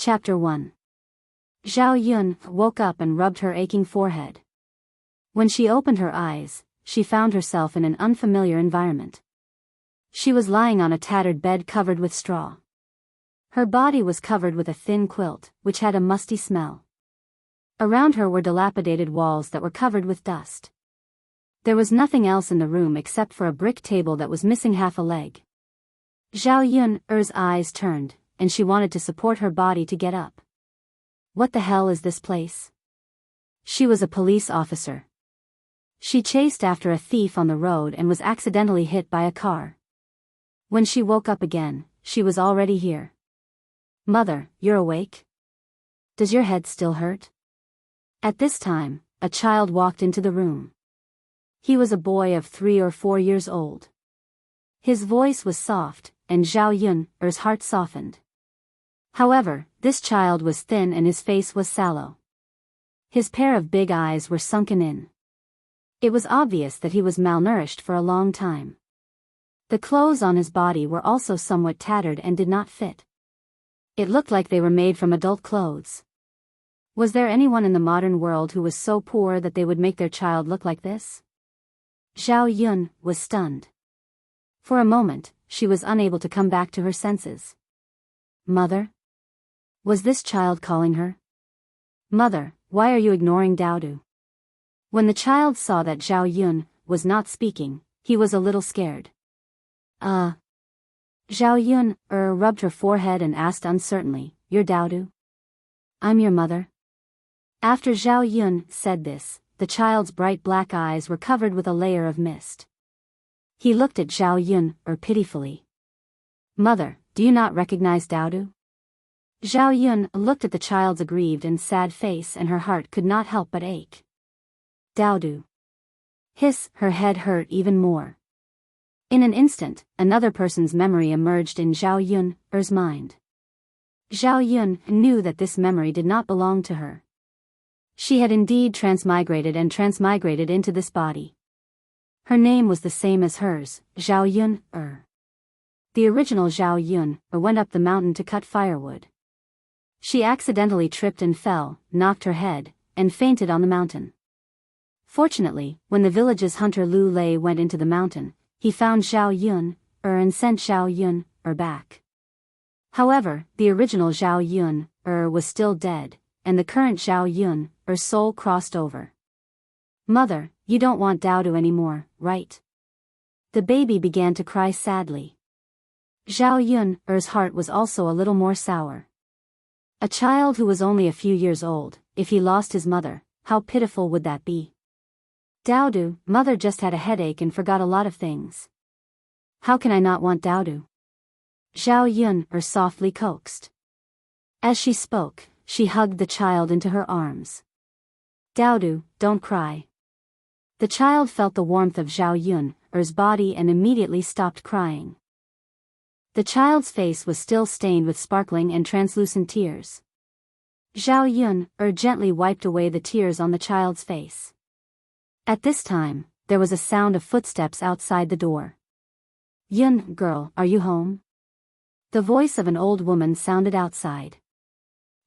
Chapter 1. Zhao Yun woke up and rubbed her aching forehead. When she opened her eyes, she found herself in an unfamiliar environment. She was lying on a tattered bed covered with straw. Her body was covered with a thin quilt, which had a musty smell. Around her were dilapidated walls that were covered with dust. There was nothing else in the room except for a brick table that was missing half a leg. Zhao Yun's eyes turned, and she wanted to support her body to get up. What the hell is this place? She was a police officer. She chased after a thief on the road and was accidentally hit by a car. When she woke up again, she was already here. Mother, you're awake? Does your head still hurt? At this time, a child walked into the room. He was a boy of 3 or 4 years old. His voice was soft, and Zhao Yun's heart softened. However, this child was thin and his face was sallow. His pair of big eyes were sunken in. It was obvious that he was malnourished for a long time. The clothes on his body were also somewhat tattered and did not fit. It looked like they were made from adult clothes. Was there anyone in the modern world who was so poor that they would make their child look like this? Zhao Yun was stunned. For a moment, she was unable to come back to her senses. Mother? Was this child calling her? Mother, why are you ignoring Daodu? When the child saw that Zhao Yun was not speaking, he was a little scared. Zhao Yun rubbed her forehead and asked uncertainly, You're Daodu? I'm your mother. After Zhao Yun said this, the child's bright black eyes were covered with a layer of mist. He looked at Zhao Yun pitifully. Mother, do you not recognize Daodu? Zhao Yun looked at the child's aggrieved and sad face and her heart could not help but ache. Daodu. Hiss, her head hurt even more. In an instant, another person's memory emerged in Zhao Yun's mind. Zhao Yun knew that this memory did not belong to her. She had indeed transmigrated into this body. Her name was the same as hers, Zhao Yun. The original Zhao Yun went up the mountain to cut firewood. She accidentally tripped and fell, knocked her head, and fainted on the mountain. Fortunately, when the village's hunter Lu Lei went into the mountain, he found Zhao Yun and sent Zhao Yun back. However, the original Zhao Yun was still dead, and the current Zhao Yun soul crossed over. Mother, you don't want Daodu anymore, right? The baby began to cry sadly. Zhao Yun's heart was also a little more sour. A child who was only a few years old, if he lost his mother, how pitiful would that be? Daodu, mother just had a headache and forgot a lot of things. How can I not want Daodu? Zhao Yun softly coaxed. As she spoke, she hugged the child into her arms. Daodu, don't cry. The child felt the warmth of Zhao Yun's body and immediately stopped crying. The child's face was still stained with sparkling and translucent tears. Zhao Yun gently wiped away the tears on the child's face. At this time, there was a sound of footsteps outside the door. Yun, girl, are you home? The voice of an old woman sounded outside.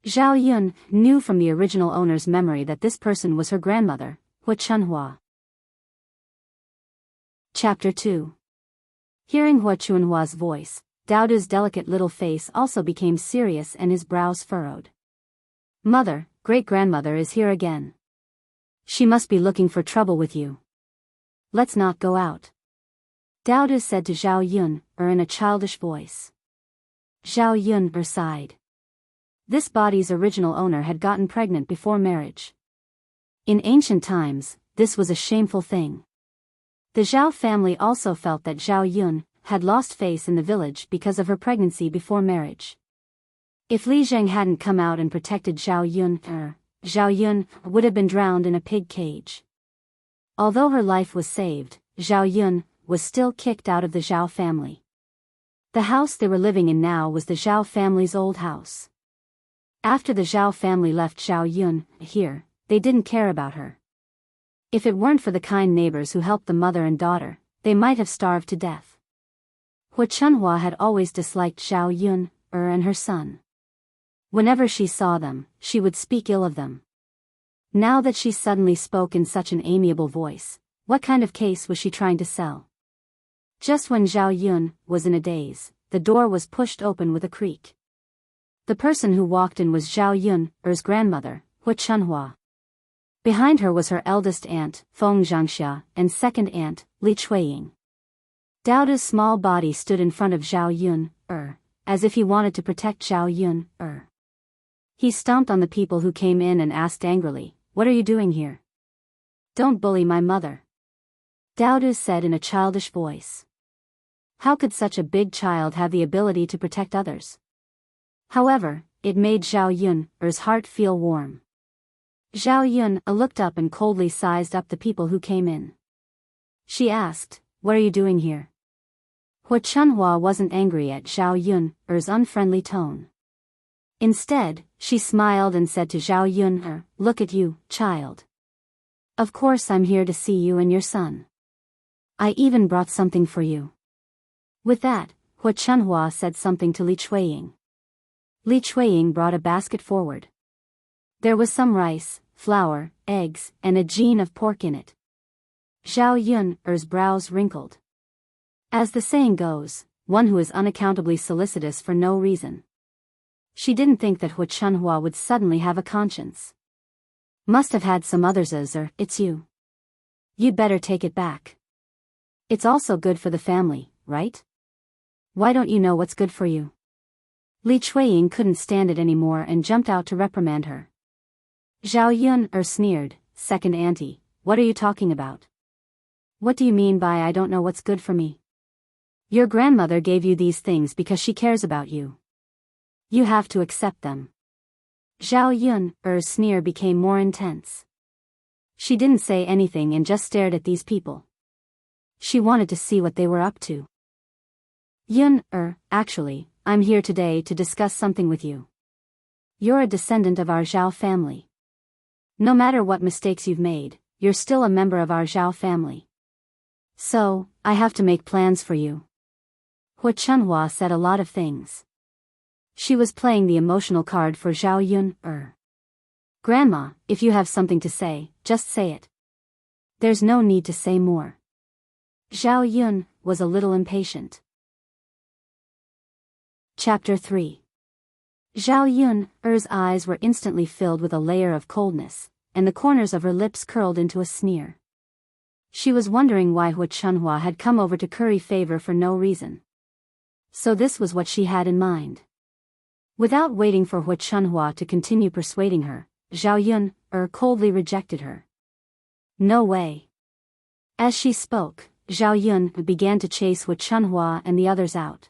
Zhao Yun knew from the original owner's memory that this person was her grandmother, Chunhua. Chapter 2. Hearing Chunhua's voice, Daodu's delicate little face also became serious and his brows furrowed. Mother, great-grandmother is here again. She must be looking for trouble with you. Let's not go out. Daodu said to Zhao Yun in a childish voice. Zhao Yun sighed. This body's original owner had gotten pregnant before marriage. In ancient times, this was a shameful thing. The Zhao family also felt that Zhao Yun had lost face in the village because of her pregnancy before marriage. If Li Zheng hadn't come out and protected Zhao Yun would have been drowned in a pig cage. Although her life was saved, Zhao Yun was still kicked out of the Zhao family. The house they were living in now was the Zhao family's old house. After the Zhao family left Zhao Yun here, they didn't care about her. If it weren't for the kind neighbors who helped the mother and daughter, they might have starved to death. Chunhua had always disliked Zhao Yun and her son. Whenever she saw them, she would speak ill of them. Now that she suddenly spoke in such an amiable voice, what kind of case was she trying to sell? Just when Zhao Yun was in a daze, the door was pushed open with a creak. The person who walked in was Zhao Yun's grandmother, Hu Chunhua. Behind her was her eldest aunt, Feng Zhangxia, and second aunt, Li Chuiying. Daoda's small body stood in front of Zhao Yun, as if he wanted to protect Zhao Yun. He stomped on the people who came in and asked angrily, "What are you doing here? Don't bully my mother," Daoda said in a childish voice. How could such a big child have the ability to protect others? However, it made Zhao Yun's heart feel warm. Zhao Yun looked up and coldly sized up the people who came in. She asked, "What are you doing here?" Hu Chunhua wasn't angry at Zhao Yun's unfriendly tone. Instead, she smiled and said to Zhao Yun, "Look at you, child. Of course I'm here to see you and your son. I even brought something for you." With that, Hu Chunhua said something to Li Chuiying. Li Chuiying brought a basket forward. There was some rice, flour, eggs, and a gene of pork in it. Zhao Yun's brows wrinkled. As the saying goes, one who is unaccountably solicitous for no reason. She didn't think that Hu Chunhua would suddenly have a conscience. Must have had some others it's you. You'd better take it back. It's also good for the family, right? Why don't you know what's good for you? Li Chuiying couldn't stand it anymore and jumped out to reprimand her. Zhao Yun sneered, "Second auntie, what are you talking about? What do you mean by I don't know what's good for me? Your grandmother gave you these things because she cares about you. You have to accept them." Zhao Yun's sneer became more intense. She didn't say anything and just stared at these people. She wanted to see what they were up to. Actually, I'm here today to discuss something with you. You're a descendant of our Zhao family. No matter what mistakes you've made, you're still a member of our Zhao family. So, I have to make plans for you. Hu Chunhua said a lot of things. She was playing the emotional card for Zhao Yun. Grandma, if you have something to say, just say it. There's no need to say more. Zhao Yun was a little impatient. Chapter 3. Zhao Yun's eyes were instantly filled with a layer of coldness, and the corners of her lips curled into a sneer. She was wondering why Hu Chunhua had come over to curry favor for no reason. So this was what she had in mind. Without waiting for Hu Chunhua to continue persuading her, Zhao Yun coldly rejected her. "No way." As she spoke, Zhao Yun began to chase Hu Chunhua and the others out.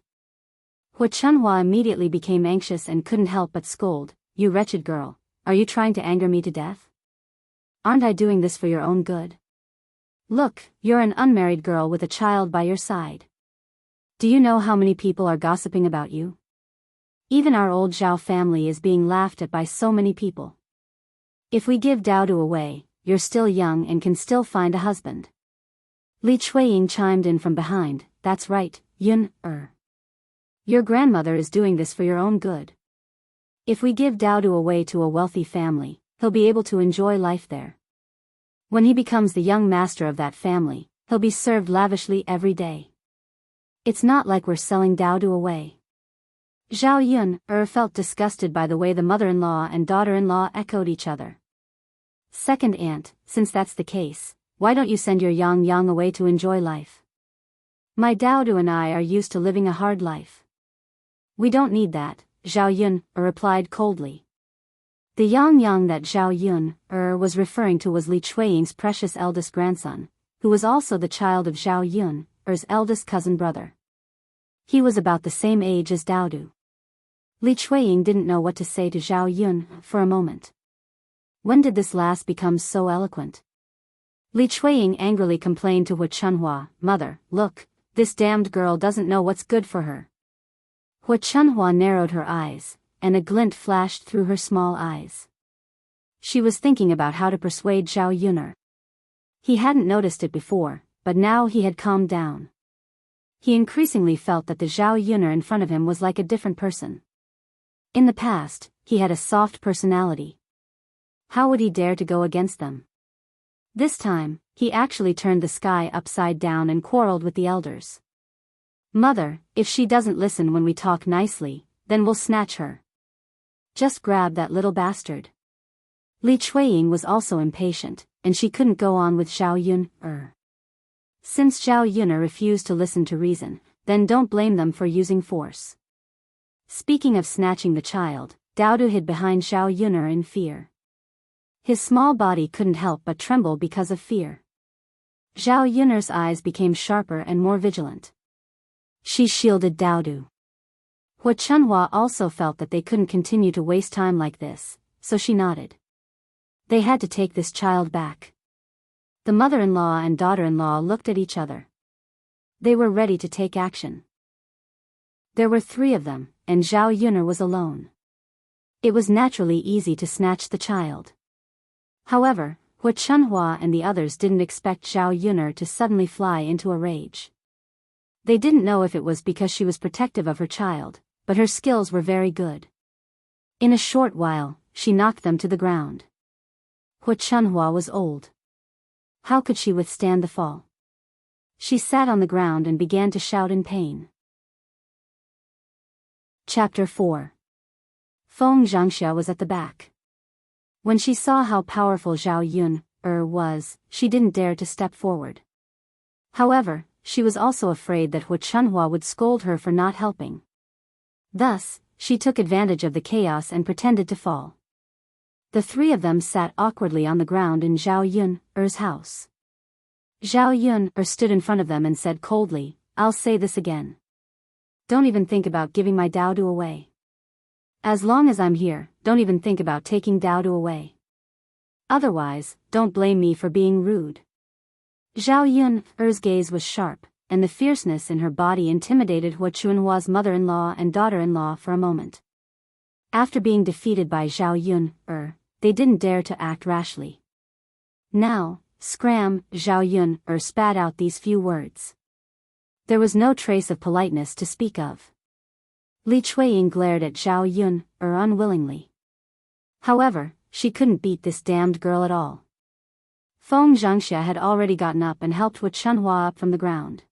Hu Chunhua immediately became anxious and couldn't help but scold, "You wretched girl, are you trying to anger me to death? Aren't I doing this for your own good? Look, you're an unmarried girl with a child by your side. Do you know how many people are gossiping about you? Even our old Zhao family is being laughed at by so many people. If we give Daodu away, you're still young and can still find a husband." Li Chuiying chimed in from behind, "That's right, Yun. Your grandmother is doing this for your own good. If we give Daodu away to a wealthy family, he'll be able to enjoy life there. When he becomes the young master of that family, he'll be served lavishly every day. It's not like we're selling Daodu away." Zhao Yun felt disgusted by the way the mother-in-law and daughter-in-law echoed each other. "Second aunt, since that's the case, why don't you send your Yang away to enjoy life? My Daodu and I are used to living a hard life." "We don't need that," Zhao Yun replied coldly. The Yang that Zhao Yun was referring to was Li Chuiying's precious eldest grandson, who was also the child of Zhao Yun's eldest cousin brother. He was about the same age as Daodu. Li Chuiying didn't know what to say to Zhao Yun for a moment. When did this last become so eloquent? Li Chuiying angrily complained to Hu Chunhua, "Mother, look, this damned girl doesn't know what's good for her." Hu Chunhua narrowed her eyes, and a glint flashed through her small eyes. She was thinking about how to persuade Zhao Yun. He hadn't noticed it before, but now he had calmed down. He increasingly felt that the Zhao Yun in front of him was like a different person. In the past, he had a soft personality. How would he dare to go against them? This time, he actually turned the sky upside down and quarreled with the elders. Mother, if she doesn't listen when we talk nicely, then we'll snatch her. Just grab that little bastard. Li Chuiying was also impatient, and she couldn't go on with Zhao Yun. Since Zhao Yun refused to listen to reason, then don't blame them for using force. Speaking of snatching the child, Daodu hid behind Zhao Yun in fear. His small body couldn't help but tremble because of fear. Zhao Yun's eyes became sharper and more vigilant. She shielded Daodu. Hua Chunhua also felt that they couldn't continue to waste time like this, so she nodded. They had to take this child back. The mother-in-law and daughter-in-law looked at each other. They were ready to take action. There were 3 of them, and Zhao Yun was alone. It was naturally easy to snatch the child. However, Hua Chunhua and the others didn't expect Zhao Yun to suddenly fly into a rage. They didn't know if it was because she was protective of her child, but her skills were very good. In a short while, she knocked them to the ground. Hua Chunhua was old. How could she withstand the fall? She sat on the ground and began to shout in pain. Chapter 4. Feng Zhangxia was at the back. When she saw how powerful Zhao Yun was, she didn't dare to step forward. However, she was also afraid that Hua Chunhua would scold her for not helping. Thus, she took advantage of the chaos and pretended to fall. The 3 of them sat awkwardly on the ground in Zhao Yun's house. Zhao Yun stood in front of them and said coldly, "I'll say this again. Don't even think about giving my Daodu away. As long as I'm here, don't even think about taking Daodu away. Otherwise, don't blame me for being rude." Zhao Yun's gaze was sharp, and the fierceness in her body intimidated Hua Chunhua's mother-in-law and daughter-in-law for a moment. After being defeated by Zhao Yun, they didn't dare to act rashly. Now, scram, Zhao Yun spat out these few words. There was no trace of politeness to speak of. Li Chuiying glared at Zhao Yun unwillingly. However, she couldn't beat this damned girl at all. Feng Zhangxia had already gotten up and helped Hua Chunhua up from the ground.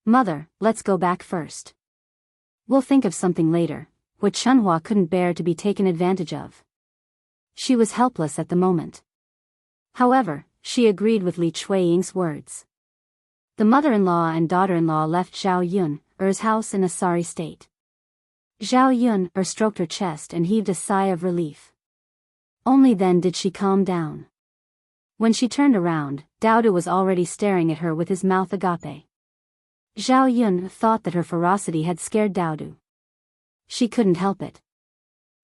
"Mother, let's go back first. We'll think of something later." Hua Chunhua couldn't bear to be taken advantage of. She was helpless at the moment. However, she agreed with Li Chuiying's words. The mother-in-law and daughter-in-law left Zhao Yun's house in a sorry state. Zhao Yun stroked her chest and heaved a sigh of relief. Only then did she calm down. When she turned around, Daodu was already staring at her with his mouth agape. Zhao Yun thought that her ferocity had scared Daodu. She couldn't help it.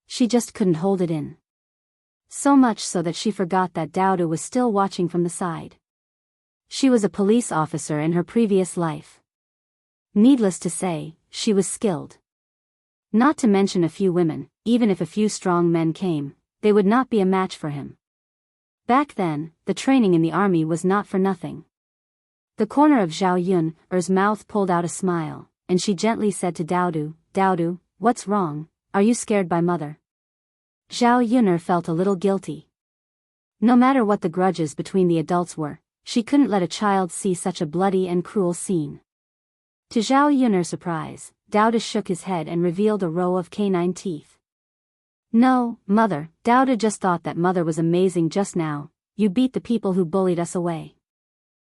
She just couldn't hold it in. So much so that she forgot that Daodu was still watching from the side. She was a police officer in her previous life. Needless to say, she was skilled. Not to mention a few women, even if a few strong men came, they would not be a match for him. Back then, the training in the army was not for nothing. The corner of Zhao Yun's mouth pulled out a smile, and she gently said to Daodu, "Daodu, what's wrong? Are you scared by mother?" Zhao Yun felt a little guilty. No matter what the grudges between the adults were, she couldn't let a child see such a bloody and cruel scene. To Zhao Yun's surprise, Daodu shook his head and revealed a row of canine teeth. "No, mother, Daodu just thought that mother was amazing just now. You beat the people who bullied us away.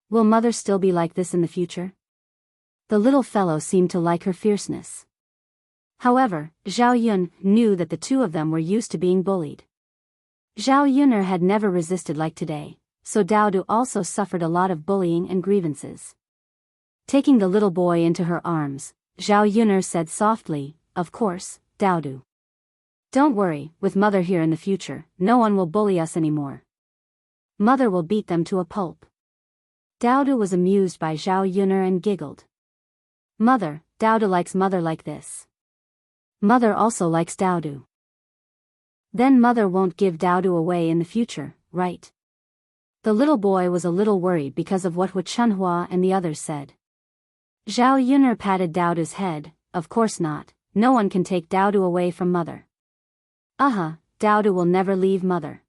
Will mother still be like this in the future?" The little fellow seemed to like her fierceness. However, Zhao Yun knew that the 2 of them were used to being bullied. Zhao Yun had never resisted like today, so Daodu also suffered a lot of bullying and grievances. Taking the little boy into her arms, Zhao Yun said softly, "Of course, Daodu. Don't worry, with mother here in the future, no one will bully us anymore. Mother will beat them to a pulp." Daodu was amused by Zhao Yun and giggled. "Mother, Daodu likes mother like this. Mother also likes Daodu. Then mother won't give Daodu away in the future, right?" The little boy was a little worried because of what Hua Chunhua and the others said. Zhao Yun patted Daodu's head, "Of course not, no one can take Daodu away from mother." Daodu will never leave mother.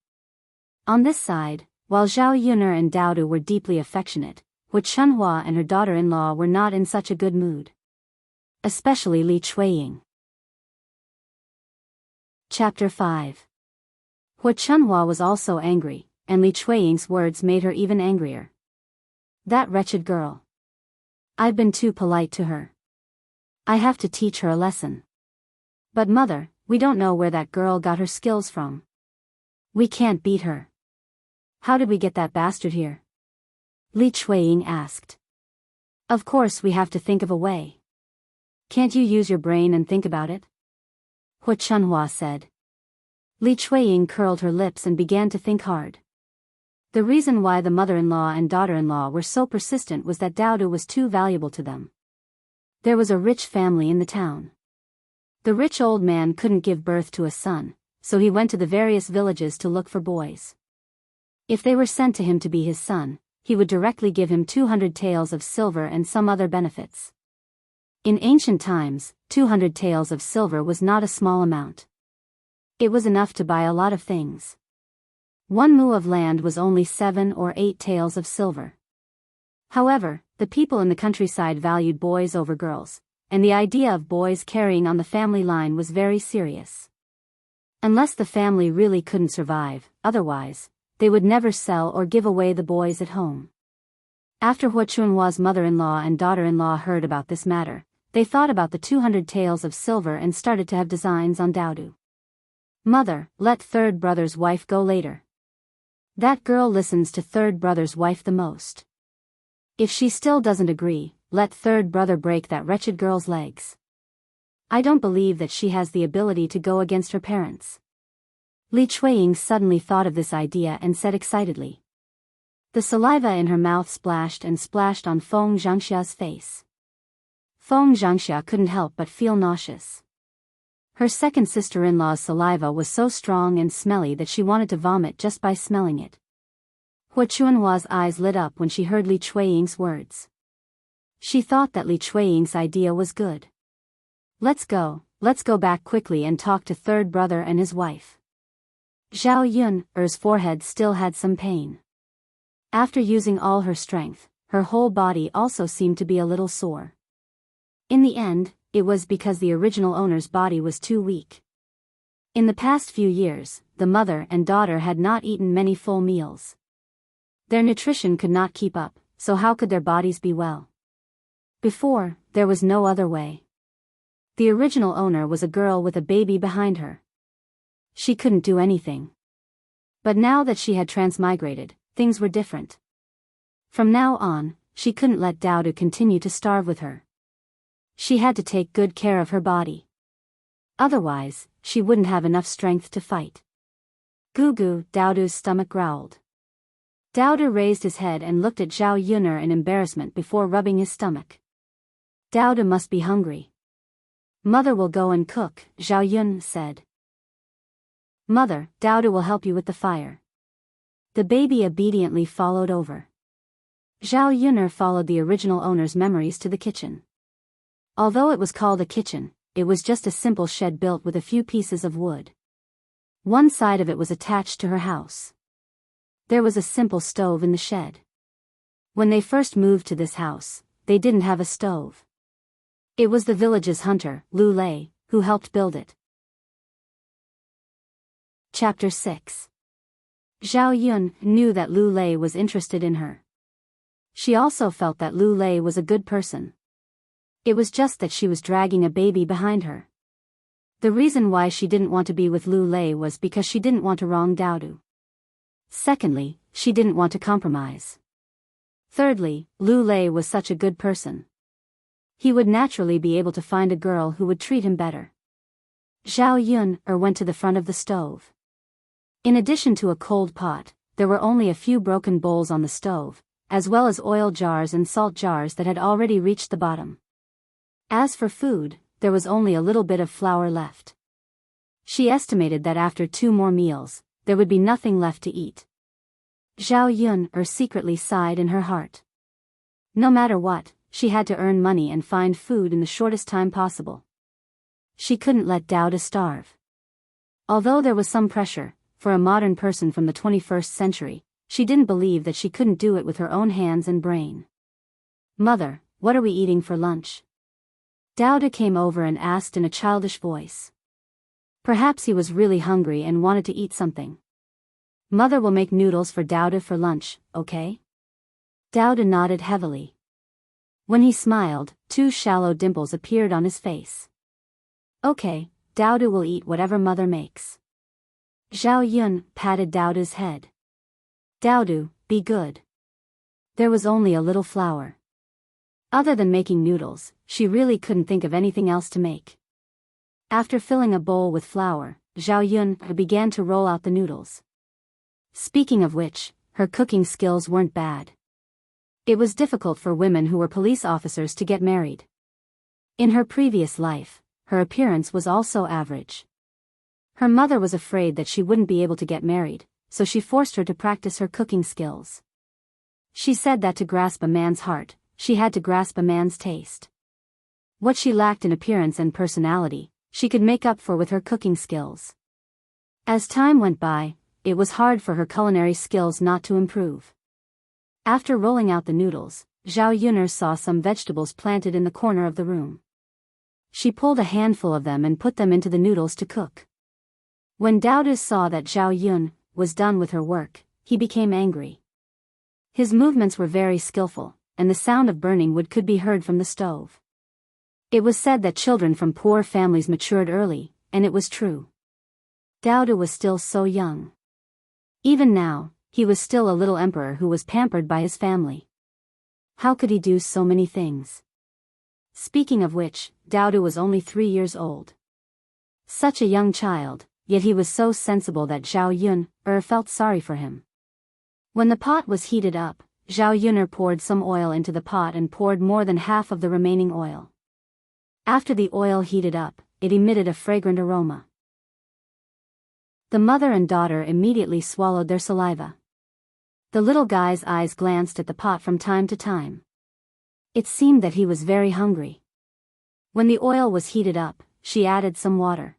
On this side, while Zhao Yuner and Daodu were deeply affectionate, Hu Chunhua and her daughter-in-law were not in such a good mood. Especially Li Chuiying. Chapter 5. Hu Chunhua was also angry, and Li Chuiying's words made her even angrier. That wretched girl. I've been too polite to her. I have to teach her a lesson. But mother, we don't know where that girl got her skills from. We can't beat her. How did we get that bastard here? Li Chuiying asked. Of course we have to think of a way. Can't you use your brain and think about it? Hu Chunhua said. Li Chuiying curled her lips and began to think hard. The reason why the mother-in-law and daughter-in-law were so persistent was that Daodu was too valuable to them. There was a rich family in the town. The rich old man couldn't give birth to a son, so he went to the various villages to look for boys. If they were sent to him to be his son, he would directly give him 200 taels of silver and some other benefits. In ancient times, 200 taels of silver was not a small amount. It was enough to buy a lot of things. 1 mu of land was only 7 or 8 taels of silver. However, the people in the countryside valued boys over girls, and the idea of boys carrying on the family line was very serious. Unless the family really couldn't survive, otherwise, they would never sell or give away the boys at home. After Hu Chunhua's mother-in-law and daughter-in-law heard about this matter, they thought about the 200 taels of silver and started to have designs on Daodu. Mother, let third brother's wife go later. That girl listens to third brother's wife the most. If she still doesn't agree, let third brother break that wretched girl's legs. I don't believe that she has the ability to go against her parents. Li Chuiying suddenly thought of this idea and said excitedly. The saliva in her mouth splashed and splashed on Feng Zhangxia's face. Feng Zhangxia couldn't help but feel nauseous. Her second sister-in-law's saliva was so strong and smelly that she wanted to vomit just by smelling it. Hu Chunhua's eyes lit up when she heard Li Chuiying's words. She thought that Li Chuiying's idea was good. Let's go back quickly and talk to third brother and his wife. Zhao Yun's forehead still had some pain. After using all her strength, her whole body also seemed to be a little sore. In the end, it was because the original owner's body was too weak. In the past few years, the mother and daughter had not eaten many full meals. Their nutrition could not keep up, so how could their bodies be well? Before, there was no other way. The original owner was a girl with a baby behind her. She couldn't do anything. But now that she had transmigrated, things were different. From now on, she couldn't let Daodu continue to starve with her. She had to take good care of her body. Otherwise, she wouldn't have enough strength to fight. Goo, Daodu's stomach growled. Daodu raised his head and looked at Zhao Yuner in embarrassment before rubbing his stomach. Daodu must be hungry. Mother will go and cook, Zhao Yun said. Mother, Daodu will help you with the fire. The baby obediently followed over. Zhao Yuner followed the original owner's memories to the kitchen. Although it was called a kitchen, it was just a simple shed built with a few pieces of wood. One side of it was attached to her house. There was a simple stove in the shed. When they first moved to this house, they didn't have a stove. It was the village's hunter, Lu Lei, who helped build it. Chapter 6. Zhao Yun knew that Lu Lei was interested in her. She also felt that Lu Lei was a good person. It was just that she was dragging a baby behind her. The reason why she didn't want to be with Lu Lei was because she didn't want to wrong Daodu. Secondly, she didn't want to compromise. Thirdly, Lu Lei was such a good person. He would naturally be able to find a girl who would treat him better. Zhao Yun went to the front of the stove. In addition to a cold pot, there were only a few broken bowls on the stove, as well as oil jars and salt jars that had already reached the bottom. As for food, there was only a little bit of flour left. She estimated that after 2 more meals, there would be nothing left to eat. Zhao Yun secretly sighed in her heart. No matter what, she had to earn money and find food in the shortest time possible. She couldn't let Daodu starve. Although there was some pressure, for a modern person from the 21st century, she didn't believe that she couldn't do it with her own hands and brain. "Mother, what are we eating for lunch?" Dauda came over and asked in a childish voice. Perhaps he was really hungry and wanted to eat something. "Mother will make noodles for Dauda for lunch, okay?" Dauda nodded heavily. When he smiled, 2 shallow dimples appeared on his face. "Okay, Dauda will eat whatever mother makes." Zhao Yun patted Dauda's head. "Daudu, be good." There was only a little flour. Other than making noodles, she really couldn't think of anything else to make. After filling a bowl with flour, Zhao Yun began to roll out the noodles. Speaking of which, her cooking skills weren't bad. It was difficult for women who were police officers to get married. In her previous life, her appearance was also average. Her mother was afraid that she wouldn't be able to get married, so she forced her to practice her cooking skills. She said that to grasp a man's heart, she had to grasp a man's taste. What she lacked in appearance and personality, she could make up for with her cooking skills. As time went by, it was hard for her culinary skills not to improve. After rolling out the noodles, Zhao Yun'er saw some vegetables planted in the corner of the room. She pulled a handful of them and put them into the noodles to cook. When Dauda saw that Zhao Yun was done with her work, he became angry. His movements were very skillful, and the sound of burning wood could be heard from the stove. It was said that children from poor families matured early, and it was true. Dauda was still so young. Even now, he was still a little emperor who was pampered by his family. How could he do so many things? Speaking of which, Dauda was only 3 years old. Such a young child, yet he was so sensible that Zhao Yun'er felt sorry for him. When the pot was heated up, Zhao Yun'er poured some oil into the pot and poured more than half of the remaining oil. After the oil heated up, it emitted a fragrant aroma. The mother and daughter immediately swallowed their saliva. The little guy's eyes glanced at the pot from time to time. It seemed that he was very hungry. When the oil was heated up, she added some water.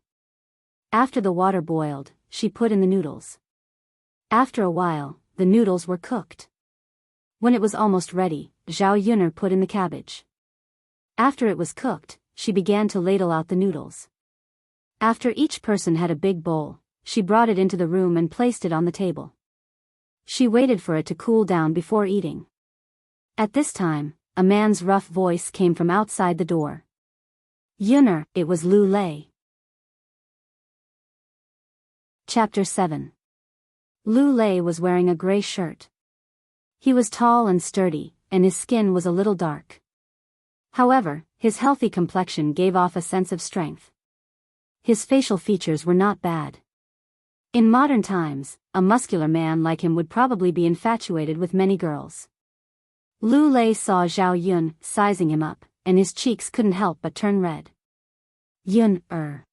After the water boiled, she put in the noodles. After a while, the noodles were cooked. When it was almost ready, Zhao Yun'er put in the cabbage. After it was cooked, she began to ladle out the noodles. After each person had a big bowl, she brought it into the room and placed it on the table. She waited for it to cool down before eating. At this time, a man's rough voice came from outside the door. "Yun'er," it was Lu Lei. Chapter 7. Lu Lei was wearing a gray shirt. He was tall and sturdy, and his skin was a little dark. However, his healthy complexion gave off a sense of strength. His facial features were not bad. In modern times, a muscular man like him would probably be infatuated with many girls. Lu Lei saw Zhao Yun sizing him up, and his cheeks couldn't help but turn red. "Yun-er."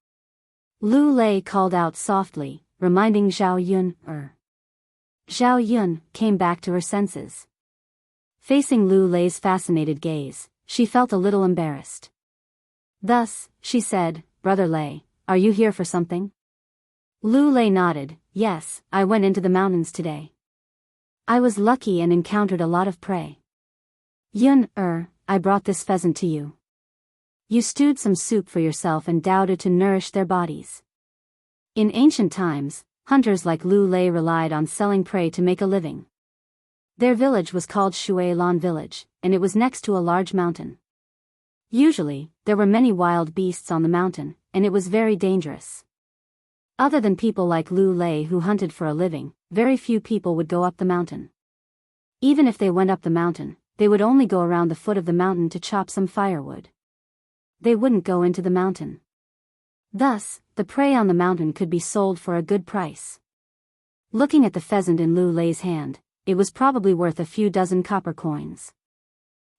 Lu Lei called out softly, reminding Zhao Yun-er. Zhao Yun came back to her senses. Facing Lu Lei's fascinated gaze, she felt a little embarrassed. Thus, she said, "Brother Lei, are you here for something?" Lu Lei nodded. "Yes, I went into the mountains today. I was lucky and encountered a lot of prey. Yun-er, I brought this pheasant to you. You stewed some soup for yourself and Dauda to nourish their bodies." In ancient times, hunters like Lu Lei relied on selling prey to make a living. Their village was called Shui Lan Village, and it was next to a large mountain. Usually, there were many wild beasts on the mountain, and it was very dangerous. Other than people like Lu Lei who hunted for a living, very few people would go up the mountain. Even if they went up the mountain, they would only go around the foot of the mountain to chop some firewood. They wouldn't go into the mountain. Thus, the prey on the mountain could be sold for a good price. Looking at the pheasant in Lu Lei's hand, it was probably worth a few dozen copper coins.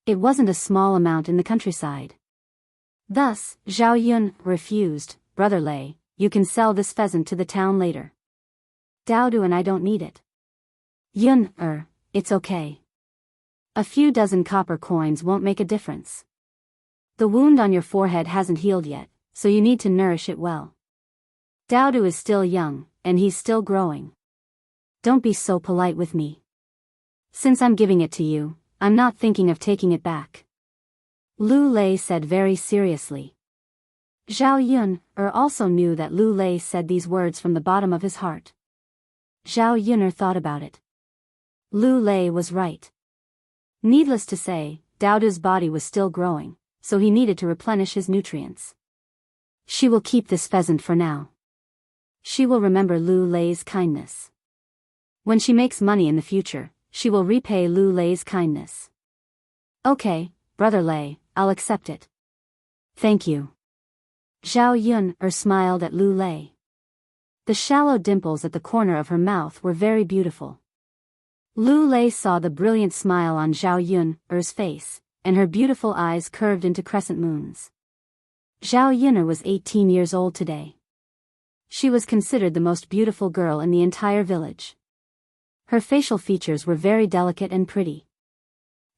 It wasn't a small amount in the countryside. Thus, Zhao Yun refused. "Brother Lei, you can sell this pheasant to the town later. Daudu and I don't need it." "Yun-er, it's okay. A few dozen copper coins won't make a difference. The wound on your forehead hasn't healed yet, so you need to nourish it well. Daodu is still young, and he's still growing. Don't be so polite with me. Since I'm giving it to you, I'm not thinking of taking it back. Lu Lei said very seriously. Zhao Yun also knew that Lu Lei said these words from the bottom of his heart. Zhao Yun thought about it. Lu Lei was right. Needless to say, Daodu's body was still growing, so he needed to replenish his nutrients. She will keep this pheasant for now. She will remember Lu Lei's kindness. When she makes money in the future, she will repay Lu Lei's kindness. Okay, Brother Lei, I'll accept it. Thank you. Zhao Yun smiled at Lu Lei. The shallow dimples at the corner of her mouth were very beautiful. Lu Lei saw the brilliant smile on Zhao Yun's face, and her beautiful eyes curved into crescent moons. Zhao Yun was 18 years old today. She was considered the most beautiful girl in the entire village. Her facial features were very delicate and pretty.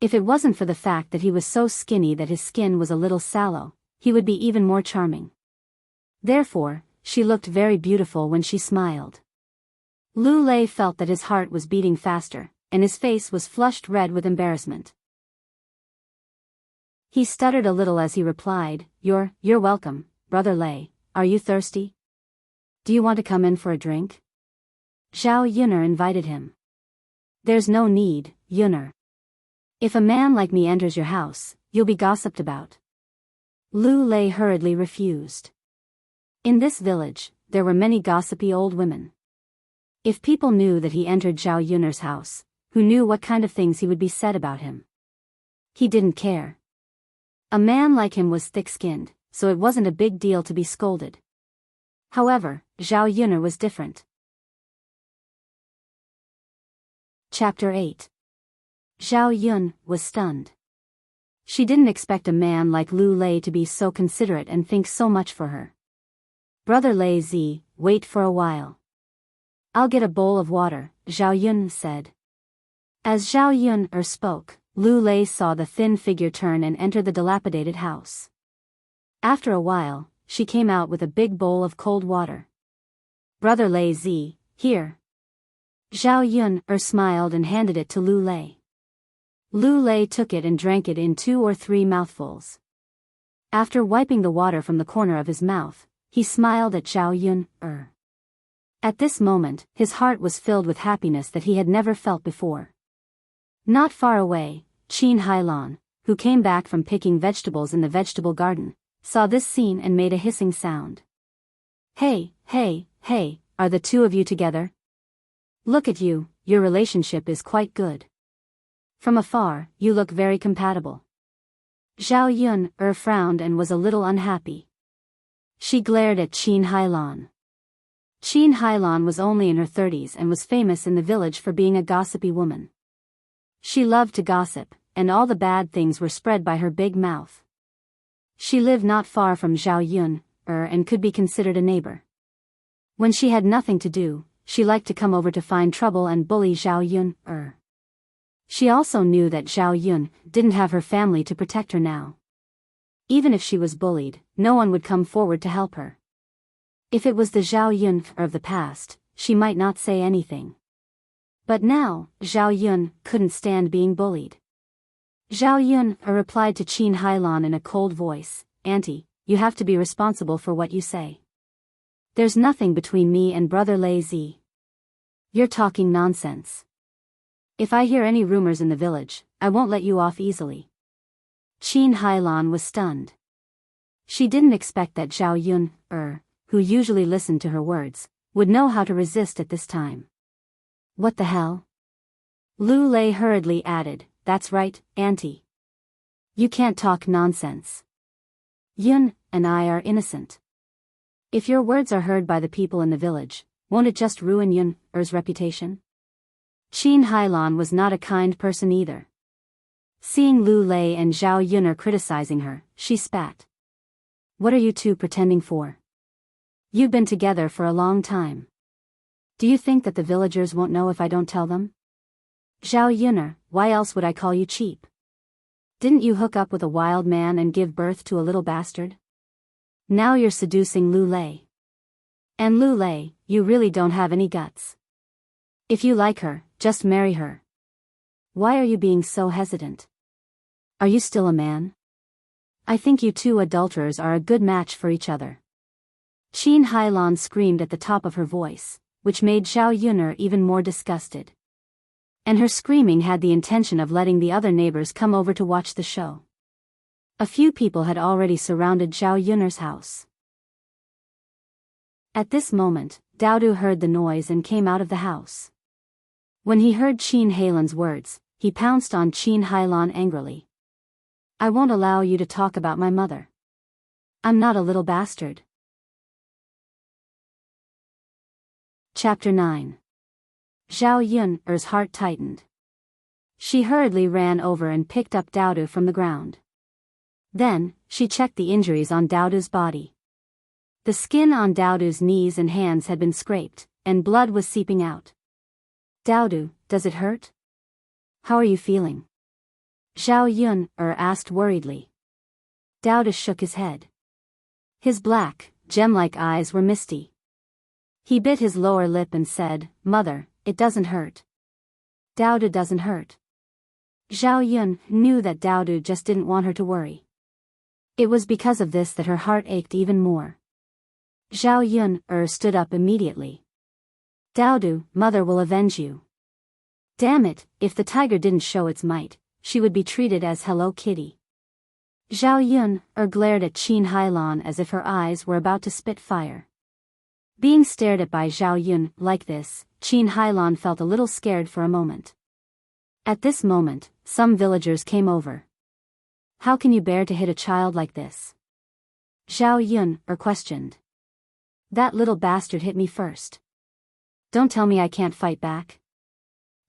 If it wasn't for the fact that he was so skinny that his skin was a little sallow, he would be even more charming. Therefore, she looked very beautiful when she smiled. Lu Lei felt that his heart was beating faster, and his face was flushed red with embarrassment. He stuttered a little as he replied, You're welcome, Brother Lei. Are you thirsty? Do you want to come in for a drink? Zhao Yun invited him. There's no need, Yun. If a man like me enters your house, you'll be gossiped about. Lu Lei hurriedly refused. In this village, there were many gossipy old women. If people knew that he entered Zhao Yun's house, who knew what kind of things he would be said about him? He didn't care. A man like him was thick-skinned, so it wasn't a big deal to be scolded. However, Zhao Yun was different. Chapter 8. Zhao Yun was stunned. She didn't expect a man like Lu Lei to be so considerate and think so much for her. Brother Lei Zi, wait for a while. I'll get a bowl of water, Zhao Yun said. As Zhao Yun spoke, Lu Lei saw the thin figure turn and enter the dilapidated house. After a while, she came out with a big bowl of cold water. Brother Lei Zi, here. Zhao Yun smiled and handed it to Lu Lei. Lu Lei took it and drank it in 2 or 3 mouthfuls. After wiping the water from the corner of his mouth, he smiled at Zhao Yun. At this moment, his heart was filled with happiness that he had never felt before. Not far away, Qin Hailan, who came back from picking vegetables in the vegetable garden, saw this scene and made a hissing sound. Hey, are the two of you together? Look at you, your relationship is quite good. From afar, you look very compatible. Zhao Yun frowned and was a little unhappy. She glared at Qin Hailan. Qin Hailan was only in her 30s and was famous in the village for being a gossipy woman. She loved to gossip, and all the bad things were spread by her big mouth. She lived not far from Zhao Yun and could be considered a neighbor. When she had nothing to do, she liked to come over to find trouble and bully Zhao Yun. She also knew that Zhao Yun didn't have her family to protect her now. Even if she was bullied, no one would come forward to help her. If it was the Zhao Yun of the past, she might not say anything. But now, Zhao Yun couldn't stand being bullied. Zhao Yun replied to Qin Hailan in a cold voice, Auntie, you have to be responsible for what you say. There's nothing between me and Brother Lei Zi. You're talking nonsense. If I hear any rumors in the village, I won't let you off easily. Qin Hailan was stunned. She didn't expect that Zhao Yun, who usually listened to her words, would know how to resist at this time. What the hell? Lu Lei hurriedly added, That's right, Auntie. You can't talk nonsense. Yun and I are innocent. If your words are heard by the people in the village, won't it just ruin Yun's reputation? Qin Hailan was not a kind person either. Seeing Lu Lei and Zhao Yun criticizing her, she spat. What are you two pretending for? You've been together for a long time. Do you think that the villagers won't know if I don't tell them? Zhao Yun, why else would I call you cheap? Didn't you hook up with a wild man and give birth to a little bastard? Now you're seducing Lu Lei. And Lu Lei, you really don't have any guts. If you like her, just marry her. Why are you being so hesitant? Are you still a man? I think you two adulterers are a good match for each other. Qin Hailan screamed at the top of her voice, which made Zhao Yuner even more disgusted. And her screaming had the intention of letting the other neighbors come over to watch the show. A few people had already surrounded Zhao Yuner's house. At this moment, Daodu heard the noise and came out of the house. When he heard Qin Hailan's words, he pounced on Qin Hailan angrily. I won't allow you to talk about my mother. I'm not a little bastard. Chapter 9. Zhao Yuner's heart tightened. She hurriedly ran over and picked up Daodu from the ground. Then, she checked the injuries on Daodu's body. The skin on Daodu's knees and hands had been scraped, and blood was seeping out. Daodu, does it hurt? How are you feeling? Zhao Yuner asked worriedly. Daodu shook his head. His black, gem-like eyes were misty. He bit his lower lip and said, Mother, it doesn't hurt. Daodu doesn't hurt. Zhao Yuner knew that Daodu just didn't want her to worry. It was because of this that her heart ached even more. Zhao Yuner stood up immediately. Daodu, Mother will avenge you. Damn it, if the tiger didn't show its might, she would be treated as Hello Kitty. Zhao Yuner glared at Qin Hailan as if her eyes were about to spit fire. Being stared at by Zhao Yuner like this, Qin Hailan felt a little scared for a moment. At this moment, some villagers came over. How can you bear to hit a child like this? Zhao Yuner questioned. That little bastard hit me first. Don't tell me I can't fight back.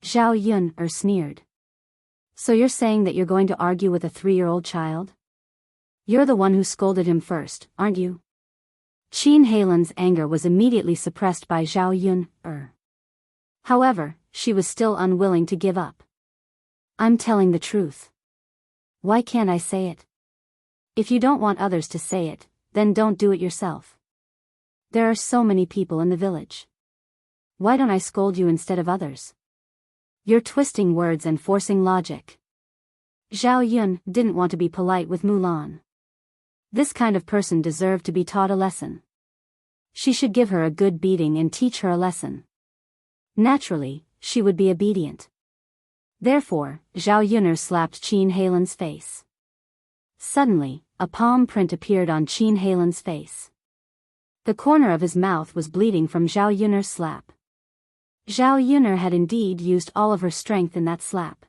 Zhao Yuner sneered. So you're saying that you're going to argue with a 3-year-old child? You're the one who scolded him first, aren't you? Qin Hailan's anger was immediately suppressed by Zhao Yuner. However, she was still unwilling to give up. I'm telling the truth. Why can't I say it? If you don't want others to say it, then don't do it yourself. There are so many people in the village. Why don't I scold you instead of others? You're twisting words and forcing logic. Zhao Yuner didn't want to be polite with Mulan. This kind of person deserved to be taught a lesson. She should give her a good beating and teach her a lesson. Naturally, she would be obedient. Therefore, Zhao Yuner slapped Qin Hailan's face. Suddenly, a palm print appeared on Qin Hailan's face. The corner of his mouth was bleeding from Zhao Yuner's slap. Zhao Yuner had indeed used all of her strength in that slap.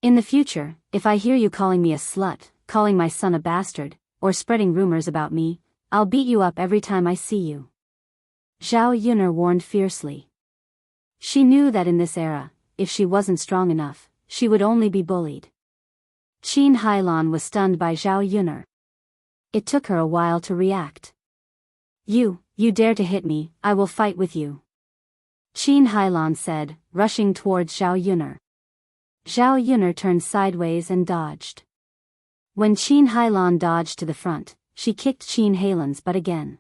In the future, if I hear you calling me a slut, calling my son a bastard, or spreading rumors about me, I'll beat you up every time I see you. Zhao Yuner warned fiercely. She knew that in this era, if she wasn't strong enough, she would only be bullied. Qin Hailan was stunned by Zhao Yuner. It took her a while to react. You dare to hit me, I will fight with you. Qin Hailan said, rushing towards Zhao Yuner. Zhao Yuner turned sideways and dodged. When Qin Hailan dodged to the front, she kicked Qin Hailan's butt again.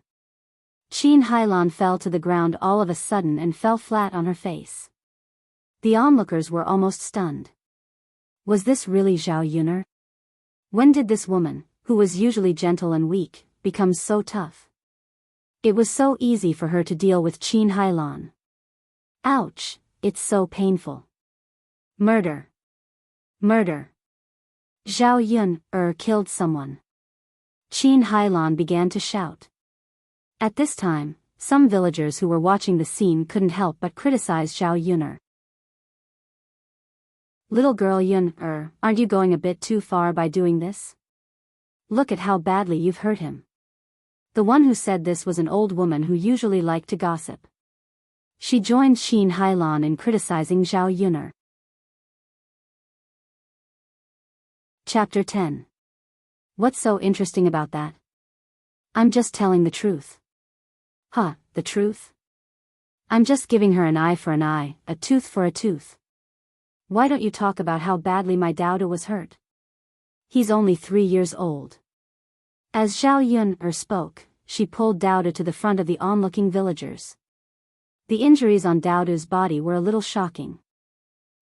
Qin Hailan fell to the ground all of a sudden and fell flat on her face. The onlookers were almost stunned. Was this really Zhao Yuner? When did this woman, who was usually gentle and weak, become so tough? It was so easy for her to deal with Qin Hailan. Ouch, it's so painful. Murder. Murder. Zhao Yuner killed someone. Qin Hailan began to shout. At this time, some villagers who were watching the scene couldn't help but criticize Zhao Yuner. Little girl Yuner, aren't you going a bit too far by doing this? Look at how badly you've hurt him. The one who said this was an old woman who usually liked to gossip. She joined Qin Hailan in criticizing Zhao Yuner. Chapter 10. What's so interesting about that? I'm just telling the truth. Huh, the truth? I'm just giving her an eye for an eye, a tooth for a tooth. Why don't you talk about how badly my Daoda was hurt? He's only 3 years old. As Zhao Yuner spoke, she pulled Dowdu to the front of the onlooking villagers. The injuries on Dowdu's body were a little shocking.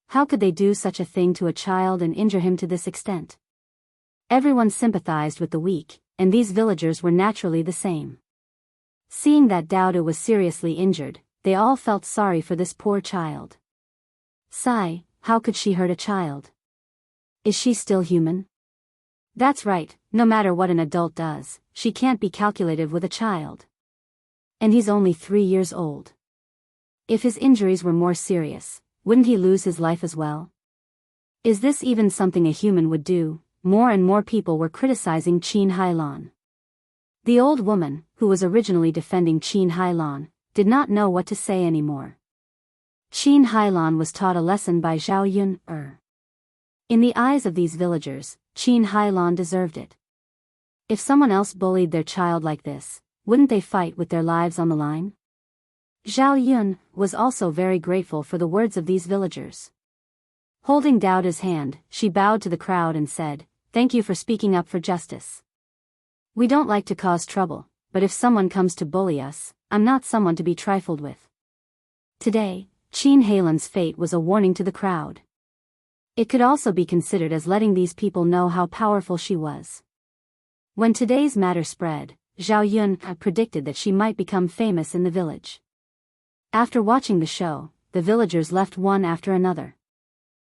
How could they do such a thing to a child and injure him to this extent? Everyone sympathized with the weak, and these villagers were naturally the same. Seeing that Dowdu was seriously injured, they all felt sorry for this poor child. Sigh, how could she hurt a child? Is she still human? That's right, no matter what an adult does, she can't be calculative with a child. And he's only 3 years old. If his injuries were more serious, wouldn't he lose his life as well? Is this even something a human would do? More and more people were criticizing Qin Hailan. The old woman, who was originally defending Qin Hailan, did not know what to say anymore. Qin Hailan was taught a lesson by Zhao Yun. In the eyes of these villagers, Qin Hailan deserved it. If someone else bullied their child like this, wouldn't they fight with their lives on the line? Zhao Yun was also very grateful for the words of these villagers. Holding Dowdu's hand, she bowed to the crowd and said, "Thank you for speaking up for justice. We don't like to cause trouble, but if someone comes to bully us, I'm not someone to be trifled with." Today, Qin Hailan's fate was a warning to the crowd. It could also be considered as letting these people know how powerful she was. When today's matter spread, Zhao Yun predicted that she might become famous in the village. After watching the show, the villagers left one after another.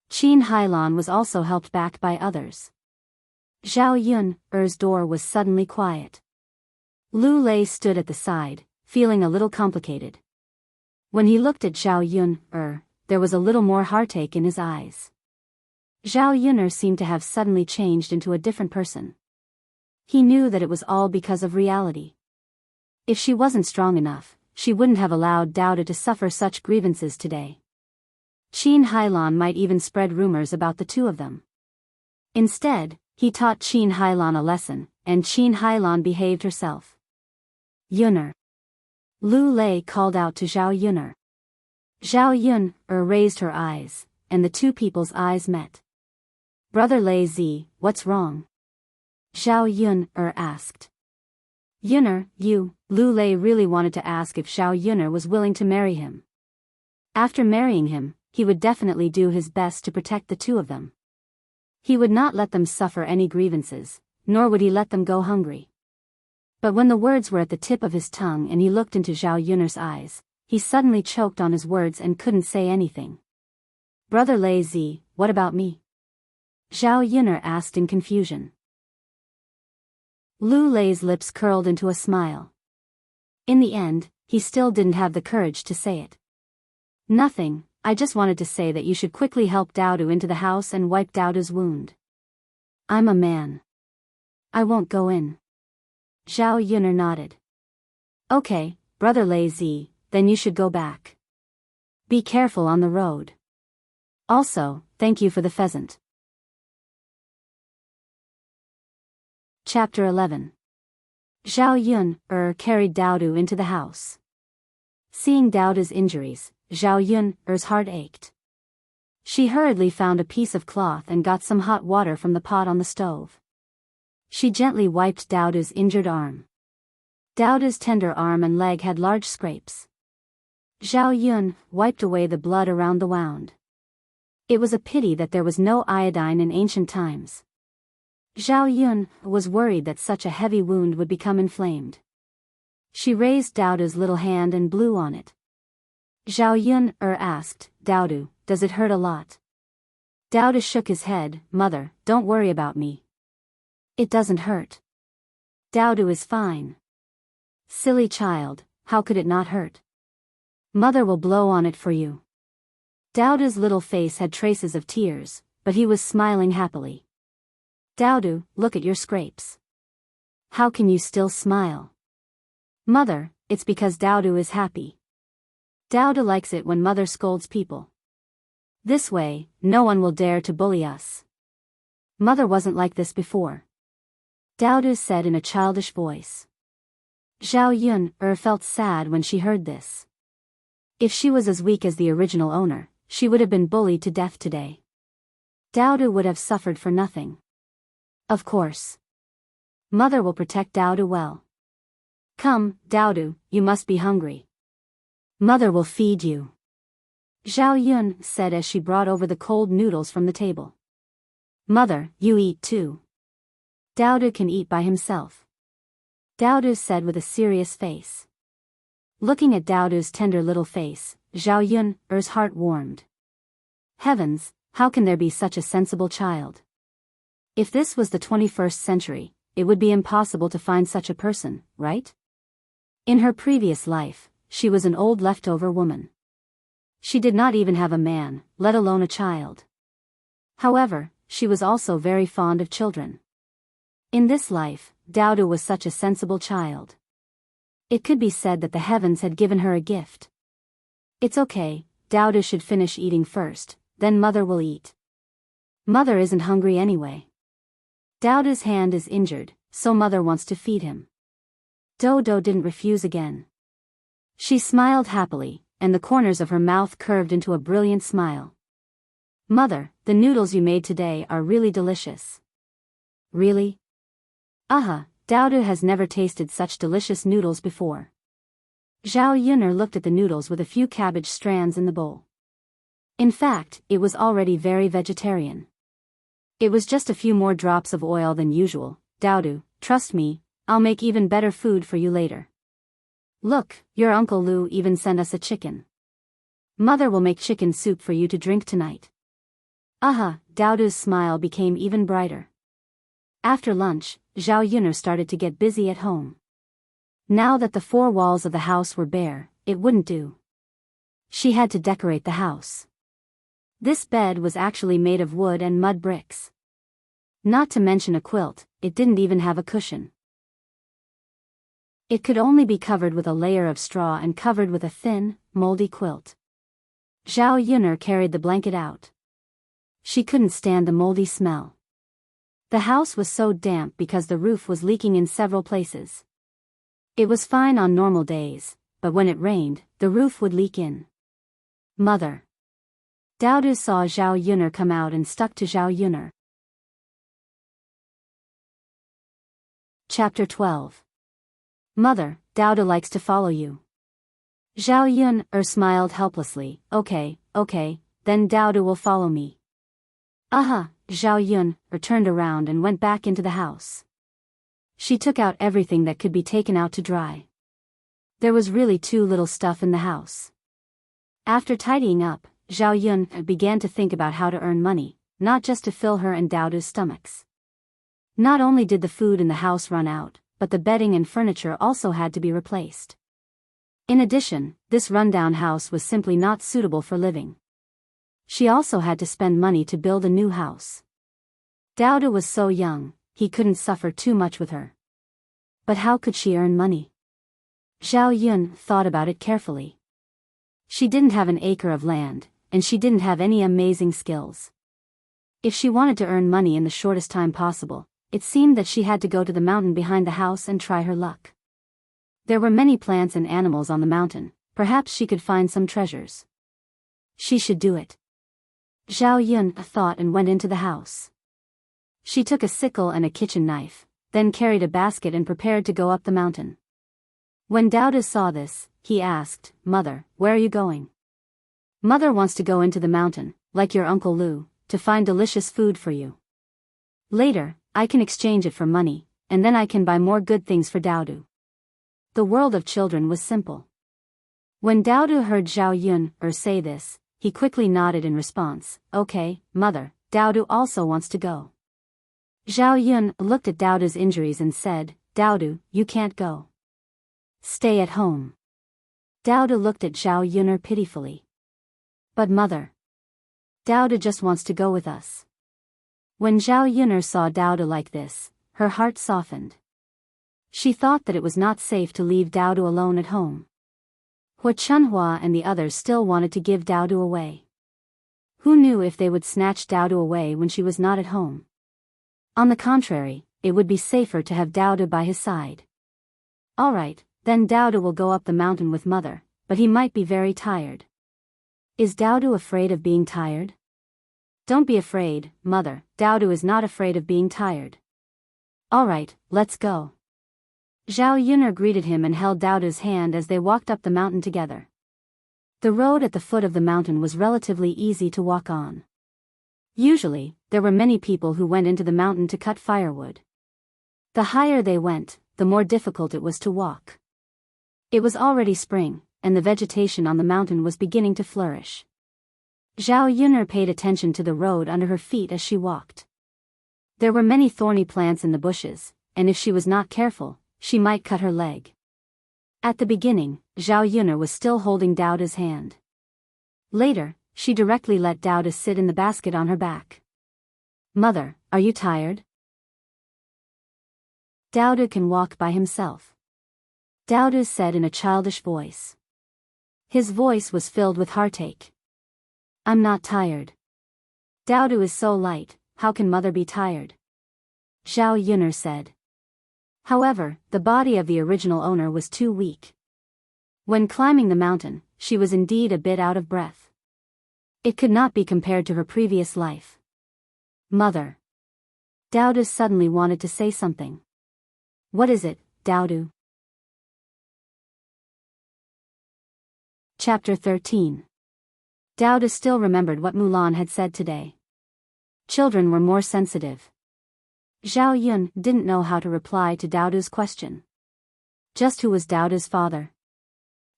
Qin Hailan was also helped back by others. Zhao Yun's door was suddenly quiet. Lu Lei stood at the side, feeling a little complicated. When he looked at Zhao Yun, there was a little more heartache in his eyes. Zhao Yun seemed to have suddenly changed into a different person. He knew that it was all because of reality. If she wasn't strong enough, she wouldn't have allowed Dowdu to suffer such grievances today. Qin Hailan might even spread rumors about the two of them. Instead, he taught Qin Hailan a lesson, and Qin Hailan behaved herself. "Yun'er." Lu Lei called out to Zhao Yun'er. Zhao Yun raised her eyes, and the two people's eyes met. "Brother Lei Zi, what's wrong?" Zhao Yun asked. "Yun'er, Lu Lei really wanted to ask if Zhao Yun'er was willing to marry him. After marrying him, he would definitely do his best to protect the two of them. He would not let them suffer any grievances, nor would he let them go hungry." But when the words were at the tip of his tongue and he looked into Zhao Yun'er's eyes, he suddenly choked on his words and couldn't say anything. "Brother Lei Zi, what about me?" Zhao Yun'er asked in confusion. Lu Lei's lips curled into a smile. In the end, he still didn't have the courage to say it. "Nothing, I just wanted to say that you should quickly help Dowdu into the house and wipe Dowdu's wound. I'm a man. I won't go in." Zhao Yun'er nodded. "Okay, Brother Lei Zi, then you should go back. Be careful on the road. Also, thank you for the pheasant." Chapter 11. Zhao Yun carried Dowdu into the house. Seeing Dowdu's injuries, Zhao Yun's heart ached. She hurriedly found a piece of cloth and got some hot water from the pot on the stove. She gently wiped Dowdu's injured arm. Dowdu's tender arm and leg had large scrapes. Zhao Yun wiped away the blood around the wound. It was a pity that there was no iodine in ancient times. Zhao Yun was worried that such a heavy wound would become inflamed. She raised Dowdu's little hand and blew on it. Zhao Yun asked, "Dowdu, does it hurt a lot?" Dowdu shook his head. "Mother, don't worry about me. It doesn't hurt. Dowdu is fine." "Silly child, how could it not hurt? Mother will blow on it for you." Dowdu's little face had traces of tears, but he was smiling happily. "Dowdu, look at your scrapes. How can you still smile?" "Mother, it's because Dowdu is happy. Dowdu likes it when mother scolds people. This way, no one will dare to bully us. Mother wasn't like this before," Dowdu said in a childish voice. Zhao Yun felt sad when she heard this. If she was as weak as the original owner, she would have been bullied to death today. Dowdu would have suffered for nothing. Of course. Mother will protect Dowdu well. Come, Daodu, you must be hungry. Mother will feed you. Zhao Yun said as she brought over the cold noodles from the table. Mother, you eat too. Daodu can eat by himself. Daodu said with a serious face. Looking at Daodu's tender little face, Zhao Yun's heart warmed. Heavens, how can there be such a sensible child? If this was the 21st century, it would be impossible to find such a person, right? In her previous life, she was an old leftover woman. She did not even have a man, let alone a child. However, she was also very fond of children. In this life, Daodu was such a sensible child. It could be said that the heavens had given her a gift. It's okay, Daodu should finish eating first, then mother will eat. Mother isn't hungry anyway. Daodu's hand is injured, so mother wants to feed him. Dodo didn't refuse again. She smiled happily, and the corners of her mouth curved into a brilliant smile. Mother, the noodles you made today are really delicious. Really? Daodu has never tasted such delicious noodles before. Zhao Yun'er looked at the noodles with a few cabbage strands in the bowl. In fact, it was already very vegetarian. It was just a few more drops of oil than usual. Daodu, trust me, I'll make even better food for you later. Look, your Uncle Lu even sent us a chicken. Mother will make chicken soup for you to drink tonight. Daodu's smile became even brighter. After lunch, Zhao Yun'er started to get busy at home. Now that the four walls of the house were bare, it wouldn't do. She had to decorate the house. This bed was actually made of wood and mud bricks. Not to mention a quilt, it didn't even have a cushion. It could only be covered with a layer of straw and covered with a thin, moldy quilt. Zhao Yun'er carried the blanket out. She couldn't stand the moldy smell. The house was so damp because the roof was leaking in several places. It was fine on normal days, but when it rained, the roof would leak in. Mother. Daodu saw Zhao Yun'er come out and stuck to Zhao Yun'er. Chapter 12. Mother, Daodu likes to follow you. Zhao Yun'er smiled helplessly. Okay, then Daodu will follow me. Zhao Yun'er turned around and went back into the house. She took out everything that could be taken out to dry. There was really too little stuff in the house. After tidying up, Zhao Yun'er began to think about how to earn money, not just to fill her and Daodu's stomachs. Not only did the food in the house run out, but the bedding and furniture also had to be replaced. In addition, this rundown house was simply not suitable for living. She also had to spend money to build a new house. Daodu was so young, he couldn't suffer too much with her. But how could she earn money? Zhao Yun'er thought about it carefully. She didn't have an acre of land, and she didn't have any amazing skills. If she wanted to earn money in the shortest time possible, it seemed that she had to go to the mountain behind the house and try her luck. There were many plants and animals on the mountain, perhaps she could find some treasures. She should do it. Zhao Yun'er thought and went into the house. She took a sickle and a kitchen knife, then carried a basket and prepared to go up the mountain. When Daodu saw this, he asked, Mother, where are you going? Mother wants to go into the mountain, like your Uncle Lu, to find delicious food for you. Later, I can exchange it for money, and then I can buy more good things for Daodu. The world of children was simple. When Daodu heard Zhao Yun'er say this, he quickly nodded in response. Okay, Mother, Daodu also wants to go. Zhao Yun'er looked at Daodu's injuries and said, Daodu, you can't go. Stay at home. Daodu looked at Zhao Yun'er pitifully. But Mother. Daodu just wants to go with us. When Zhao Yun'er saw Daodu like this, her heart softened. She thought that it was not safe to leave Daodu alone at home. Hua Chunhua and the others still wanted to give Daodu away. Who knew if they would snatch Daodu away when she was not at home? On the contrary, it would be safer to have Daodu by his side. Alright, then Daodu will go up the mountain with Mother, but he might be very tired. Is Daodu afraid of being tired? Don't be afraid, Mother, Daodu is not afraid of being tired. Alright, let's go. Zhao Yuner greeted him and held Daodu's hand as they walked up the mountain together. The road at the foot of the mountain was relatively easy to walk on. Usually, there were many people who went into the mountain to cut firewood. The higher they went, the more difficult it was to walk. It was already spring, and the vegetation on the mountain was beginning to flourish. Zhao Yuner paid attention to the road under her feet as she walked. There were many thorny plants in the bushes, and if she was not careful, she might cut her leg. At the beginning, Zhao Yuner was still holding Daodu's hand. Later, she directly let Daodu sit in the basket on her back. "Mother, are you tired?" "Daodu can walk by himself," Daodu said in a childish voice. His voice was filled with heartache. "I'm not tired. Daodu is so light, how can mother be tired?" Zhao Yuner said. However, the body of the original owner was too weak. When climbing the mountain, she was indeed a bit out of breath. It could not be compared to her previous life. "Mother." Daodu suddenly wanted to say something. "What is it, Daodu?" Chapter 13. Daodu still remembered what Mulan had said today. Children were more sensitive. Zhao Yun didn't know how to reply to Daodu's question. Just who was Daodu's father?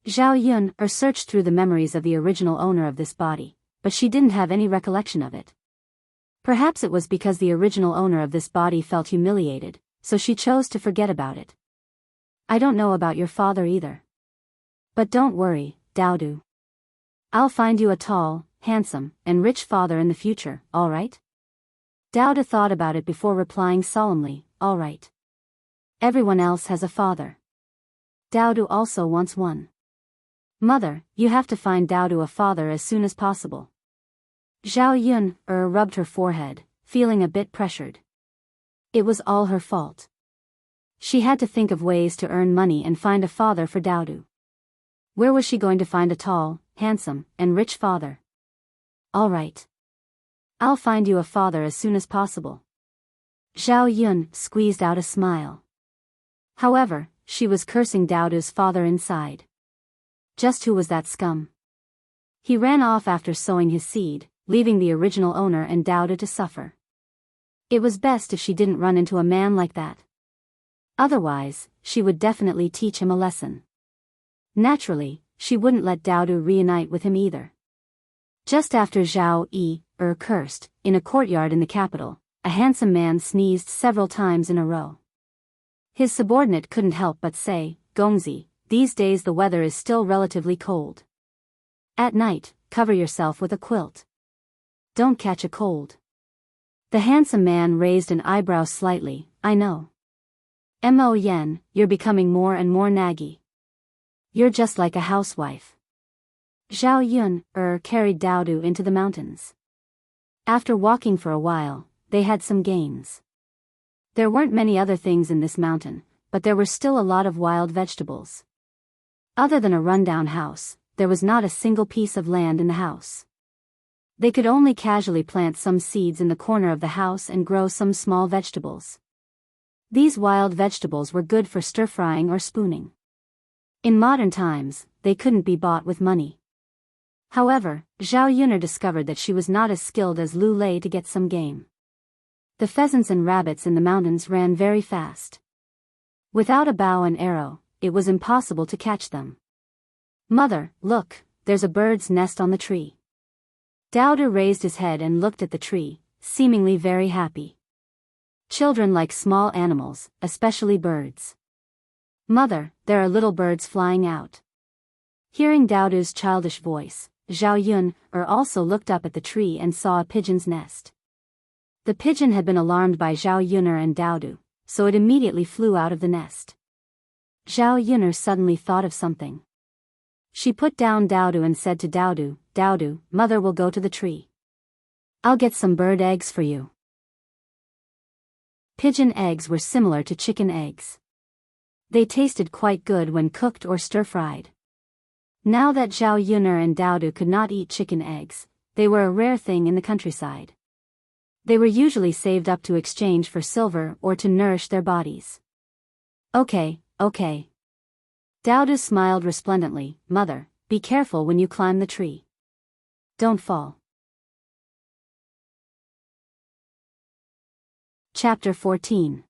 Zhao Yun searched through the memories of the original owner of this body, but she didn't have any recollection of it. Perhaps it was because the original owner of this body felt humiliated, so she chose to forget about it. "I don't know about your father either. But don't worry, Daodu. I'll find you a tall, handsome, and rich father in the future, all right?" Daodu thought about it before replying solemnly, "All right. Everyone else has a father. Daodu also wants one. Mother, you have to find Daodu a father as soon as possible." Zhao Yun rubbed her forehead, feeling a bit pressured. It was all her fault. She had to think of ways to earn money and find a father for Daodu. Where was she going to find a tall, handsome, and rich father? "All right. I'll find you a father as soon as possible." Zhao Yun squeezed out a smile. However, she was cursing Daodu's father inside. Just who was that scum? He ran off after sowing his seed, leaving the original owner and Daodu to suffer. It was best if she didn't run into a man like that. Otherwise, she would definitely teach him a lesson. Naturally, she wouldn't let Daodu reunite with him either. Just after Zhao Yi cursed, in a courtyard in the capital, a handsome man sneezed several times in a row. His subordinate couldn't help but say, "Gongzi, these days the weather is still relatively cold. At night, cover yourself with a quilt. Don't catch a cold." The handsome man raised an eyebrow slightly. "I know. Mo Yen, you're becoming more and more naggy. You're just like a housewife." Zhao Yun carried Daodu into the mountains. After walking for a while, they had some gains. There weren't many other things in this mountain, but there were still a lot of wild vegetables. Other than a rundown house, there was not a single piece of land in the house. They could only casually plant some seeds in the corner of the house and grow some small vegetables. These wild vegetables were good for stir-frying or spooning. In modern times, they couldn't be bought with money. However, Zhao Yuner discovered that she was not as skilled as Lu Lei to get some game. The pheasants and rabbits in the mountains ran very fast. Without a bow and arrow, it was impossible to catch them. "Mother, look, there's a bird's nest on the tree." Daodu raised his head and looked at the tree, seemingly very happy. Children like small animals, especially birds. "Mother, there are little birds flying out." Hearing Daodu's childish voice, Zhao Yun also looked up at the tree and saw a pigeon's nest. The pigeon had been alarmed by Zhao Yuner and Daodu, so it immediately flew out of the nest. Zhao Yuner suddenly thought of something. She put down Daodu and said to Daodu, "Daodu, mother will go to the tree. I'll get some bird eggs for you." Pigeon eggs were similar to chicken eggs. They tasted quite good when cooked or stir-fried. Now that Zhao Yuner and Daodu could not eat chicken eggs, they were a rare thing in the countryside. They were usually saved up to exchange for silver or to nourish their bodies. "Okay, okay. Dowdu smiled resplendently. Mother, be careful when you climb the tree. Don't fall. Chapter 14.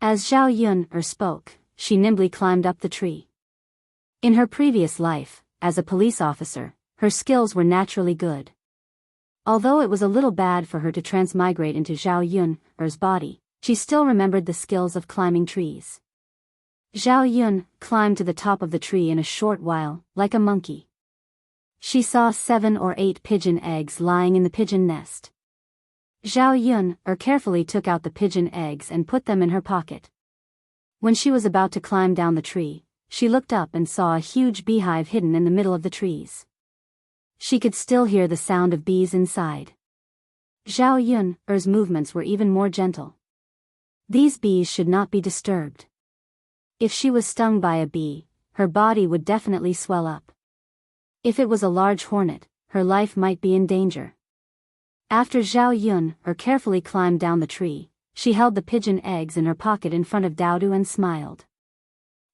As Zhao Yun spoke, she nimbly climbed up the tree. In her previous life, as a police officer, her skills were naturally good. Although it was a little bad for her to transmigrate into Zhao Yun's body, she still remembered the skills of climbing trees. Zhao Yun climbed to the top of the tree in a short while, like a monkey. She saw 7 or 8 pigeon eggs lying in the pigeon nest. Zhao Yun carefully took out the pigeon eggs and put them in her pocket. When she was about to climb down the tree, she looked up and saw a huge beehive hidden in the middle of the trees. She could still hear the sound of bees inside. Zhao Yun's movements were even more gentle. These bees should not be disturbed. If she was stung by a bee, her body would definitely swell up. If it was a large hornet, her life might be in danger. After Zhao Yun carefully climbed down the tree, she held the pigeon eggs in her pocket in front of Dowdu and smiled.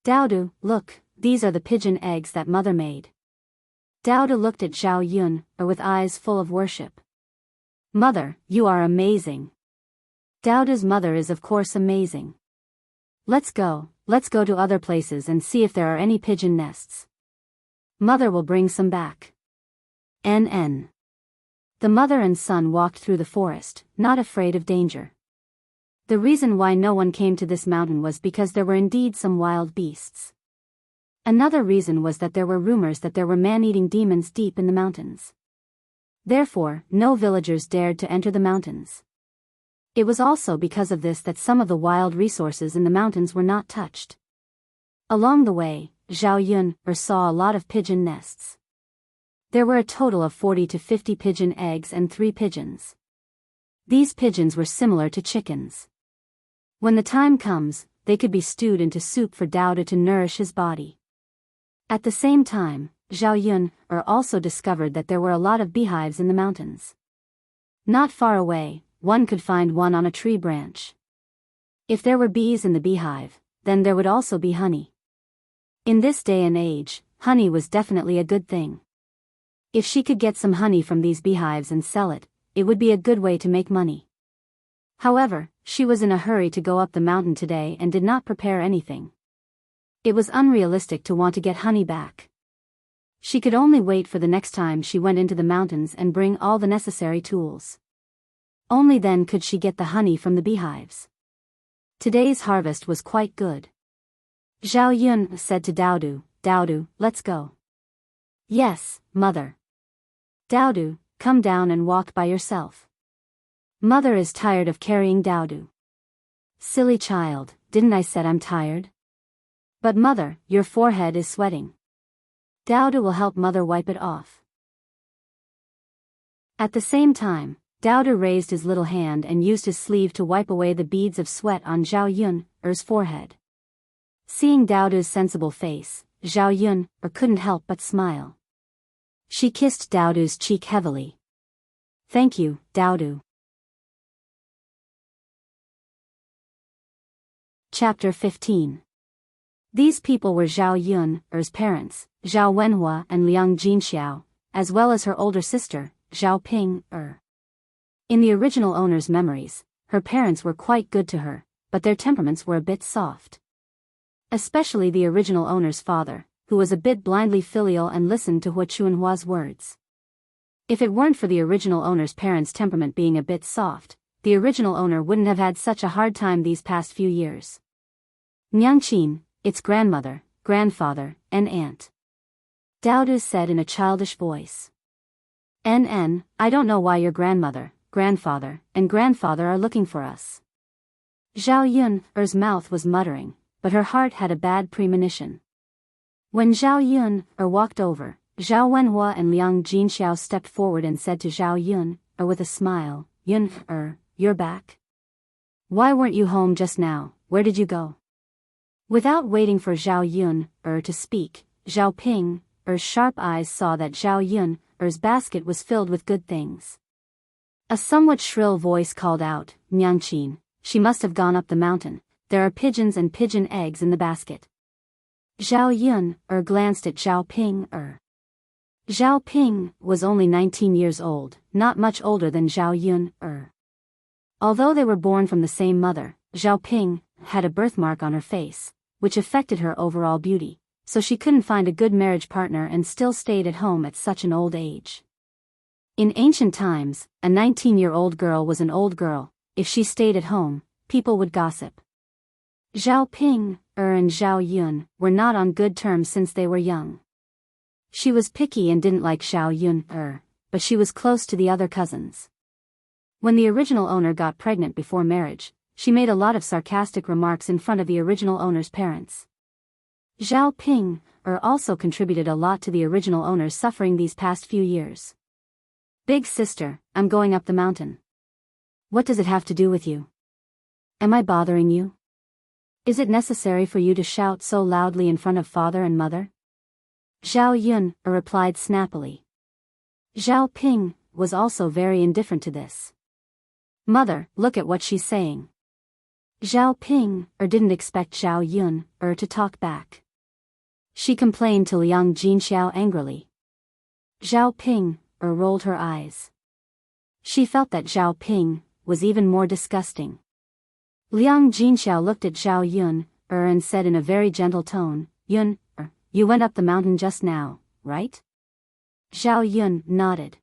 Dowdu, look, these are the pigeon eggs that mother made. Dowdu looked at Zhao Yun with eyes full of worship. Mother, you are amazing. Dowdu's mother is of course amazing. Let's go to other places and see if there are any pigeon nests. Mother will bring some back. NN. The mother and son walked through the forest, not afraid of danger. The reason why no one came to this mountain was because there were indeed some wild beasts. Another reason was that there were rumors that there were man-eating demons deep in the mountains. Therefore, no villagers dared to enter the mountains. It was also because of this that some of the wild resources in the mountains were not touched. Along the way, Zhao Yun saw a lot of pigeon nests. There were a total of 40 to 50 pigeon eggs and 3 pigeons. These pigeons were similar to chickens. When the time comes, they could be stewed into soup for Dowdu to nourish his body. At the same time, Zhao Yun also discovered that there were a lot of beehives in the mountains. Not far away, one could find one on a tree branch. If there were bees in the beehive, then there would also be honey. In this day and age, honey was definitely a good thing. If she could get some honey from these beehives and sell it, it would be a good way to make money. However, she was in a hurry to go up the mountain today and did not prepare anything. It was unrealistic to want to get honey back. She could only wait for the next time she went into the mountains and bring all the necessary tools. Only then could she get the honey from the beehives. Today's harvest was quite good. Zhao Yun said to Dowdu, Dowdu, let's go. Yes, mother. Dowdu, come down and walk by yourself. Mother is tired of carrying Dowdu. Silly child, didn't I said I'm tired? But mother, your forehead is sweating. Dowdu will help mother wipe it off. At the same time, Dowdu raised his little hand and used his sleeve to wipe away the beads of sweat on Zhao Yun's forehead. Seeing Dowdu's sensible face, Zhao Yun couldn't help but smile. She kissed Dowdu's cheek heavily. Thank you, Dowdu. Chapter 15. These people were Zhao Yun's parents, Zhao Wenhua and Liang Jinxiao, as well as her older sister, Zhao Ping. In the original owner's memories, her parents were quite good to her, but their temperaments were a bit soft. Especially the original owner's father, who was a bit blindly filial and listened to Hua Chuanhua's words. If it weren't for the original owner's parents' temperament being a bit soft, the original owner wouldn't have had such a hard time these past few years. Nyangqin, it's grandmother, grandfather, and aunt. Dowdu said in a childish voice. NN, I don't know why your grandmother, grandfather, and grandfather are looking for us. Zhao Yun's mouth was muttering, but her heart had a bad premonition. When Zhao Yun walked over, Zhao Wenhua and Liang Jinxiao stepped forward and said to Zhao Yun with a smile, Yun, you're back? Why weren't you home just now? Where did you go? Without waiting for Zhao Yun to speak, Zhao Ping's sharp eyes saw that Zhao Yun's basket was filled with good things. A somewhat shrill voice called out, Nyangqin, she must have gone up the mountain, there are pigeons and pigeon eggs in the basket. Zhao Yun glanced at Zhao Ping. Zhao Ping was only 19 years old, not much older than Zhao Yun. Although they were born from the same mother, Zhao Ping had a birthmark on her face, which affected her overall beauty, so she couldn't find a good marriage partner and still stayed at home at such an old age. In ancient times, a 19-year-old girl was an old girl. If she stayed at home, people would gossip. Zhao Ping and Zhao Yun were not on good terms since they were young. She was picky and didn't like Zhao Yun, but she was close to the other cousins. When the original owner got pregnant before marriage, she made a lot of sarcastic remarks in front of the original owner's parents. Zhao Ping also contributed a lot to the original owner's suffering these past few years. Big sister, I'm going up the mountain. What does it have to do with you? Am I bothering you? Is it necessary for you to shout so loudly in front of father and mother? Zhao Yun replied snappily. Zhao Ping was also very indifferent to this. Mother, look at what she's saying. Zhao Ping didn't expect Zhao Yun to talk back. She complained to Liang Jinxiao angrily. Zhao Ping rolled her eyes. She felt that Zhao Ping was even more disgusting. Liang Jinxiao looked at Zhao Yun and said in a very gentle tone, Yun, you went up the mountain just now, right? Zhao Yun nodded.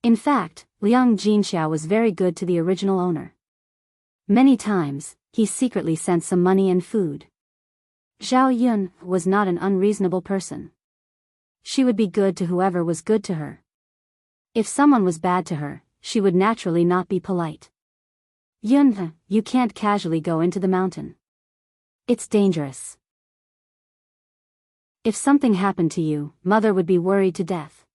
In fact, Liang Jinxiao was very good to the original owner. Many times, he secretly sent some money and food. Zhao Yun was not an unreasonable person. She would be good to whoever was good to her. If someone was bad to her, she would naturally not be polite. Yun, you can't casually go into the mountain. It's dangerous. If something happened to you, mother would be worried to death.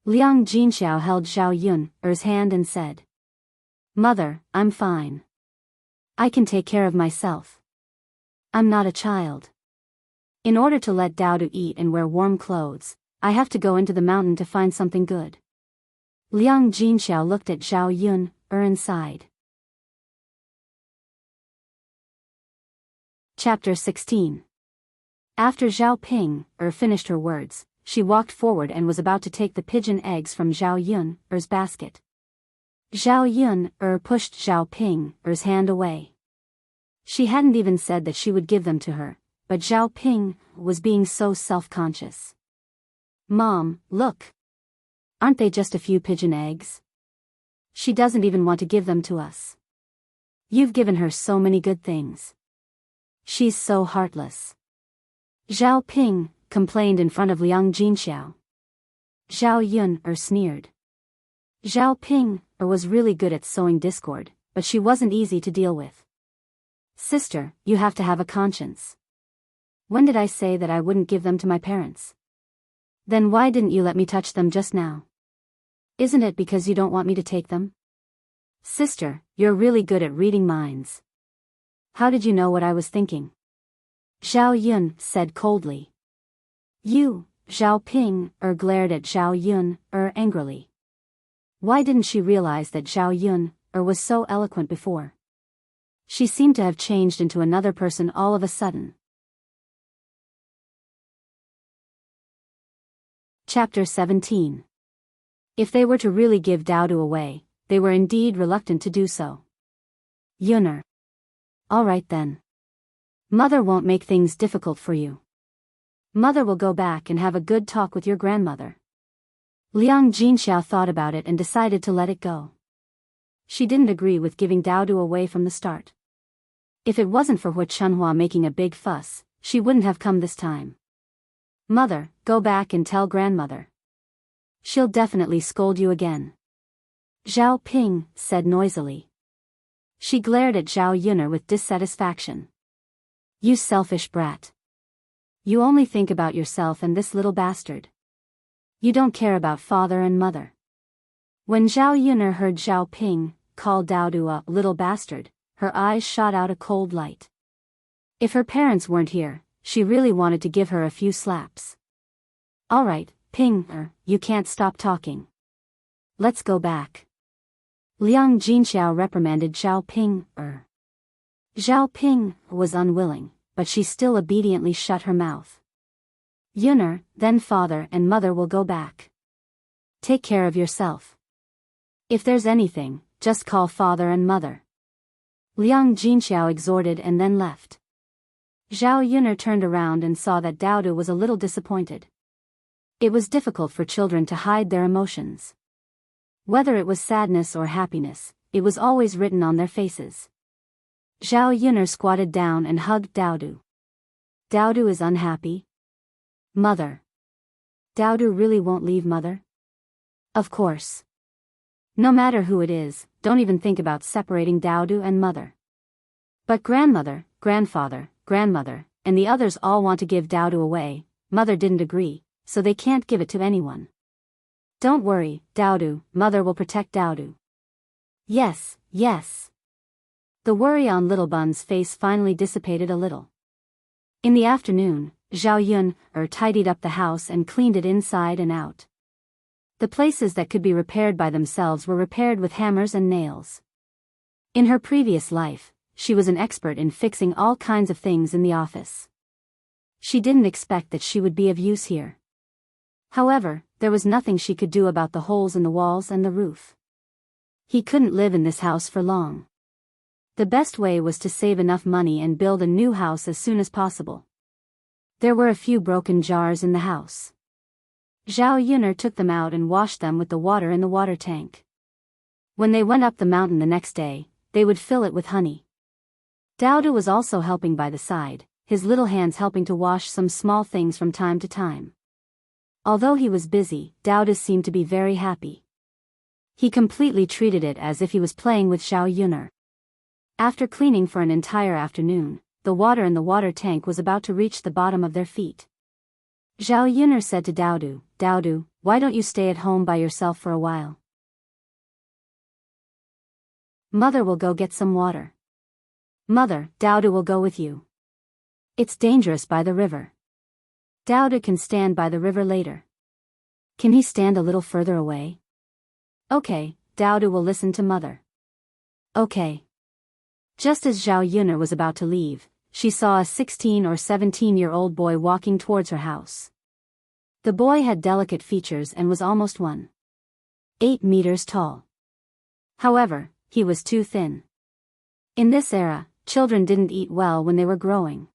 Liang Jinxiao held Zhao Yun's hand and said, Mother, I'm fine. I can take care of myself. I'm not a child. In order to let Daodu eat and wear warm clothes, I have to go into the mountain to find something good. Liang Jinxiao looked at Zhao Yun and sighed. Chapter 16. After Zhao Ping finished her words, she walked forward and was about to take the pigeon eggs from Zhao Yun's basket. Zhao Yun pushed Zhao Ping's hand away. She hadn't even said that she would give them to her, but Zhao Ping was being so self-conscious. Mom, look. Aren't they just a few pigeon eggs? She doesn't even want to give them to us. You've given her so many good things. She's so heartless. Zhao Ping complained in front of Liang Jinxiao. Zhao Yun sneered. Zhao Ping was really good at sowing discord, but she wasn't easy to deal with. Sister, you have to have a conscience. When did I say that I wouldn't give them to my parents? Then why didn't you let me touch them just now? Isn't it because you don't want me to take them? Sister, you're really good at reading minds. How did you know what I was thinking? Zhao Yun said coldly. You, Zhao Ping glared at Zhao Yun angrily. Why didn't she realize that Zhao Yun was so eloquent before? She seemed to have changed into another person all of a sudden. Chapter 17. If they were to really give Daodu away, they were indeed reluctant to do so. Yun'er. All right then. Mother won't make things difficult for you. Mother will go back and have a good talk with your grandmother. Liang Jinxiao thought about it and decided to let it go. She didn't agree with giving Daodu away from the start. If it wasn't for Hu Chunhua making a big fuss, she wouldn't have come this time. Mother, go back and tell grandmother. She'll definitely scold you again. Zhao Ping said noisily. She glared at Zhao Yun'er with dissatisfaction. You selfish brat. You only think about yourself and this little bastard. You don't care about father and mother. When Zhao Yun'er heard Zhao Ping call Daodu a little bastard, her eyes shot out a cold light. If her parents weren't here, she really wanted to give her a few slaps. All right, Ping, you can't stop talking. Let's go back. Liang Jinxiao reprimanded Zhao Ping. Zhao Ping was unwilling, but she still obediently shut her mouth. Yuner, then father and mother will go back. Take care of yourself. If there's anything, just call father and mother. Liang Jinxiao exhorted and then left. Zhao Yuner turned around and saw that Daodu was a little disappointed. It was difficult for children to hide their emotions. Whether it was sadness or happiness, it was always written on their faces. Zhao Yuner squatted down and hugged Daodu. Daodu is unhappy? Mother. Daodu really won't leave mother? Of course. No matter who it is, don't even think about separating Daodu and mother. But grandmother, grandfather, grandmother, and the others all want to give Daodu away. Mother didn't agree, so they can't give it to anyone. Don't worry, Daodu, mother will protect Daodu. Yes, yes. The worry on Little Bun's face finally dissipated a little. In the afternoon, Zhao Yun tidied up the house and cleaned it inside and out. The places that could be repaired by themselves were repaired with hammers and nails. In her previous life, she was an expert in fixing all kinds of things in the office. She didn't expect that she would be of use here. However, there was nothing she could do about the holes in the walls and the roof. He couldn't live in this house for long. The best way was to save enough money and build a new house as soon as possible. There were a few broken jars in the house. Zhao Yuner took them out and washed them with the water in the water tank. When they went up the mountain the next day, they would fill it with honey. Daodu was also helping by the side, his little hands helping to wash some small things from time to time. Although he was busy, Daodu seemed to be very happy. He completely treated it as if he was playing with Zhao Yuner. After cleaning for an entire afternoon, the water in the water tank was about to reach the bottom of their feet. Zhao Yuner said to Daodu, Daodu, why don't you stay at home by yourself for a while? Mother will go get some water. Mother, Daodu will go with you. It's dangerous by the river. Daodu can stand by the river later. Can he stand a little further away? Okay, Daodu will listen to mother. Okay. Just as Zhao Yuner was about to leave, she saw a 16 or 17-year-old boy walking towards her house. The boy had delicate features and was almost 1.8 meters tall. However, he was too thin. In this era, children didn't eat well when they were growing.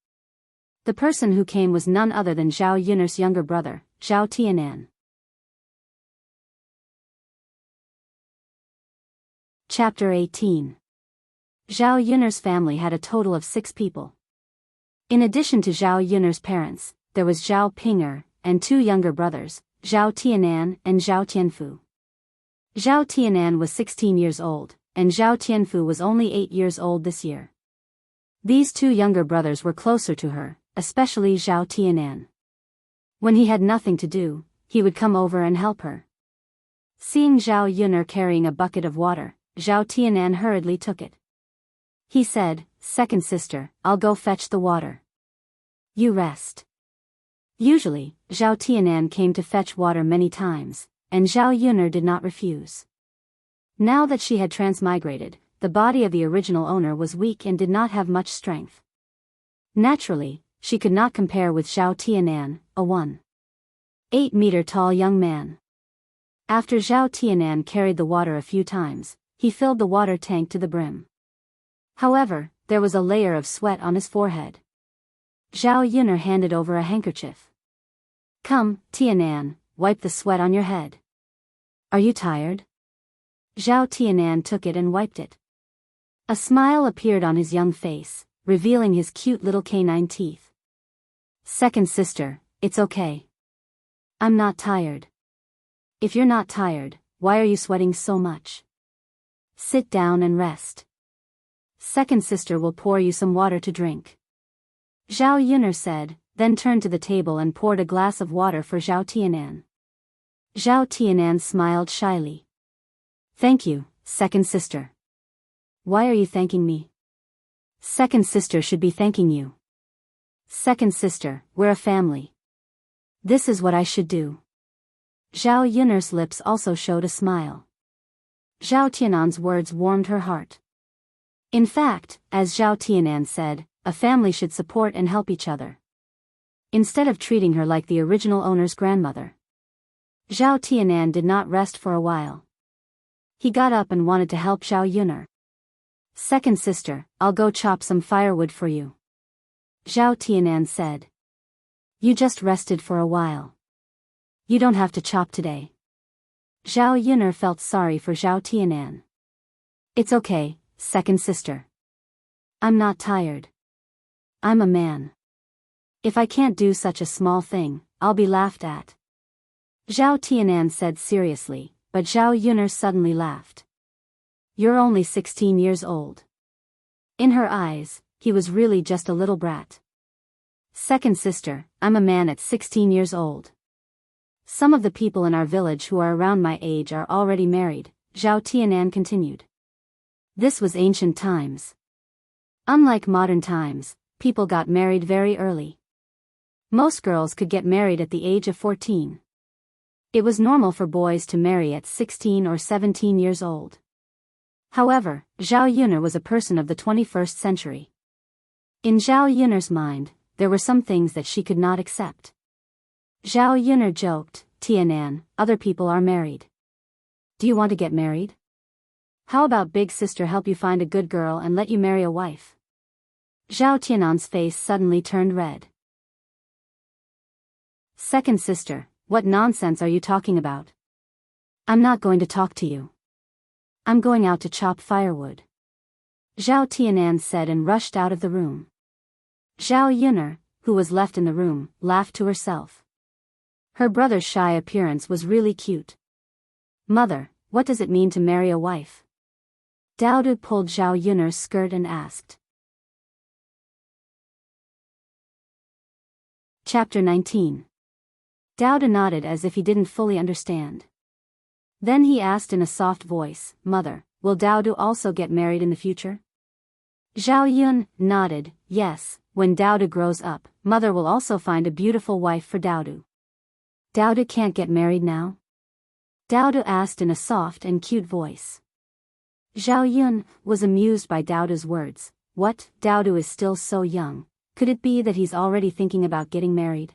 The person who came was none other than Zhao Yuner's younger brother, Zhao Tianan. Chapter 18. Zhao Yuner's family had a total of 6 people. In addition to Zhao Yuner's parents, there was Zhao Ping'er, and 2 younger brothers, Zhao Tianan and Zhao Tianfu. Zhao Tianan was 16 years old, and Zhao Tianfu was only 8 years old this year. These 2 younger brothers were closer to her, especially Zhao Tianan. When he had nothing to do, he would come over and help her. Seeing Zhao Yuner carrying a bucket of water, Zhao Tianan hurriedly took it. He said, "Second sister, I'll go fetch the water. You rest." Usually, Zhao Tianan came to fetch water many times, and Zhao Yuner did not refuse. Now that she had transmigrated, the body of the original owner was weak and did not have much strength. Naturally, she could not compare with Zhao Tianan, a 1.8-meter tall young man. After Zhao Tianan carried the water a few times, he filled the water tank to the brim. However, there was a layer of sweat on his forehead. Zhao Yuner handed over a handkerchief. "Come, Tianan, wipe the sweat on your head. Are you tired?" Zhao Tianan took it and wiped it. A smile appeared on his young face, revealing his cute little canine teeth. "Second sister, it's okay. I'm not tired." "If you're not tired, why are you sweating so much? Sit down and rest. Second sister will pour you some water to drink." Zhao Yuner said, then turned to the table and poured a glass of water for Zhao Tianan. Zhao Tianan smiled shyly. "Thank you, second sister." "Why are you thanking me?" "Second sister should be thanking you." "Second sister, we're a family. This is what I should do." Zhao Yuner's lips also showed a smile. Zhao Tianan's words warmed her heart. In fact, as Zhao Tianan said, a family should support and help each other, instead of treating her like the original owner's grandmother. Zhao Tianan did not rest for a while. He got up and wanted to help Zhao Yuner. Second sister, I'll go chop some firewood for you, Zhao Tianan said. You just rested for a while. You don't have to chop today. Zhao Yuner felt sorry for Zhao Tianan. It's okay, second sister. I'm not tired. I'm a man. If I can't do such a small thing, I'll be laughed at, Zhao Tianan said seriously, but Zhao Yuner suddenly laughed. You're only 16 years old. In her eyes, he was really just a little brat. Second sister, I'm a man at 16 years old. Some of the people in our village who are around my age are already married, Zhao Tianan continued. This was ancient times. Unlike modern times, people got married very early. Most girls could get married at the age of 14. It was normal for boys to marry at 16 or 17 years old. However, Zhao Yuner was a person of the 21st century. In Zhao Yuner's mind, there were some things that she could not accept. Zhao Yuner joked, Tianan, other people are married. Do you want to get married? How about big sister help you find a good girl and let you marry a wife? Zhao Tianan's face suddenly turned red. Second sister, what nonsense are you talking about? I'm not going to talk to you. I'm going out to chop firewood, Zhao Tianan said and rushed out of the room. Zhao Yuner, who was left in the room, laughed to herself. Her brother's shy appearance was really cute. Mother, what does it mean to marry a wife? Daodu pulled Zhao Yuner's skirt and asked. Chapter 19. Daodu nodded as if he didn't fully understand. Then he asked in a soft voice, Mother, will Daodu also get married in the future? Zhao Yun nodded, yes, when Daodu grows up, Mother will also find a beautiful wife for Daodu. Daodu can't get married now? Daodu asked in a soft and cute voice. Zhao Yun was amused by Daodu's words. What, Daodu is still so young, could it be that he's already thinking about getting married?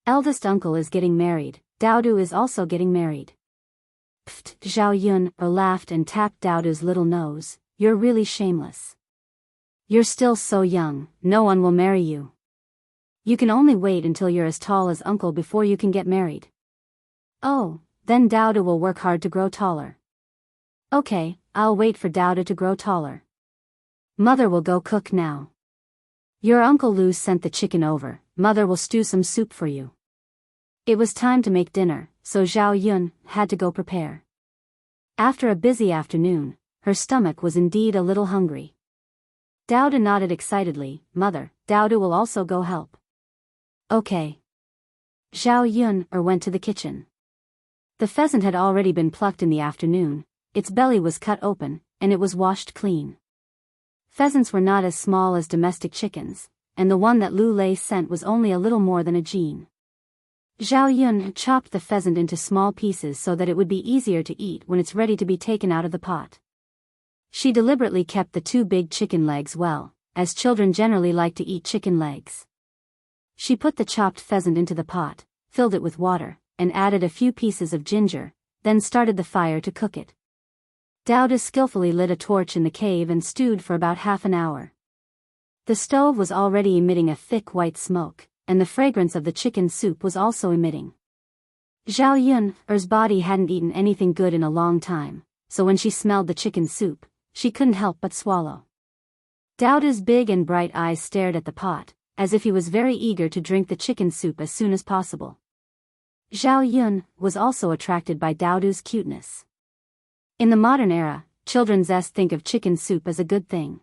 Eldest uncle is getting married, Daodu is also getting married. Pfft, Zhao Yun laughed and tapped Daodu's little nose, you're really shameless. You're still so young, no one will marry you. You can only wait until you're as tall as uncle before you can get married. Oh, then Daodu will work hard to grow taller. Okay, I'll wait for Daodu to grow taller. Mother will go cook now. Your Uncle Lu sent the chicken over, Mother will stew some soup for you. It was time to make dinner, so Zhao Yun had to go prepare. After a busy afternoon, her stomach was indeed a little hungry. Daodu nodded excitedly, Mother, Daodu will also go help. Okay. Zhao Yun went to the kitchen. The pheasant had already been plucked in the afternoon, its belly was cut open, and it was washed clean. Pheasants were not as small as domestic chickens, and the one that Lu Lei sent was only a little more than a jean. Zhao Yun chopped the pheasant into small pieces so that it would be easier to eat when it's ready to be taken out of the pot. She deliberately kept the 2 big chicken legs well, as children generally like to eat chicken legs. She put the chopped pheasant into the pot, filled it with water, and added a few pieces of ginger, then started the fire to cook it. Daodu skillfully lit a torch in the cave and stewed for about half an hour. The stove was already emitting a thick white smoke, and the fragrance of the chicken soup was also emitting. Zhao Yun's body hadn't eaten anything good in a long time, so when she smelled the chicken soup, she couldn't help but swallow. Daodu's big and bright eyes stared at the pot, as if he was very eager to drink the chicken soup as soon as possible. Zhao Yun was also attracted by Daodu's cuteness. In the modern era, children think of chicken soup as a good thing.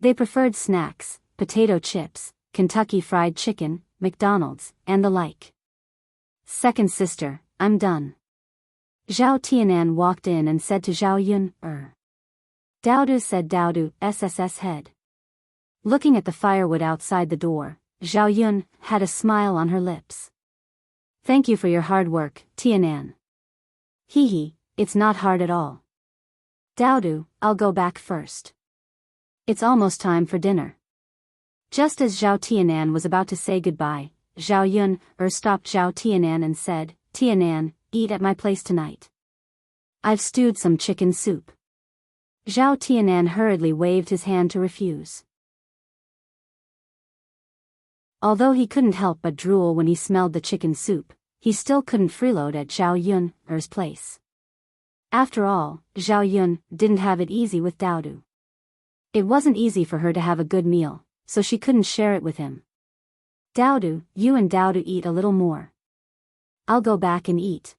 They preferred snacks, potato chips, Kentucky Fried Chicken, McDonald's, and the like. Second sister, I'm done. Zhao Tianan walked in and said to Zhao Yun, Daodu said Daodu, SSS head. Looking at the firewood outside the door, Zhao Yun had a smile on her lips. Thank you for your hard work, Tianan. Hee hee, it's not hard at all. Daodu, I'll go back first. It's almost time for dinner. Just as Zhao Tianan was about to say goodbye, Zhao Yun stopped Zhao Tianan and said, Tianan, eat at my place tonight. I've stewed some chicken soup. Zhao Tianan hurriedly waved his hand to refuse. Although he couldn't help but drool when he smelled the chicken soup, he still couldn't freeload at Zhao Yun's place. After all, Zhao Yun didn't have it easy with Daodu. It wasn't easy for her to have a good meal, so she couldn't share it with him. Daodu, you and Daodu eat a little more. I'll go back and eat.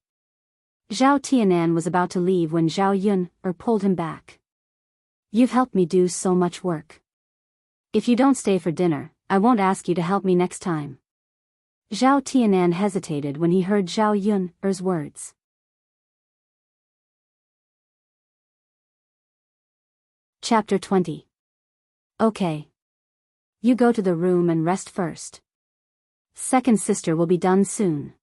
Zhao Tianan was about to leave when Zhao Yun pulled him back. You've helped me do so much work. If you don't stay for dinner, I won't ask you to help me next time. Zhao Tianan hesitated when he heard Zhao Yun's words. Chapter 20. Okay. You go to the room and rest first. Second sister will be done soon.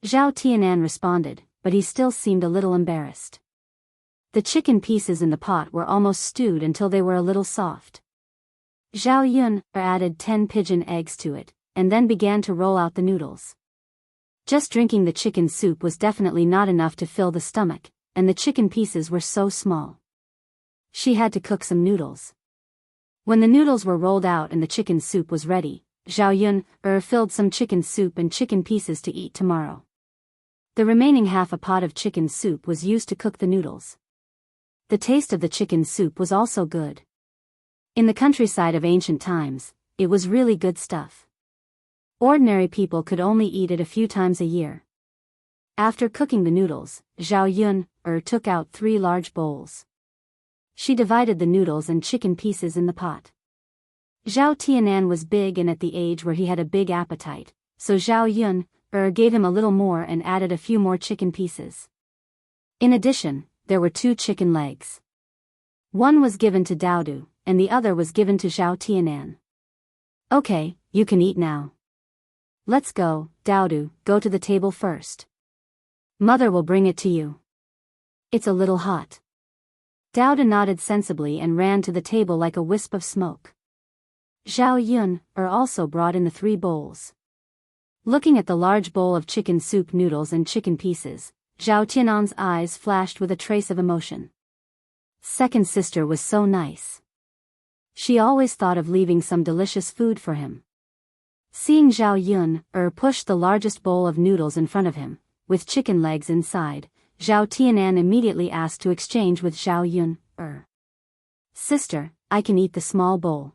Zhao Tianan responded, but he still seemed a little embarrassed. The chicken pieces in the pot were almost stewed until they were a little soft. Zhao Yun added 10 pigeon eggs to it, and then began to roll out the noodles. Just drinking the chicken soup was definitely not enough to fill the stomach, and the chicken pieces were so small. She had to cook some noodles. When the noodles were rolled out and the chicken soup was ready, Zhao Yun filled some chicken soup and chicken pieces to eat tomorrow. The remaining half a pot of chicken soup was used to cook the noodles. The taste of the chicken soup was also good. In the countryside of ancient times, it was really good stuff. Ordinary people could only eat it a few times a year. After cooking the noodles, Zhao Yun took out 3 large bowls. She divided the noodles and chicken pieces in the pot. Zhao Tianan was big and at the age where he had a big appetite, so Zhao Yun gave him a little more and added a few more chicken pieces. In addition, there were 2 chicken legs. One was given to Daodu, and the other was given to Zhao Tianan. Okay, you can eat now. Let's go, Daodu, go to the table first. Mother will bring it to you. It's a little hot. Daodu nodded sensibly and ran to the table like a wisp of smoke. Zhao Yun also brought in the 3 bowls. Looking at the large bowl of chicken soup noodles and chicken pieces, Zhao Tianan's eyes flashed with a trace of emotion. Second sister was so nice. She always thought of leaving some delicious food for him. Seeing Zhao Yun push the largest bowl of noodles in front of him, with chicken legs inside, Zhao Tianan immediately asked to exchange with Zhao Yun. Sister, I can eat the small bowl.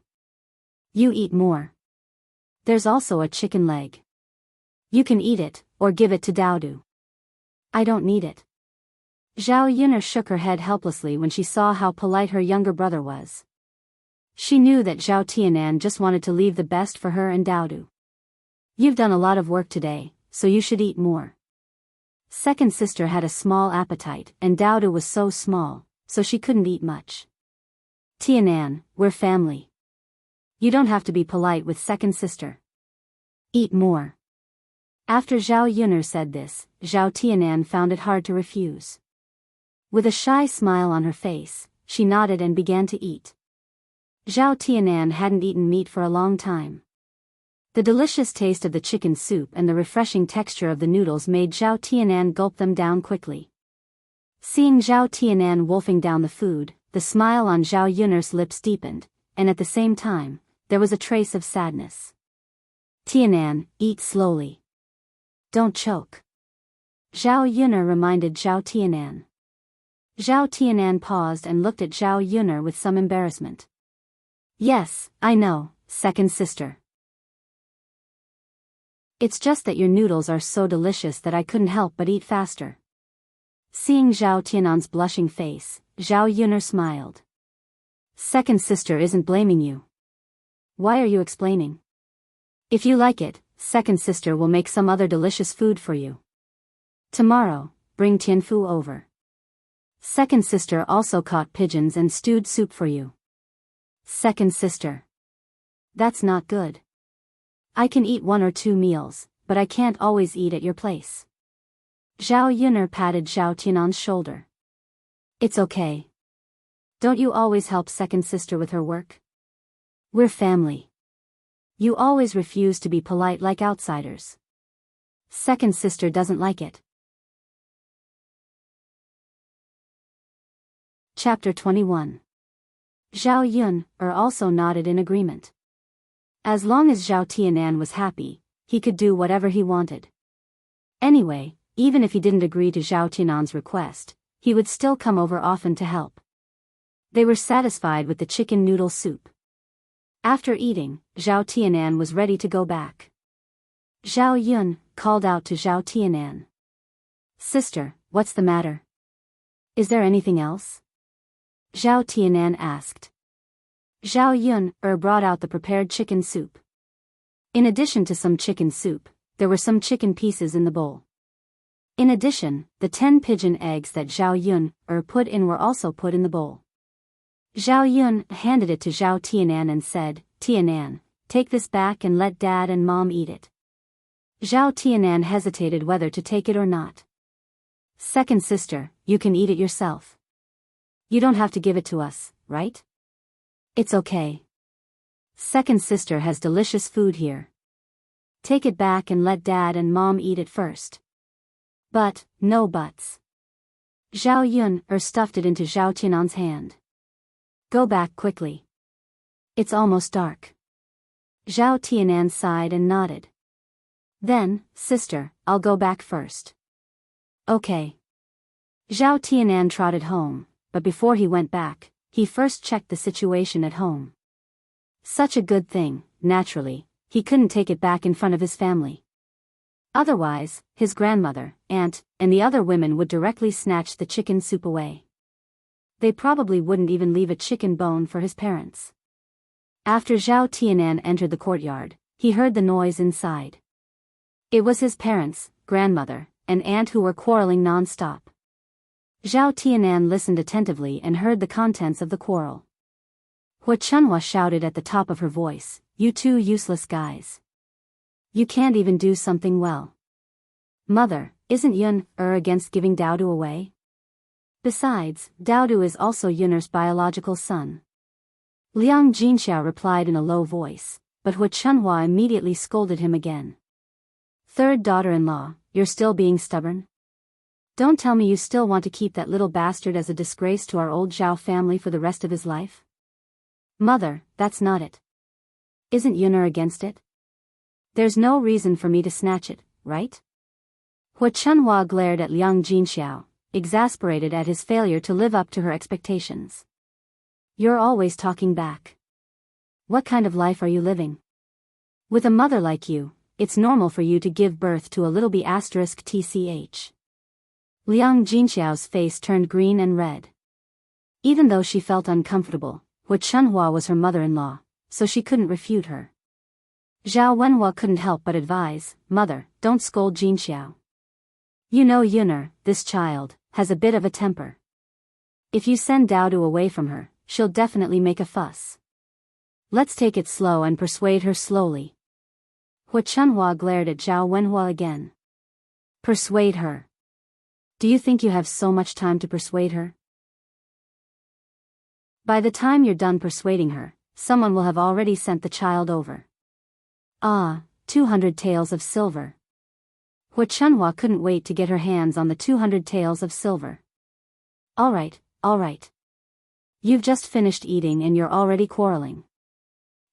You eat more. There's also a chicken leg. You can eat it, or give it to Daodu. I don't need it. Zhao Yun shook her head helplessly when she saw how polite her younger brother was. She knew that Zhao Tianan just wanted to leave the best for her and Daodu. You've done a lot of work today, so you should eat more. Second sister had a small appetite and Daodu was so small, so she couldn't eat much. Tianan, we're family. You don't have to be polite with second sister. Eat more. After Zhao Yun said this, Zhao Tianan found it hard to refuse. With a shy smile on her face, she nodded and began to eat. Zhao Tianan hadn't eaten meat for a long time. The delicious taste of the chicken soup and the refreshing texture of the noodles made Zhao Tianan gulp them down quickly. Seeing Zhao Tianan wolfing down the food, the smile on Zhao Yun's lips deepened, and at the same time, there was a trace of sadness. Tianan, eat slowly. Don't choke. Zhao Yun reminded Zhao Tianan. Zhao Tianan paused and looked at Zhao Yun with some embarrassment. Yes, I know, second sister. It's just that your noodles are so delicious that I couldn't help but eat faster. Seeing Zhao Tianan's blushing face, Zhao Yun smiled. Second sister isn't blaming you. Why are you explaining? If you like it, second sister will make some other delicious food for you. Tomorrow, bring Tianfu over. Second sister also caught pigeons and stewed soup for you. Second sister. That's not good. I can eat 1 or 2 meals, but I can't always eat at your place. Zhao Yun patted Zhao Tianan's shoulder. It's okay. Don't you always help second sister with her work? We're family. You always refuse to be polite like outsiders. Second sister doesn't like it. Chapter 21. Zhao Yun also nodded in agreement. As long as Zhao Tianan was happy, he could do whatever he wanted. Anyway, even if he didn't agree to Zhao Tianan's request, he would still come over often to help. They were satisfied with the chicken noodle soup. After eating, Zhao Tianan was ready to go back. Zhao Yun called out to Zhao Tianan. Sister, what's the matter? Is there anything else? Zhao Tianan asked. Zhao Yun brought out the prepared chicken soup. In addition to some chicken soup, there were some chicken pieces in the bowl. In addition, the 10 pigeon eggs that Zhao Yun put in were also put in the bowl. Zhao Yun handed it to Zhao Tianan and said, Tianan, take this back and let Dad and Mom eat it. Zhao Tianan hesitated whether to take it or not. Second sister, you can eat it yourself. You don't have to give it to us, right? It's okay. Second sister has delicious food here. Take it back and let Dad and Mom eat it first. But, no buts. Zhao Yun stuffed it into Zhao Tianan's hand. Go back quickly. It's almost dark. Zhao Tianan sighed and nodded. Then, sister, I'll go back first. Okay. Zhao Tianan trotted home, but before he went back, he first checked the situation at home. Such a good thing, naturally, he couldn't take it back in front of his family. Otherwise, his grandmother, aunt, and the other women would directly snatch the chicken soup away. They probably wouldn't even leave a chicken bone for his parents. After Zhao Tianan entered the courtyard, he heard the noise inside. It was his parents, grandmother, and aunt who were quarreling non-stop. Zhao Tianan listened attentively and heard the contents of the quarrel. Hua Chunhua shouted at the top of her voice, "You two useless guys. You can't even do something well. Mother, isn't Yun against giving Daodu away? Besides, Daodu is also Yun'er's biological son." Liang Jinxiao replied in a low voice, but Hua Chunhua immediately scolded him again. Third daughter-in-law, you're still being stubborn? Don't tell me you still want to keep that little bastard as a disgrace to our old Zhao family for the rest of his life? Mother, that's not it. Isn't Yun'er against it? There's no reason for me to snatch it, right? Hua Chunhua glared at Liang Jinxiao, exasperated at his failure to live up to her expectations. You're always talking back. What kind of life are you living? With a mother like you, it's normal for you to give birth to a little b*tch. Liang Jinxiao's face turned green and red. Even though she felt uncomfortable, Hua Chunhua was her mother-in-law, so she couldn't refute her. Zhao Wenhua couldn't help but advise, Mother, don't scold Jinxiao. You know Yun'er, this child, has a bit of a temper. If you send Daodu away from her, she'll definitely make a fuss. Let's take it slow and persuade her slowly. Hua Chunhua glared at Zhao Wenhua again. Persuade her. Do you think you have so much time to persuade her? By the time you're done persuading her, someone will have already sent the child over. 200 taels of silver. Hua Chunhua couldn't wait to get her hands on the 200 taels of silver. All right. You've just finished eating and you're already quarreling.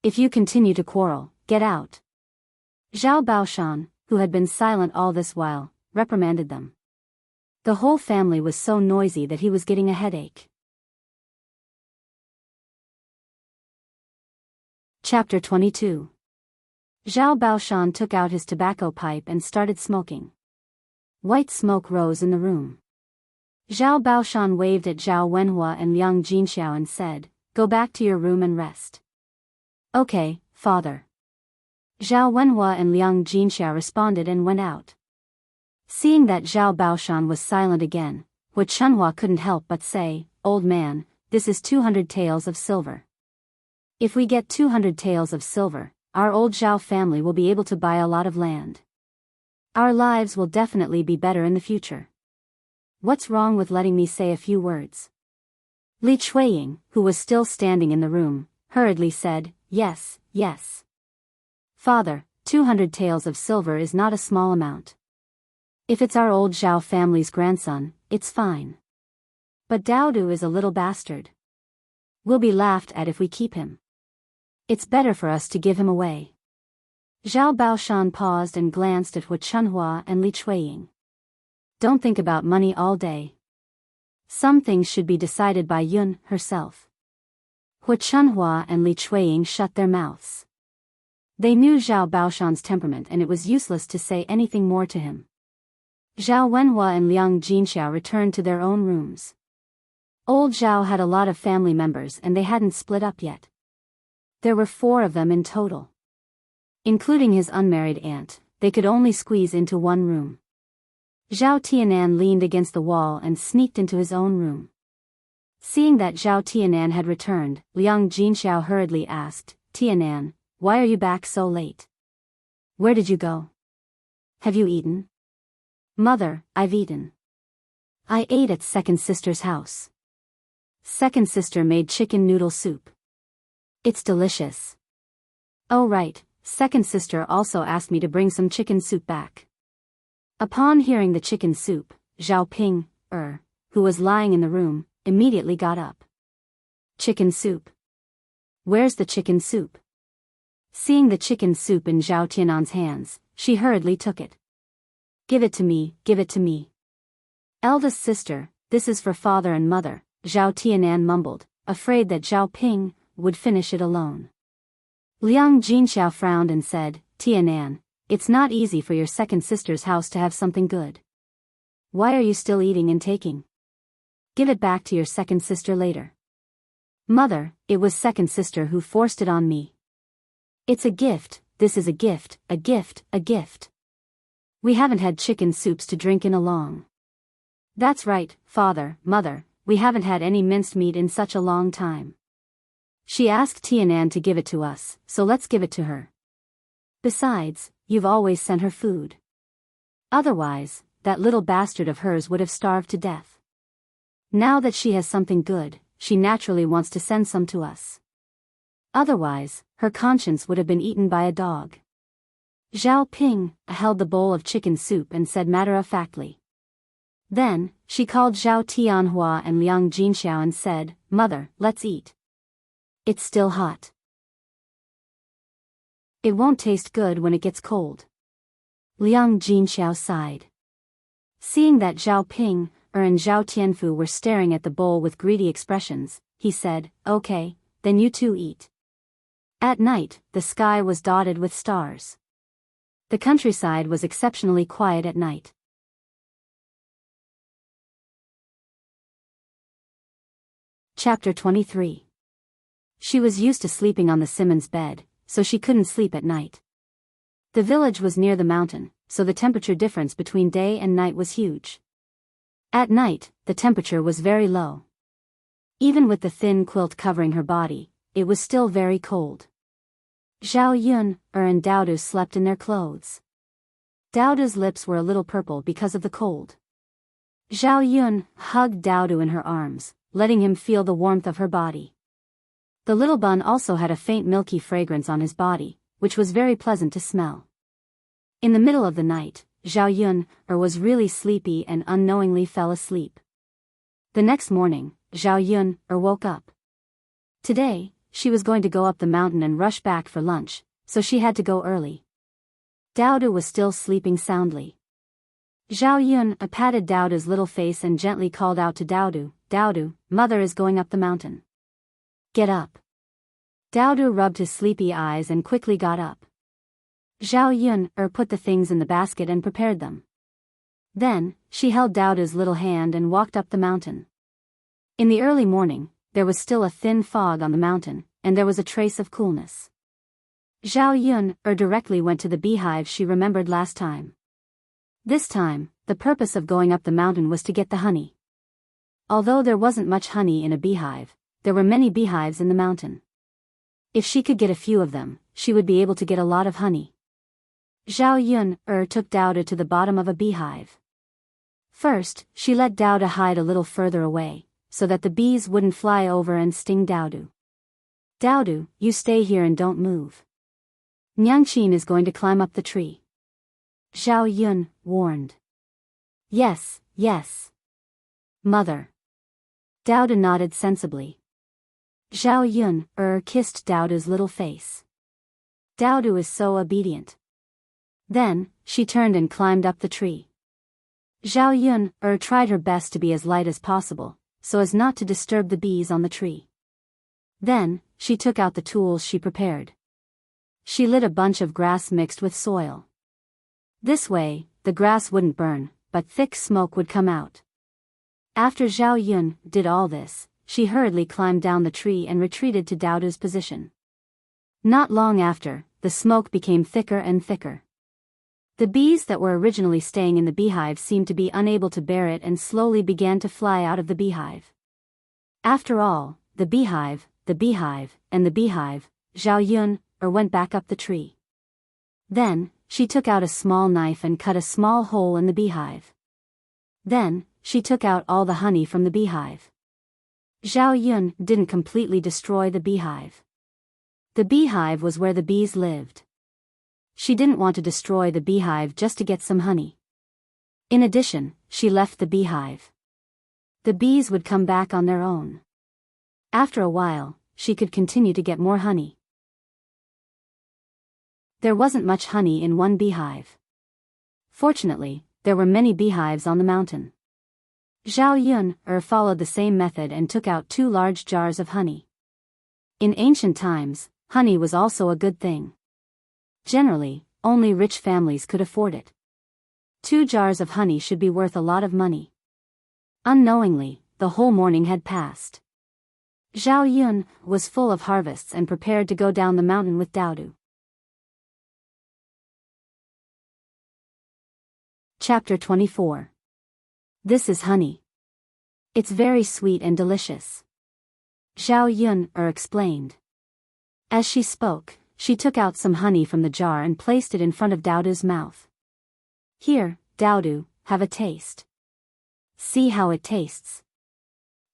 If you continue to quarrel, get out. Zhao Baoshan, who had been silent all this while, reprimanded them. The whole family was so noisy that he was getting a headache. Chapter 22. Zhao Baoshan took out his tobacco pipe and started smoking. White smoke rose in the room. Zhao Baoshan waved at Zhao Wenhua and Liang Jinxiao and said, Go back to your room and rest. Okay, father. Zhao Wenhua and Liang Jinxiao responded and went out. Seeing that Zhao Baoshan was silent again, Hua Chunhua couldn't help but say, Old man, this is 200 taels of silver. If we get 200 taels of silver, our old Zhao family will be able to buy a lot of land. Our lives will definitely be better in the future. What's wrong with letting me say a few words? Li Chuiying, who was still standing in the room, hurriedly said, "Yes, yes. Father, 200 taels of silver is not a small amount. If it's our old Zhao family's grandson, it's fine. But Daodu is a little bastard. We'll be laughed at if we keep him. It's better for us to give him away." Zhao Baoshan paused and glanced at Hu Chunhua and Li Chuiying. "Don't think about money all day. Some things should be decided by Yun herself." Hu Chunhua and Li Chuiying shut their mouths. They knew Zhao Baoshan's temperament and it was useless to say anything more to him. Zhao Wenhua and Liang Jinxiao returned to their own rooms. Old Zhao had a lot of family members and they hadn't split up yet. There were 4 of them in total. Including his unmarried aunt, they could only squeeze into one room. Zhao Tianan leaned against the wall and sneaked into his own room. Seeing that Zhao Tianan had returned, Liang Jinxiao hurriedly asked, "Tianan, why are you back so late? Where did you go? Have you eaten?" "Mother, I've eaten. I ate at second sister's house. Second sister made chicken noodle soup. It's delicious." "Oh right, second sister also asked me to bring some chicken soup back." Upon hearing the chicken soup, Zhao Ping, who was lying in the room, immediately got up. "Chicken soup? Where's the chicken soup?" Seeing the chicken soup in Zhao Tianan's hands, she hurriedly took it. "Give it to me, give it to me." "Eldest sister, this is for father and mother," Zhao Tianan mumbled, afraid that Zhao Ping would finish it alone. Liang Jinxiao frowned and said, "Tianan, it's not easy for your second sister's house to have something good. Why are you still eating and taking? Give it back to your second sister later." "Mother, it was second sister who forced it on me. It's a gift, this is a gift, a gift, a gift. We haven't had chicken soups to drink in a long." "That's right, father, mother, we haven't had any minced meat in such a long time. She asked Tianan to give it to us, so let's give it to her. Besides, you've always sent her food. Otherwise, that little bastard of hers would have starved to death. Now that she has something good, she naturally wants to send some to us. Otherwise, her conscience would have been eaten by a dog." Zhao Ping held the bowl of chicken soup and said matter-of-factly. Then, she called Zhao Tianhua and Liang Jinxiao and said, "Mother, let's eat. It's still hot. It won't taste good when it gets cold." Liang Jinxiao sighed. Seeing that Zhao Ping and Zhao Tianfu were staring at the bowl with greedy expressions, he said, "Okay, then you two eat." At night, the sky was dotted with stars. The countryside was exceptionally quiet at night. Chapter 23. She was used to sleeping on the Simmons bed, so she couldn't sleep at night. The village was near the mountain, so the temperature difference between day and night was huge. At night, the temperature was very low. Even with the thin quilt covering her body, it was still very cold. Zhao Yun and Daodu slept in their clothes. Daodu's lips were a little purple because of the cold. Zhao Yun hugged Daodu in her arms, letting him feel the warmth of her body. The little bun also had a faint milky fragrance on his body, which was very pleasant to smell. In the middle of the night, Zhao Yun was really sleepy and unknowingly fell asleep. The next morning, Zhao Yun woke up. Today, she was going to go up the mountain and rush back for lunch, so she had to go early. Daodu was still sleeping soundly. Zhao Yun patted Daodu's little face and gently called out to Daodu, "Daodu, mother is going up the mountain. Get up." Daodu rubbed his sleepy eyes and quickly got up. Zhao Yun put the things in the basket and prepared them. Then, she held Daodu's little hand and walked up the mountain. In the early morning, there was still a thin fog on the mountain, and there was a trace of coolness. Zhao Yun directly went to the beehive she remembered last time. This time, the purpose of going up the mountain was to get the honey. Although there wasn't much honey in a beehive, there were many beehives in the mountain. If she could get a few of them, she would be able to get a lot of honey. Zhao Yun took Daodu to the bottom of a beehive. First, she let Daodu hide a little further away, so that the bees wouldn't fly over and sting Daodu. Daodu, you stay here and don't move. Nyangqin is going to climb up the tree. Zhao Yun warned. Yes, yes. Mother. Daodu nodded sensibly. Zhao Yun kissed Daodu's little face. Daodu is so obedient. Then, she turned and climbed up the tree. Zhao Yun tried her best to be as light as possible, so as not to disturb the bees on the tree. Then, she took out the tools she prepared. She lit a bunch of grass mixed with soil. This way, the grass wouldn't burn, but thick smoke would come out. After Zhao Yun did all this, she hurriedly climbed down the tree and retreated to Daodu's position. Not long after, the smoke became thicker and thicker. The bees that were originally staying in the beehive seemed to be unable to bear it and slowly began to fly out of the beehive. After all, the beehive, and the beehive, Zhao Yun went back up the tree. Then, she took out a small knife and cut a small hole in the beehive. Then, she took out all the honey from the beehive. Zhao Yun didn't completely destroy the beehive. The beehive was where the bees lived. She didn't want to destroy the beehive just to get some honey. In addition, she left the beehive. The bees would come back on their own. After a while, she could continue to get more honey. There wasn't much honey in one beehive. Fortunately, there were many beehives on the mountain. Zhao Yun followed the same method and took out 2 large jars of honey. In ancient times, honey was also a good thing. Generally, only rich families could afford it. 2 jars of honey should be worth a lot of money. Unknowingly, the whole morning had passed. Zhao Yun was full of harvests and prepared to go down the mountain with Daodu. Chapter 24. This is honey. It's very sweet and delicious. Zhao Yun explained. As she spoke, she took out some honey from the jar and placed it in front of Daodu's mouth. Here, Daodu, have a taste. See how it tastes.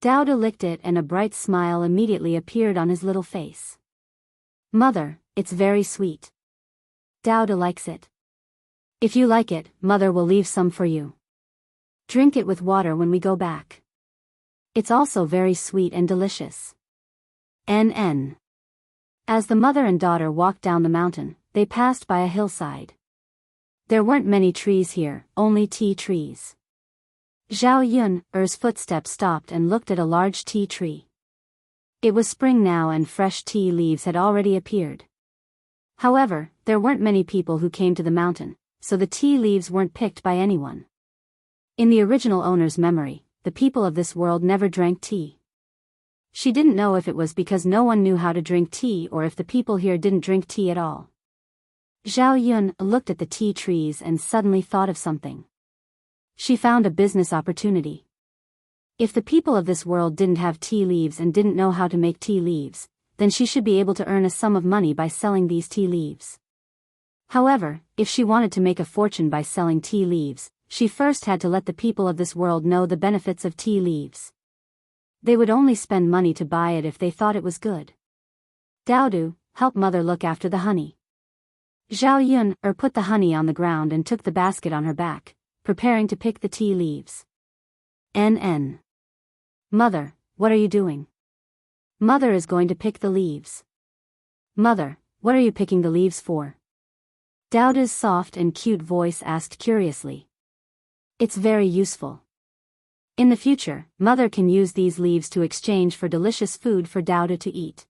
Daodu licked it and a bright smile immediately appeared on his little face. Mother, it's very sweet. Daodu likes it. If you like it, Mother will leave some for you. Drink it with water when we go back. It's also very sweet and delicious. NN. As the mother and daughter walked down the mountain, they passed by a hillside. There weren't many trees here, only tea trees. Zhao Yun's footsteps stopped and looked at a large tea tree. It was spring now and fresh tea leaves had already appeared. However, there weren't many people who came to the mountain, so the tea leaves weren't picked by anyone. In the original owner's memory, the people of this world never drank tea. She didn't know if it was because no one knew how to drink tea or if the people here didn't drink tea at all. Zhao Yun looked at the tea trees and suddenly thought of something. She found a business opportunity. If the people of this world didn't have tea leaves and didn't know how to make tea leaves, then she should be able to earn a sum of money by selling these tea leaves. However, if she wanted to make a fortune by selling tea leaves, she first had to let the people of this world know the benefits of tea leaves. They would only spend money to buy it if they thought it was good. Daodu, help Mother look after the honey. Zhao Yun put the honey on the ground and took the basket on her back, preparing to pick the tea leaves. NN. Mother, what are you doing? Mother is going to pick the leaves. Mother, what are you picking the leaves for? Daodu's soft and cute voice asked curiously. It's very useful. In the future, Mother can use these leaves to exchange for delicious food for Daodu to eat.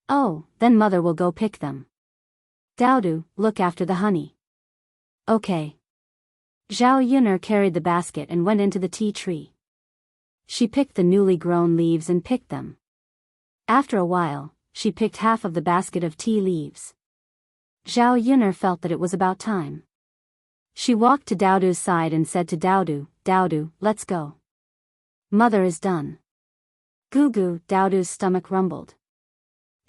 Oh, then Mother will go pick them. Daodu, look after the honey. Okay. Zhao Yun'er carried the basket and went into the tea tree. She picked the newly grown leaves and picked them. After a while, she picked half of the basket of tea leaves. Zhao Yun'er felt that it was about time. She walked to Daodu's side and said to Daodu, Daodu, let's go. Mother is done. Goo goo, Daodu's stomach rumbled.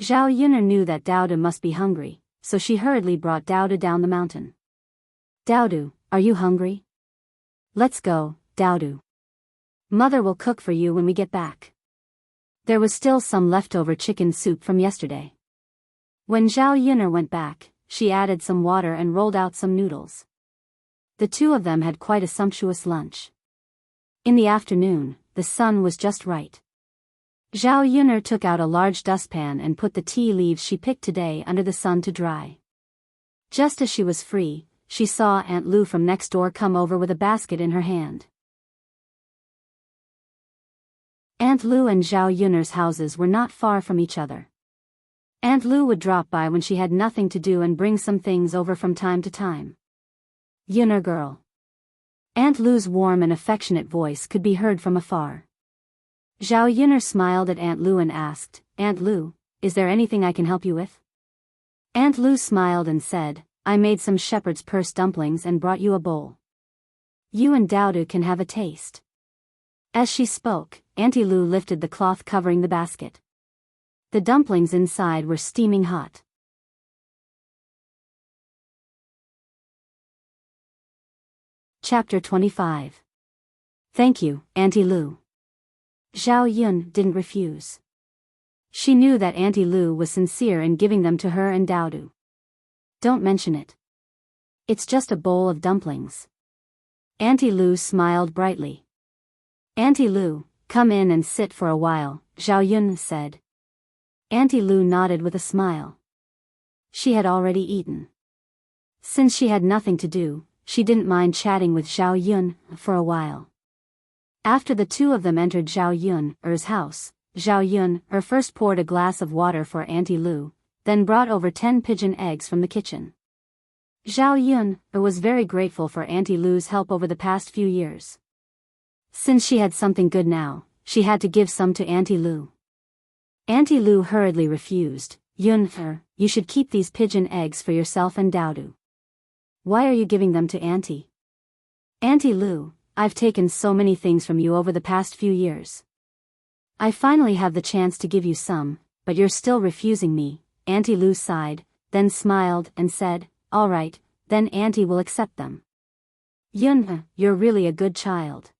Zhao Yun'er knew that Daodu must be hungry, so she hurriedly brought Daodu down the mountain. Daodu, are you hungry? Let's go, Daodu. Mother will cook for you when we get back. There was still some leftover chicken soup from yesterday. When Zhao Yun'er went back, she added some water and rolled out some noodles. The two of them had quite a sumptuous lunch. In the afternoon, the sun was just right. Zhao Yun'er took out a large dustpan and put the tea leaves she picked today under the sun to dry. Just as she was free, she saw Aunt Lu from next door come over with a basket in her hand. Aunt Lu and Zhao Yun'er's houses were not far from each other. Aunt Lu would drop by when she had nothing to do and bring some things over from time to time. Yun'er girl. Aunt Lu's warm and affectionate voice could be heard from afar. Zhao Yun'er smiled at Aunt Lu and asked, Aunt Lu, is there anything I can help you with? Aunt Lu smiled and said, I made some shepherd's purse dumplings and brought you a bowl. You and Daodu can have a taste. As she spoke, Auntie Lu lifted the cloth covering the basket. The dumplings inside were steaming hot. Chapter 25. Thank you, Auntie Lu. Zhao Yun didn't refuse. She knew that Auntie Lu was sincere in giving them to her and Daodu. Don't mention it. It's just a bowl of dumplings. Auntie Lu smiled brightly. Auntie Lu, come in and sit for a while, Zhao Yun said. Auntie Lu nodded with a smile. She had already eaten. Since she had nothing to do, she didn't mind chatting with Zhao Yun for a while. After the two of them entered Zhao Yun'er's house, Zhao Yun'er first poured a glass of water for Auntie Lu, then brought over 10 pigeon eggs from the kitchen. Zhao Yun'er was very grateful for Auntie Lu's help over the past few years. Since she had something good now, she had to give some to Auntie Lu. Auntie Lu hurriedly refused. Yun'er, you should keep these pigeon eggs for yourself and Daodu. Why are you giving them to Auntie? Auntie Lu, I've taken so many things from you over the past few years. I finally have the chance to give you some, but you're still refusing me. Auntie Lu sighed, then smiled and said, all right, then Auntie will accept them. Yun'er, you're really a good child.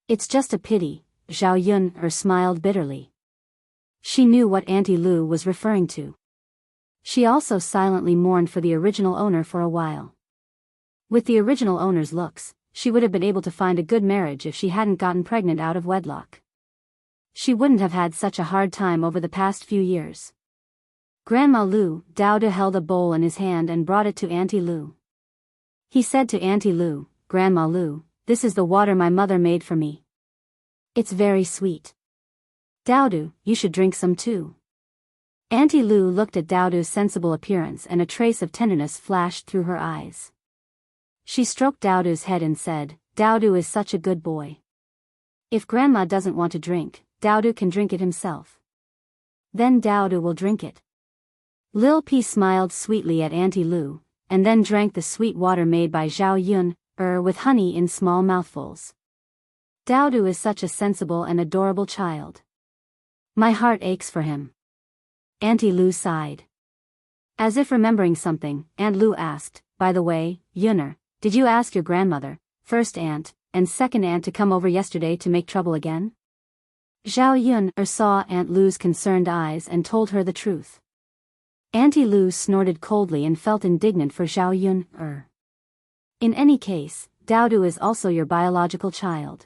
It's just a pity, Zhao Yun'er smiled bitterly. She knew what Auntie Lu was referring to. She also silently mourned for the original owner for a while. With the original owner's looks, she would have been able to find a good marriage if she hadn't gotten pregnant out of wedlock. She wouldn't have had such a hard time over the past few years. Grandma Lu, Daodu held a bowl in his hand and brought it to Auntie Lu. He said to Auntie Lu, Grandma Lu, this is the water my mother made for me. It's very sweet. Daodu, you should drink some too. Auntie Lu looked at Daodu's sensible appearance and a trace of tenderness flashed through her eyes. She stroked Daodu's head and said, Daodu is such a good boy. If Grandma doesn't want to drink, Daodu can drink it himself. Then Daodu will drink it. Lil P smiled sweetly at Auntie Lu, and then drank the sweet water made by Zhao Yun'er with honey in small mouthfuls. Daodu is such a sensible and adorable child. My heart aches for him. Auntie Lu sighed. As if remembering something, Aunt Lu asked, by the way, Yun'er, did you ask your grandmother, first aunt, and second aunt to come over yesterday to make trouble again? Zhao Yun'er saw Aunt Lu's concerned eyes and told her the truth. Auntie Lu snorted coldly and felt indignant for Zhao Yun'er. In any case, Daodu is also your biological child.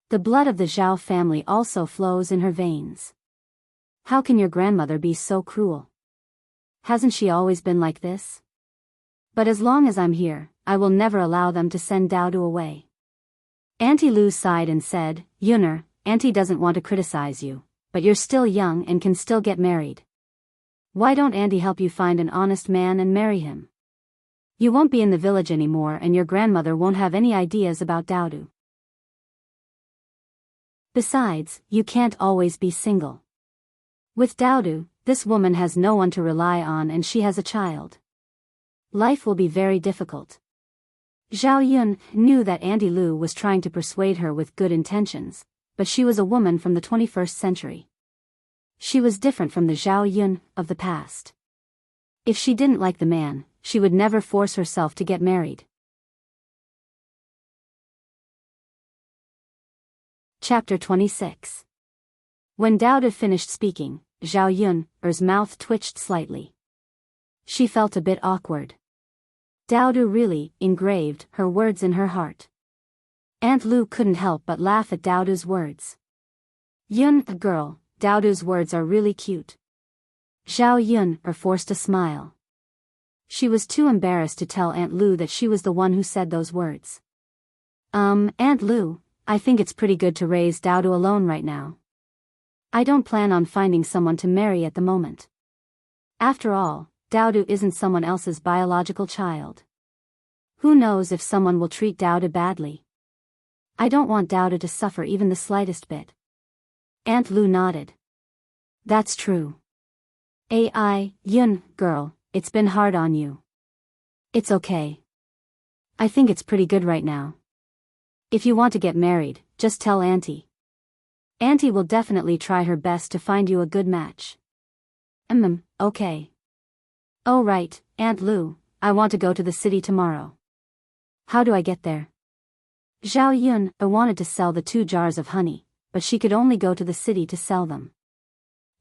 The blood of the Zhao family also flows in her veins. How can your grandmother be so cruel? Hasn't she always been like this? But as long as I'm here, I will never allow them to send Daodu away. Auntie Lu sighed and said, Yun'er, Auntie doesn't want to criticize you, but you're still young and can still get married. Why don't Auntie help you find an honest man and marry him? You won't be in the village anymore and your grandmother won't have any ideas about Daodu. Besides, you can't always be single. With Daodu, this woman has no one to rely on and she has a child. Life will be very difficult. Zhao Yun knew that Auntie Lu was trying to persuade her with good intentions, but she was a woman from the 21st century. She was different from the Zhao Yun of the past. If she didn't like the man, she would never force herself to get married. Chapter 26. When Dowda finished speaking, Zhao Yun's mouth twitched slightly. She felt a bit awkward. Dowda really engraved her words in her heart. Aunt Lu couldn't help but laugh at Dowda's words. Yun, the girl, Dowda's words are really cute. Zhao Yun forced a smile. She was too embarrassed to tell Aunt Lu that she was the one who said those words. Aunt Lu, I think it's pretty good to raise Dowda alone right now. I don't plan on finding someone to marry at the moment. After all, Dowda isn't someone else's biological child. Who knows if someone will treat Dowda badly? I don't want Dowda to suffer even the slightest bit. Aunt Lu nodded. That's true. Yun, girl, it's been hard on you. It's okay. I think it's pretty good right now. If you want to get married, just tell Auntie. Auntie will definitely try her best to find you a good match. Okay. Oh right, Aunt Lu, I want to go to the city tomorrow. How do I get there? Zhao Yun wanted to sell the 2 jars of honey, but she could only go to the city to sell them.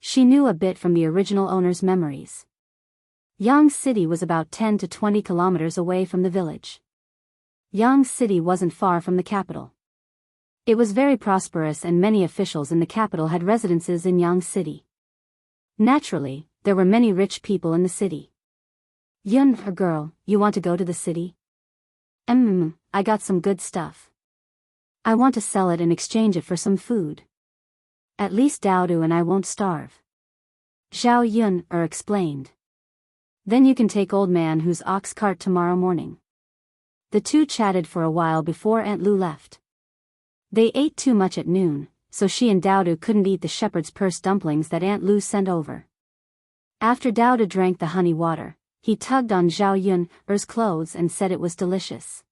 She knew a bit from the original owner's memories. Yang City was about 10 to 20 kilometers away from the village. Yang City wasn't far from the capital. It was very prosperous and many officials in the capital had residences in Yang City. Naturally, there were many rich people in the city. Yun, a girl, you want to go to the city? I got some good stuff. I want to sell it and exchange it for some food. At least Dowda and I won't starve. Zhao Yun explained. Then you can take old man whose ox cart tomorrow morning. The two chatted for a while before Aunt Lu left. They ate too much at noon, so she and Dowda couldn't eat the shepherd's purse dumplings that Aunt Lu sent over. After Dowda drank the honey water, he tugged on Zhao Yun's clothes and said it was delicious.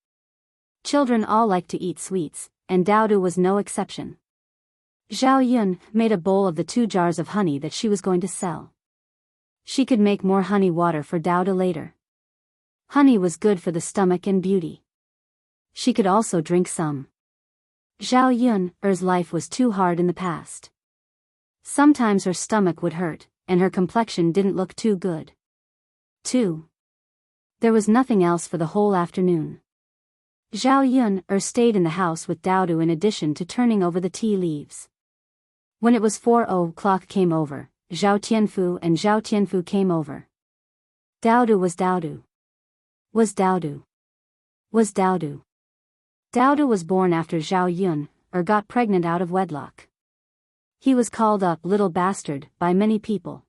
Children all like to eat sweets, and Dowda was no exception. Zhao Yun made a bowl of the 2 jars of honey that she was going to sell. She could make more honey water for Dowda later. Honey was good for the stomach and beauty. She could also drink some. Zhao Yun's life was too hard in the past. Sometimes her stomach would hurt, and her complexion didn't look too good. 2. There was nothing else for the whole afternoon. Zhao Yun stayed in the house with Dowda in addition to turning over the tea leaves. When it was 4 o'clock came over, Zhao Tianfu and Zhao Tianfu came over. Dowda was Dowda. Was Dowda. Was Dowda. Dowda was born after Zhao Yun got pregnant out of wedlock. He was called a little bastard by many people.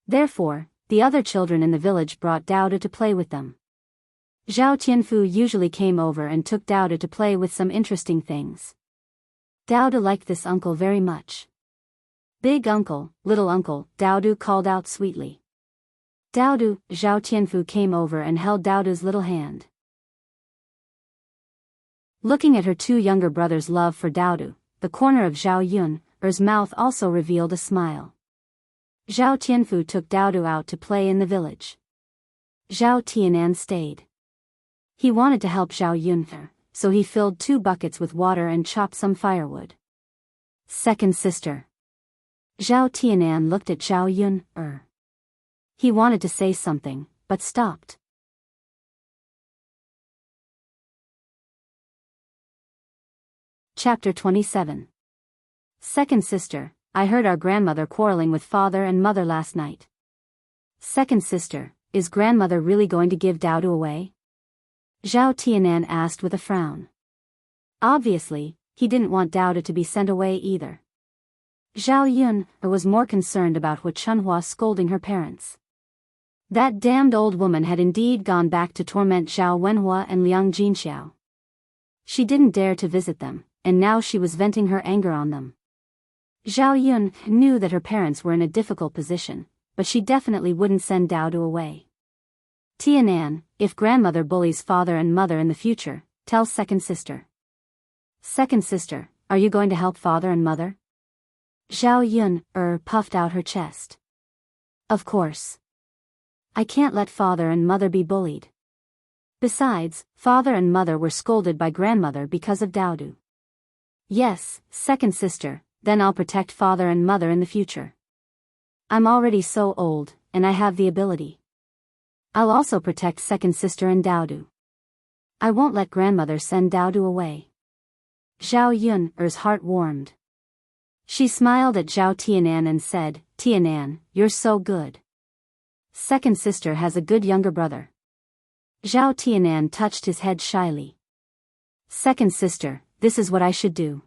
Therefore, the other children in the village brought Dowda to play with them. Zhao Tianfu usually came over and took Dowda to play with some interesting things. Dowda liked this uncle very much. Big uncle, little uncle, Dowda called out sweetly. Dowda, Zhao Tianfu came over and held Dowda's little hand. Looking at her 2 younger brothers' love for Dowda, the corner of Zhao Yun's mouth also revealed a smile. Zhao Tianfu took Dowda out to play in the village. Zhao Tianan stayed. He wanted to help Zhao Yun, so he filled 2 buckets with water and chopped some firewood. Second sister. Zhao Tianan looked at Zhao Yun. He wanted to say something, but stopped. Chapter 27. Second sister, I heard our grandmother quarreling with father and mother last night. Second sister, is grandmother really going to give Dowda away? Zhao Tianan asked with a frown. Obviously, he didn't want Dowda to be sent away either. Zhao Yun was more concerned about Hu Chunhua scolding her parents. That damned old woman had indeed gone back to torment Zhao Wenhua and Liang Jinxiao. She didn't dare to visit them, and now she was venting her anger on them. Zhao Yun knew that her parents were in a difficult position, but she definitely wouldn't send Dowda away. Tianan, if grandmother bullies father and mother in the future, tell second sister. Second sister, are you going to help father and mother? Zhao Yun puffed out her chest. Of course. I can't let father and mother be bullied. Besides, father and mother were scolded by grandmother because of Dowda. Yes, second sister, then I'll protect father and mother in the future. I'm already so old, and I have the ability. I'll also protect second sister and Daodu. I won't let grandmother send Daodu away. Zhao Yun's heart warmed. She smiled at Zhao Tianan and said, Tianan, you're so good. Second sister has a good younger brother. Zhao Tianan touched his head shyly. Second sister, this is what I should do.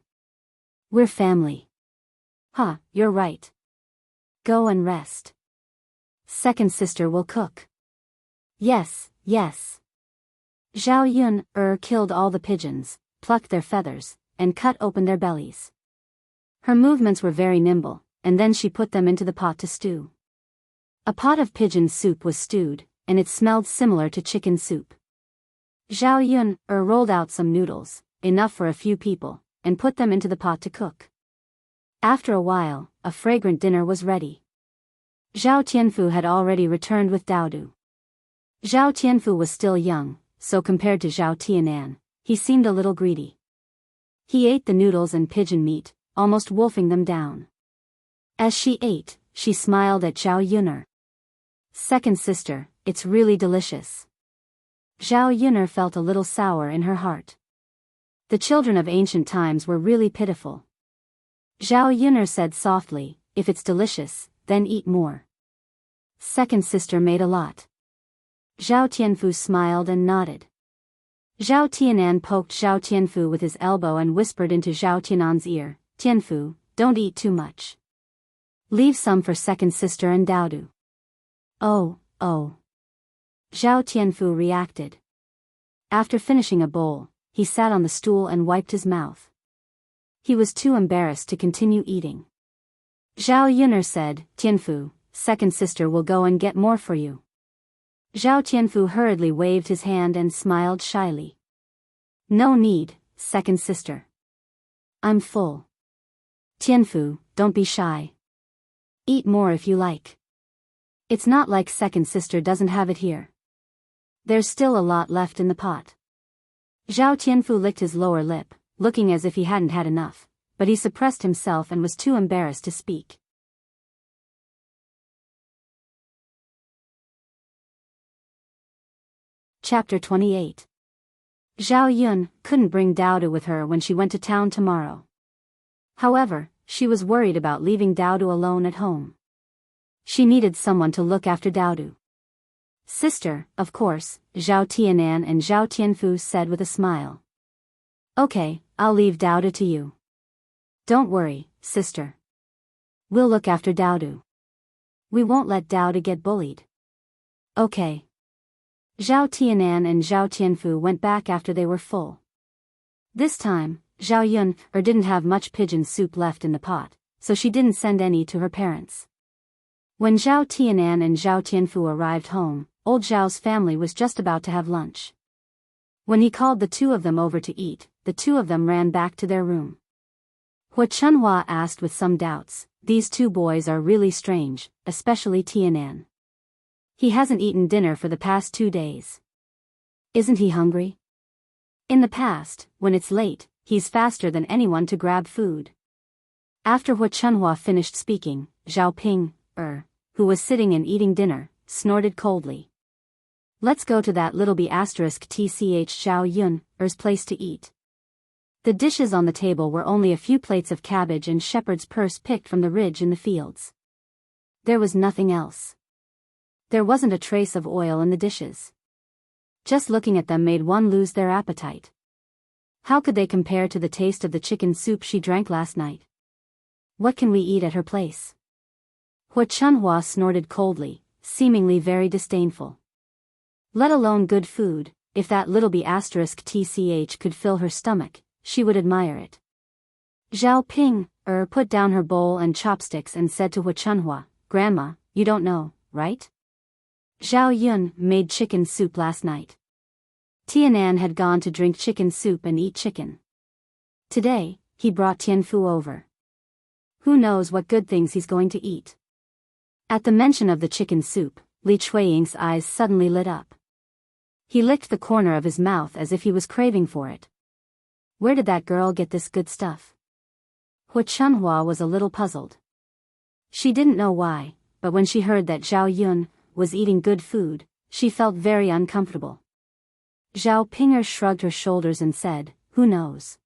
We're family. Huh, you're right. Go and rest. Second sister will cook. Yes, yes. Zhao Yun killed all the pigeons, plucked their feathers, and cut open their bellies. Her movements were very nimble, and then she put them into the pot to stew. A pot of pigeon soup was stewed, and it smelled similar to chicken soup. Zhao Yun rolled out some noodles, enough for a few people, and put them into the pot to cook. After a while, a fragrant dinner was ready. Zhao Tianfu had already returned with Daodu. Zhao Tianfu was still young, so compared to Zhao Tianan, he seemed a little greedy. He ate the noodles and pigeon meat, almost wolfing them down. As she ate, she smiled at Zhao Yun'er. Second sister, it's really delicious. Zhao Yun'er felt a little sour in her heart. The children of ancient times were really pitiful. Zhao Yun'er said softly, if it's delicious, then eat more. Second sister made a lot. Zhao Tianfu smiled and nodded. Zhao Tianan poked Zhao Tianfu with his elbow and whispered into Zhao Tianan's ear, Tianfu, don't eat too much. Leave some for second sister and Daodu. Oh. Zhao Tianfu reacted. After finishing a bowl, he sat on the stool and wiped his mouth. He was too embarrassed to continue eating. Zhao Yun'er said, Tianfu, second sister will go and get more for you. Zhao Tianfu hurriedly waved his hand and smiled shyly. No need, second sister. I'm full. Tianfu, don't be shy. Eat more if you like. It's not like second sister doesn't have it here. There's still a lot left in the pot. Zhao Tianfu licked his lower lip, looking as if he hadn't had enough, but he suppressed himself and was too embarrassed to speak. Chapter 28. Zhao Yun couldn't bring Daodu with her when she went to town tomorrow. However, she was worried about leaving Daodu alone at home. She needed someone to look after Daodu. Sister, of course, Zhao Tianan and Zhao Tianfu said with a smile. Okay, I'll leave Daodu to you. Don't worry, sister. We'll look after Daodu. We won't let Daodu get bullied. Okay. Zhao Tianan and Zhao Tianfu went back after they were full. This time, Zhao Yun didn't have much pigeon soup left in the pot, so she didn't send any to her parents. When Zhao Tianan and Zhao Tianfu arrived home, old Zhao's family was just about to have lunch. When he called the two of them over to eat, the two of them ran back to their room. Hua Chunhua asked with some doubts, these two boys are really strange, especially Tianan. He hasn't eaten dinner for the past 2 days. Isn't he hungry? In the past, when it's late, he's faster than anyone to grab food. After Hua Chunhua finished speaking, Zhao Ping, who was sitting and eating dinner, snorted coldly. Let's go to that little tch Zhao Yun's place to eat. The dishes on the table were only a few plates of cabbage and shepherd's purse picked from the ridge in the fields. There was nothing else. There wasn't a trace of oil in the dishes. Just looking at them made one lose their appetite. How could they compare to the taste of the chicken soup she drank last night? What can we eat at her place? Hua Chunhua snorted coldly, seemingly very disdainful. Let alone good food, if that little tch could fill her stomach, she would admire it. Zhao Ping, put down her bowl and chopsticks and said to Hua Chunhua, Grandma, you don't know, right? Zhao Yun made chicken soup last night. Tianan had gone to drink chicken soup and eat chicken. Today, he brought Tianfu over. Who knows what good things he's going to eat. At the mention of the chicken soup, Li Chuiying's eyes suddenly lit up. He licked the corner of his mouth as if he was craving for it. Where did that girl get this good stuff? Hu Chunhua was a little puzzled. She didn't know why, but when she heard that Zhao Yun was eating good food, she felt very uncomfortable. Zhao Pinger shrugged her shoulders and said, "Who knows?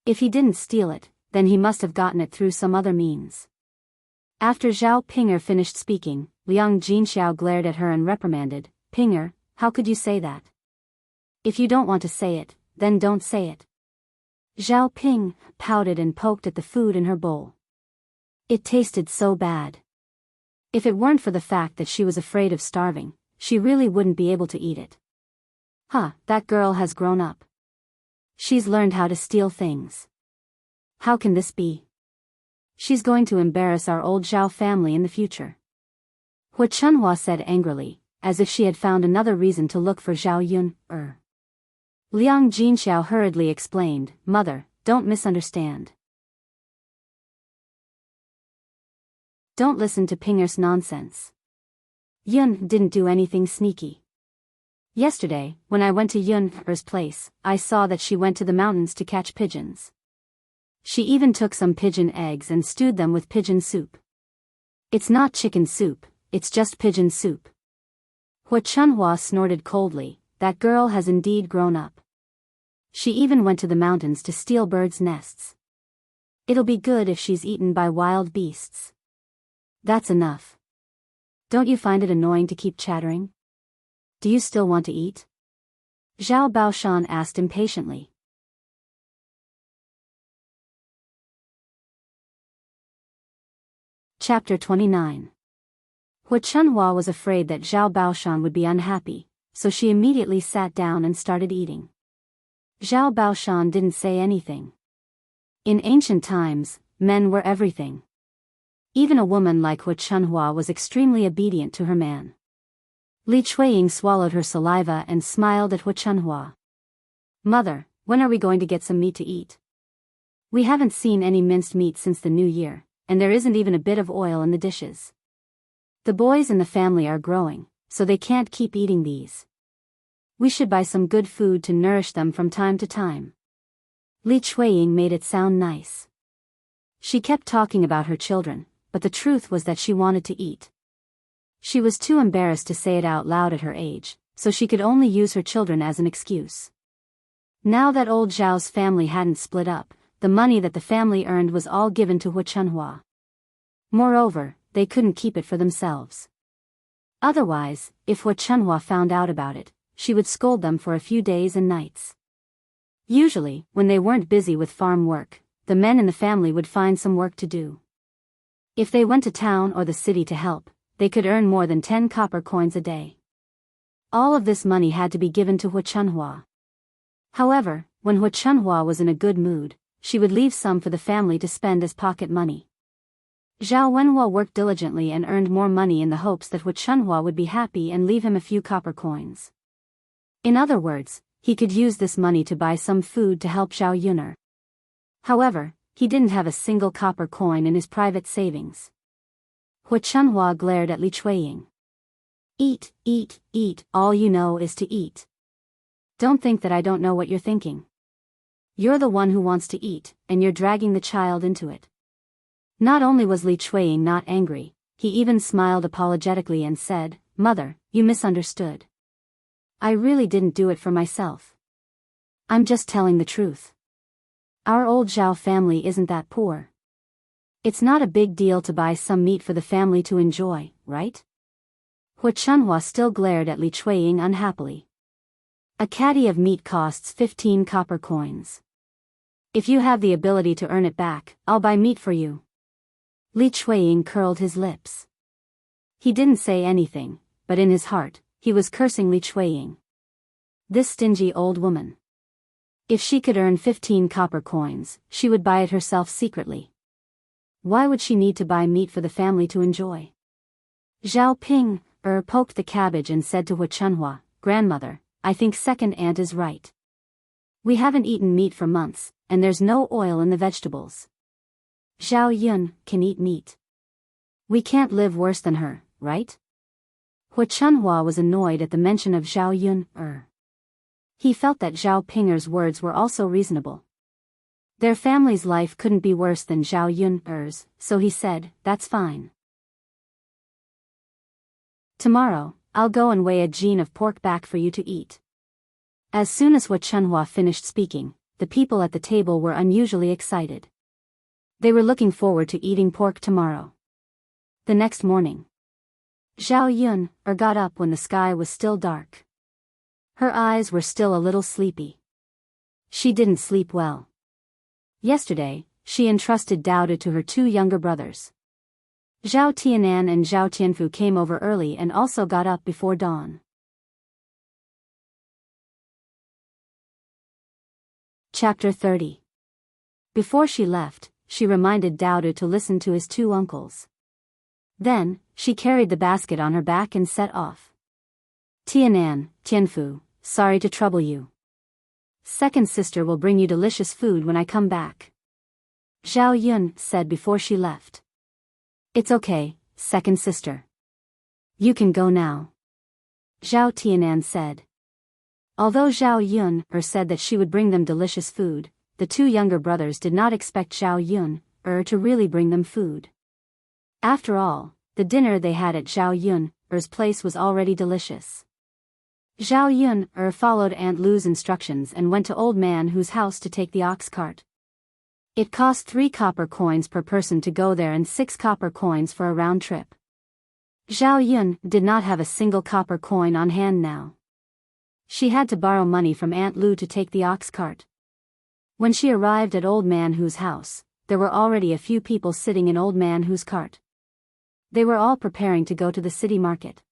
If he didn't steal it, then he must have gotten it through some other means." After Zhao Pinger finished speaking, Liang Jinxiao glared at her and reprimanded, "Pinger, how could you say that? If you don't want to say it, then don't say it." Zhao Ping pouted and poked at the food in her bowl. It tasted so bad. If it weren't for the fact that she was afraid of starving, she really wouldn't be able to eat it. That girl has grown up. She's learned how to steal things. How can this be? She's going to embarrass our old Zhao family in the future. Hu Chunhua said angrily, as if she had found another reason to look for Zhao Yun. Liang Jinxiao hurriedly explained, "Mother, don't misunderstand. Don't listen to Pinger's nonsense. Yun didn't do anything sneaky. Yesterday, when I went to Yun's place, I saw that she went to the mountains to catch pigeons. She even took some pigeon eggs and stewed them with pigeon soup. It's not chicken soup, it's just pigeon soup." Hu Chunhua snorted coldly, "That girl has indeed grown up. She even went to the mountains to steal birds' nests. It'll be good if she's eaten by wild beasts." "That's enough. Don't you find it annoying to keep chattering? Do you still want to eat?" Zhao Baoshan asked impatiently. Chapter 29. Hu Chunhua was afraid that Zhao Baoshan would be unhappy, so she immediately sat down and started eating. Zhao Baoshan didn't say anything. In ancient times, men were everything. Even a woman like Hu Chunhua was extremely obedient to her man. Li Chuiying swallowed her saliva and smiled at Hu Chunhua. "Mother, when are we going to get some meat to eat? We haven't seen any minced meat since the new year, and there isn't even a bit of oil in the dishes. The boys in the family are growing, so they can't keep eating these. We should buy some good food to nourish them from time to time." Li Chuiying made it sound nice. She kept talking about her children, but the truth was that she wanted to eat. She was too embarrassed to say it out loud at her age, so she could only use her children as an excuse. Now that old Zhao's family hadn't split up, the money that the family earned was all given to Hu Chunhua. Moreover, they couldn't keep it for themselves. Otherwise, if Hu Chunhua found out about it, she would scold them for a few days and nights. Usually, when they weren't busy with farm work, the men in the family would find some work to do. If they went to town or the city to help, they could earn more than 10 copper coins a day. All of this money had to be given to Hu Chunhua. However, when Hu Chunhua was in a good mood, she would leave some for the family to spend as pocket money. Zhao Wenhua worked diligently and earned more money in the hopes that Hu Chunhua would be happy and leave him a few copper coins. In other words, he could use this money to buy some food to help Zhao Yuner. However, he didn't have a single copper coin in his private savings. Hu Chunhua glared at Li Chuiying. "Eat, eat, eat, all you know is to eat. Don't think that I don't know what you're thinking. You're the one who wants to eat, and you're dragging the child into it." Not only was Li Chuiying not angry, he even smiled apologetically and said, "Mother, you misunderstood. I really didn't do it for myself. I'm just telling the truth. Our old Zhao family isn't that poor. It's not a big deal to buy some meat for the family to enjoy, right?" Hu Chunhua still glared at Li Chuiying unhappily. "A caddy of meat costs 15 copper coins. If you have the ability to earn it back, I'll buy meat for you." Li Chuiying curled his lips. He didn't say anything, but in his heart, he was cursing Li Chuiying. This stingy old woman. If she could earn 15 copper coins, she would buy it herself secretly. Why would she need to buy meat for the family to enjoy? Zhao Ping poked the cabbage and said to Hu Chunhua, "Grandmother, I think second aunt is right. We haven't eaten meat for months, and there's no oil in the vegetables. Zhao Yun can eat meat. We can't live worse than her, right?" Hu Chunhua was annoyed at the mention of Zhao Yun. He felt that Zhao Pinger's words were also reasonable, Their family's life couldn't be worse than Zhao Yun's, so he said, "That's fine. Tomorrow, I'll go and weigh a gene of pork back for you to eat." As soon as Hua Chunhua finished speaking, the people at the table were unusually excited. They were looking forward to eating pork tomorrow. The next morning, Zhao Yun got up when the sky was still dark. Her eyes were still a little sleepy. She didn't sleep well. Yesterday, she entrusted Daoda to her two younger brothers. Zhao Tianan and Zhao Tianfu came over early and also got up before dawn. Chapter 30. Before she left, she reminded Daoda to listen to his two uncles. Then, she carried the basket on her back and set off. "Tianan, Tianfu, sorry to trouble you. Second sister will bring you delicious food when I come back," Zhao Yun said before she left. "It's okay, second sister. You can go now," Zhao Tianan said. Although Zhao Yun said that she would bring them delicious food, the two younger brothers did not expect Zhao Yun to really bring them food. After all, the dinner they had at Zhao Yun's place was already delicious. Zhao Yun followed Aunt Lu's instructions and went to Old Man Hu's house to take the ox cart. It cost 3 copper coins per person to go there and 6 copper coins for a round trip. Zhao Yun did not have a single copper coin on hand now. She had to borrow money from Aunt Lu to take the ox cart. When she arrived at Old Man Hu's house, there were already a few people sitting in Old Man Hu's cart. They were all preparing to go to the city market.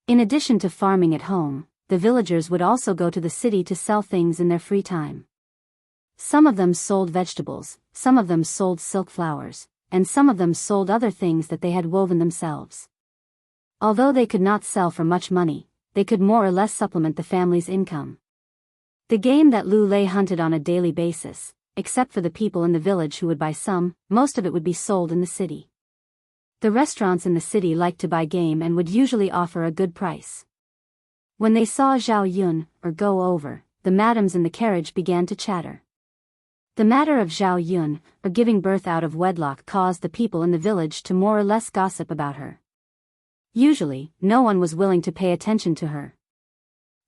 In addition to farming at home, the villagers would also go to the city to sell things in their free time. Some of them sold vegetables, some of them sold silk flowers, and some of them sold other things that they had woven themselves. Although they could not sell for much money, they could more or less supplement the family's income. The game that Lu Lei hunted on a daily basis, except for the people in the village who would buy some, most of it would be sold in the city. The restaurants in the city liked to buy game and would usually offer a good price. When they saw Zhao Yun go over, the madams in the carriage began to chatter. The matter of Zhao Yun giving birth out of wedlock caused the people in the village to more or less gossip about her. Usually, no one was willing to pay attention to her.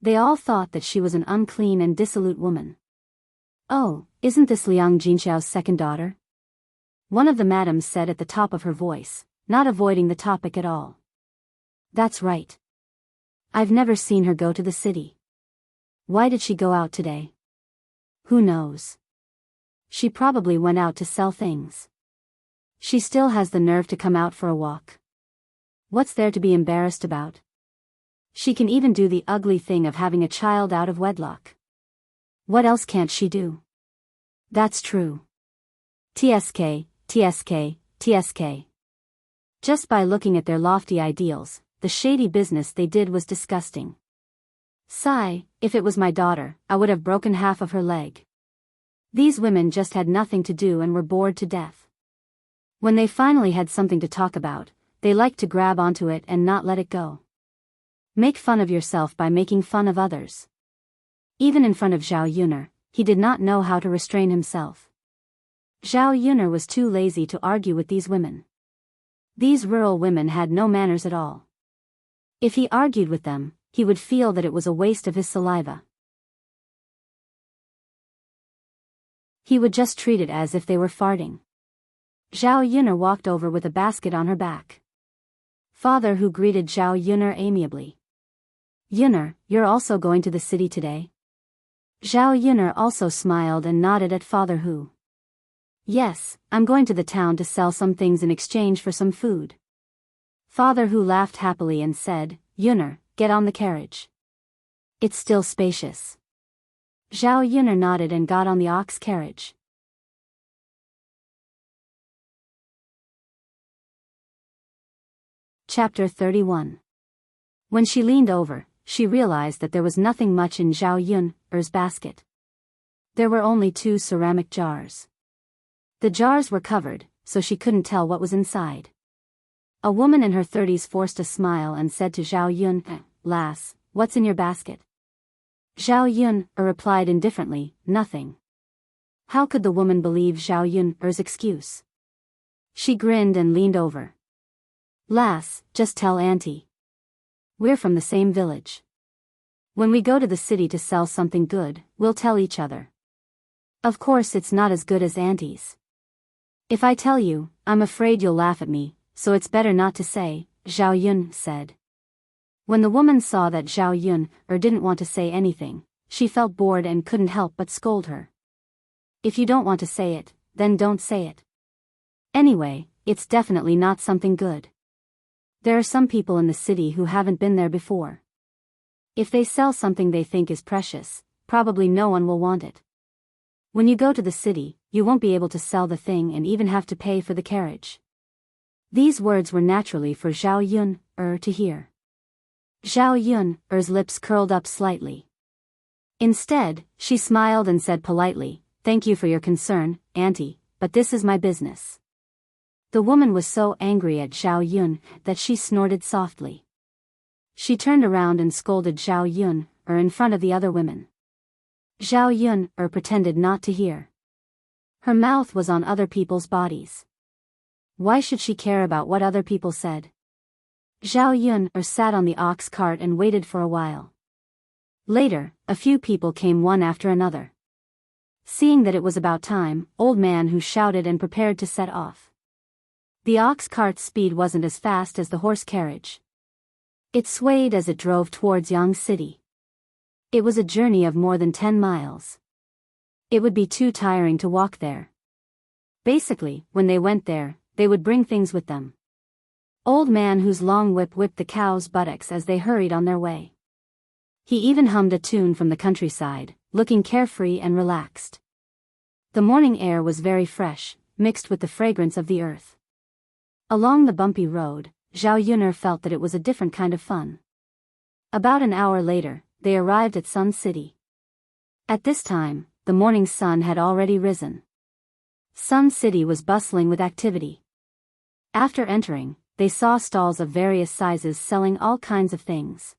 They all thought that she was an unclean and dissolute woman. "Oh, isn't this Liang Jinxiao's second daughter?" one of the madams said at the top of her voice, not avoiding the topic at all. "That's right. I've never seen her go to the city. Why did she go out today? Who knows? She probably went out to sell things. She still has the nerve to come out for a walk. What's there to be embarrassed about? She can even do the ugly thing of having a child out of wedlock. What else can't she do?" "That's true. TSK, TSK, TSK. Just by looking at their lofty ideals, the shady business they did was disgusting. Sigh, if it was my daughter, I would have broken half of her leg. These women just had nothing to do and were bored to death. When they finally had something to talk about, they liked to grab onto it and not let it go. Make fun of yourself by making fun of others." Even in front of Zhao Yun, he did not know how to restrain himself. Zhao Yun was too lazy to argue with these women. These rural women had no manners at all. If he argued with them, he would feel that it was a waste of his saliva. He would just treat it as if they were farting. Zhao Yun walked over with a basket on her back. Father Hu greeted Zhao Yun amiably. "Yun, you're also going to the city today?" Zhao Yun also smiled and nodded at Father Hu. "Yes, I'm going to the town to sell some things in exchange for some food." Father Hu laughed happily and said, "Yun, get on the carriage. It's still spacious." Zhao Yun nodded and got on the ox carriage. Chapter 31. When she leaned over, she realized that there was nothing much in Zhao Yun's basket. There were only 2 ceramic jars. The jars were covered, so she couldn't tell what was inside. A woman in her 30s forced a smile and said to Zhao Yun, "Lass, what's in your basket?" Zhao Yun replied indifferently, "Nothing." How could the woman believe Zhao Yun's excuse? She grinned and leaned over. Lass, just tell Auntie. We're from the same village. When we go to the city to sell something good, we'll tell each other. Of course it's not as good as Auntie's. If I tell you, I'm afraid you'll laugh at me, so it's better not to say, Zhao Yun said. When the woman saw that Zhao Yun didn't want to say anything, she felt bored and couldn't help but scold her. If you don't want to say it, then don't say it. Anyway, it's definitely not something good. There are some people in the city who haven't been there before. If they sell something they think is precious, probably no one will want it. When you go to the city, you won't be able to sell the thing and even have to pay for the carriage. These words were naturally for Zhao Yun to hear. Zhao Yun's lips curled up slightly. Instead, she smiled and said politely, "Thank you for your concern, Auntie, but this is my business." The woman was so angry at Zhao Yun that she snorted softly. She turned around and scolded Zhao Yun in front of the other women. Zhao Yun pretended not to hear. Her mouth was on other people's bodies. Why should she care about what other people said? Zhao Yun sat on the ox cart and waited for a while. Later, a few people came one after another. Seeing that it was about time, old man who shouted and prepared to set off. The ox cart's speed wasn't as fast as the horse carriage. It swayed as it drove towards Yang City. It was a journey of more than 10 miles. It would be too tiring to walk there. Basically, when they went there, they would bring things with them. Old man whose long whip whipped the cows' buttocks as they hurried on their way. He even hummed a tune from the countryside, looking carefree and relaxed. The morning air was very fresh, mixed with the fragrance of the earth. Along the bumpy road, Zhao Yun'er felt that it was a different kind of fun. About an hour later, they arrived at Sun City. At this time, the morning sun had already risen. Sun City was bustling with activity. After entering, they saw stalls of various sizes selling all kinds of things.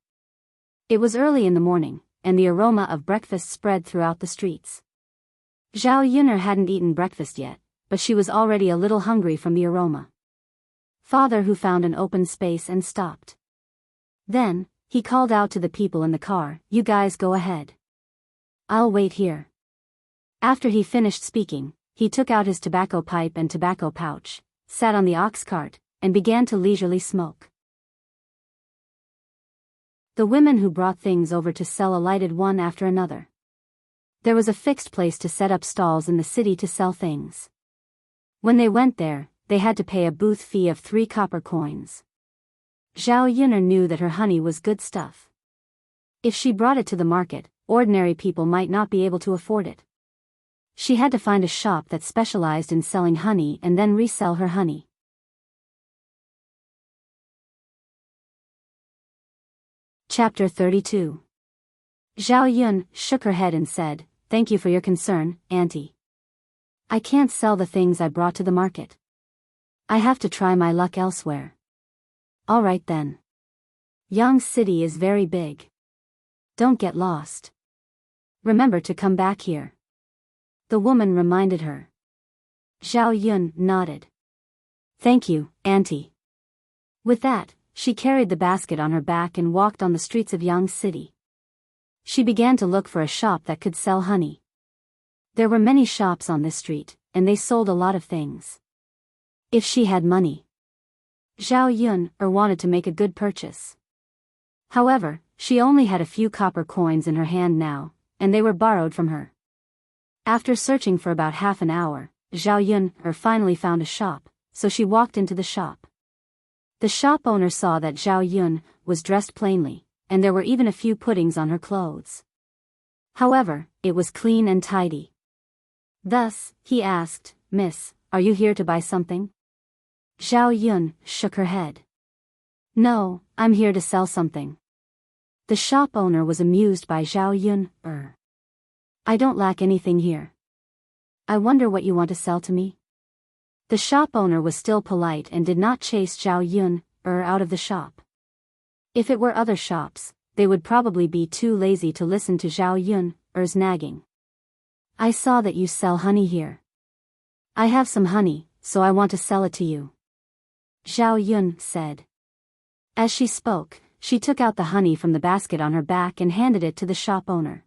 It was early in the morning, and the aroma of breakfast spread throughout the streets. Zhao Yun'er hadn't eaten breakfast yet, but she was already a little hungry from the aroma. Father who found an open space and stopped. Then, he called out to the people in the car, "You guys go ahead. I'll wait here." After he finished speaking, he took out his tobacco pipe and tobacco pouch, sat on the ox cart, and began to leisurely smoke. The women who brought things over to sell alighted one after another. There was a fixed place to set up stalls in the city to sell things. When they went there, they had to pay a booth fee of 3 copper coins. Zhao Yun'er knew that her honey was good stuff. If she brought it to the market, ordinary people might not be able to afford it. She had to find a shop that specialized in selling honey and then resell her honey. Chapter 32. Zhao Yun shook her head and said, "Thank you for your concern, Auntie. I can't sell the things I brought to the market. I have to try my luck elsewhere." "All right then. Yang City is very big. Don't get lost. Remember to come back here," the woman reminded her. Zhao Yun nodded. "Thank you, Auntie." With that, she carried the basket on her back and walked on the streets of Yang City. She began to look for a shop that could sell honey. There were many shops on this street, and they sold a lot of things. If she had money. Zhao Yun wanted to make a good purchase. However, she only had a few copper coins in her hand now, and they were borrowed from her. After searching for about half an hour, Zhao Yun finally found a shop, so she walked into the shop. The shop owner saw that Zhao Yun was dressed plainly, and there were even a few puddings on her clothes. However, it was clean and tidy. Thus, he asked, "Miss, are you here to buy something?" Zhao Yun shook her head. "No, I'm here to sell something." The shop owner was amused by Zhao Yun. "I don't lack anything here. I wonder what you want to sell to me?" The shop owner was still polite and did not chase Zhao Yun out of the shop. If it were other shops, they would probably be too lazy to listen to Zhao Yun's nagging. I saw that you sell honey here. I have some honey, so I want to sell it to you. Zhao Yun said. As she spoke, she took out the honey from the basket on her back and handed it to the shop owner.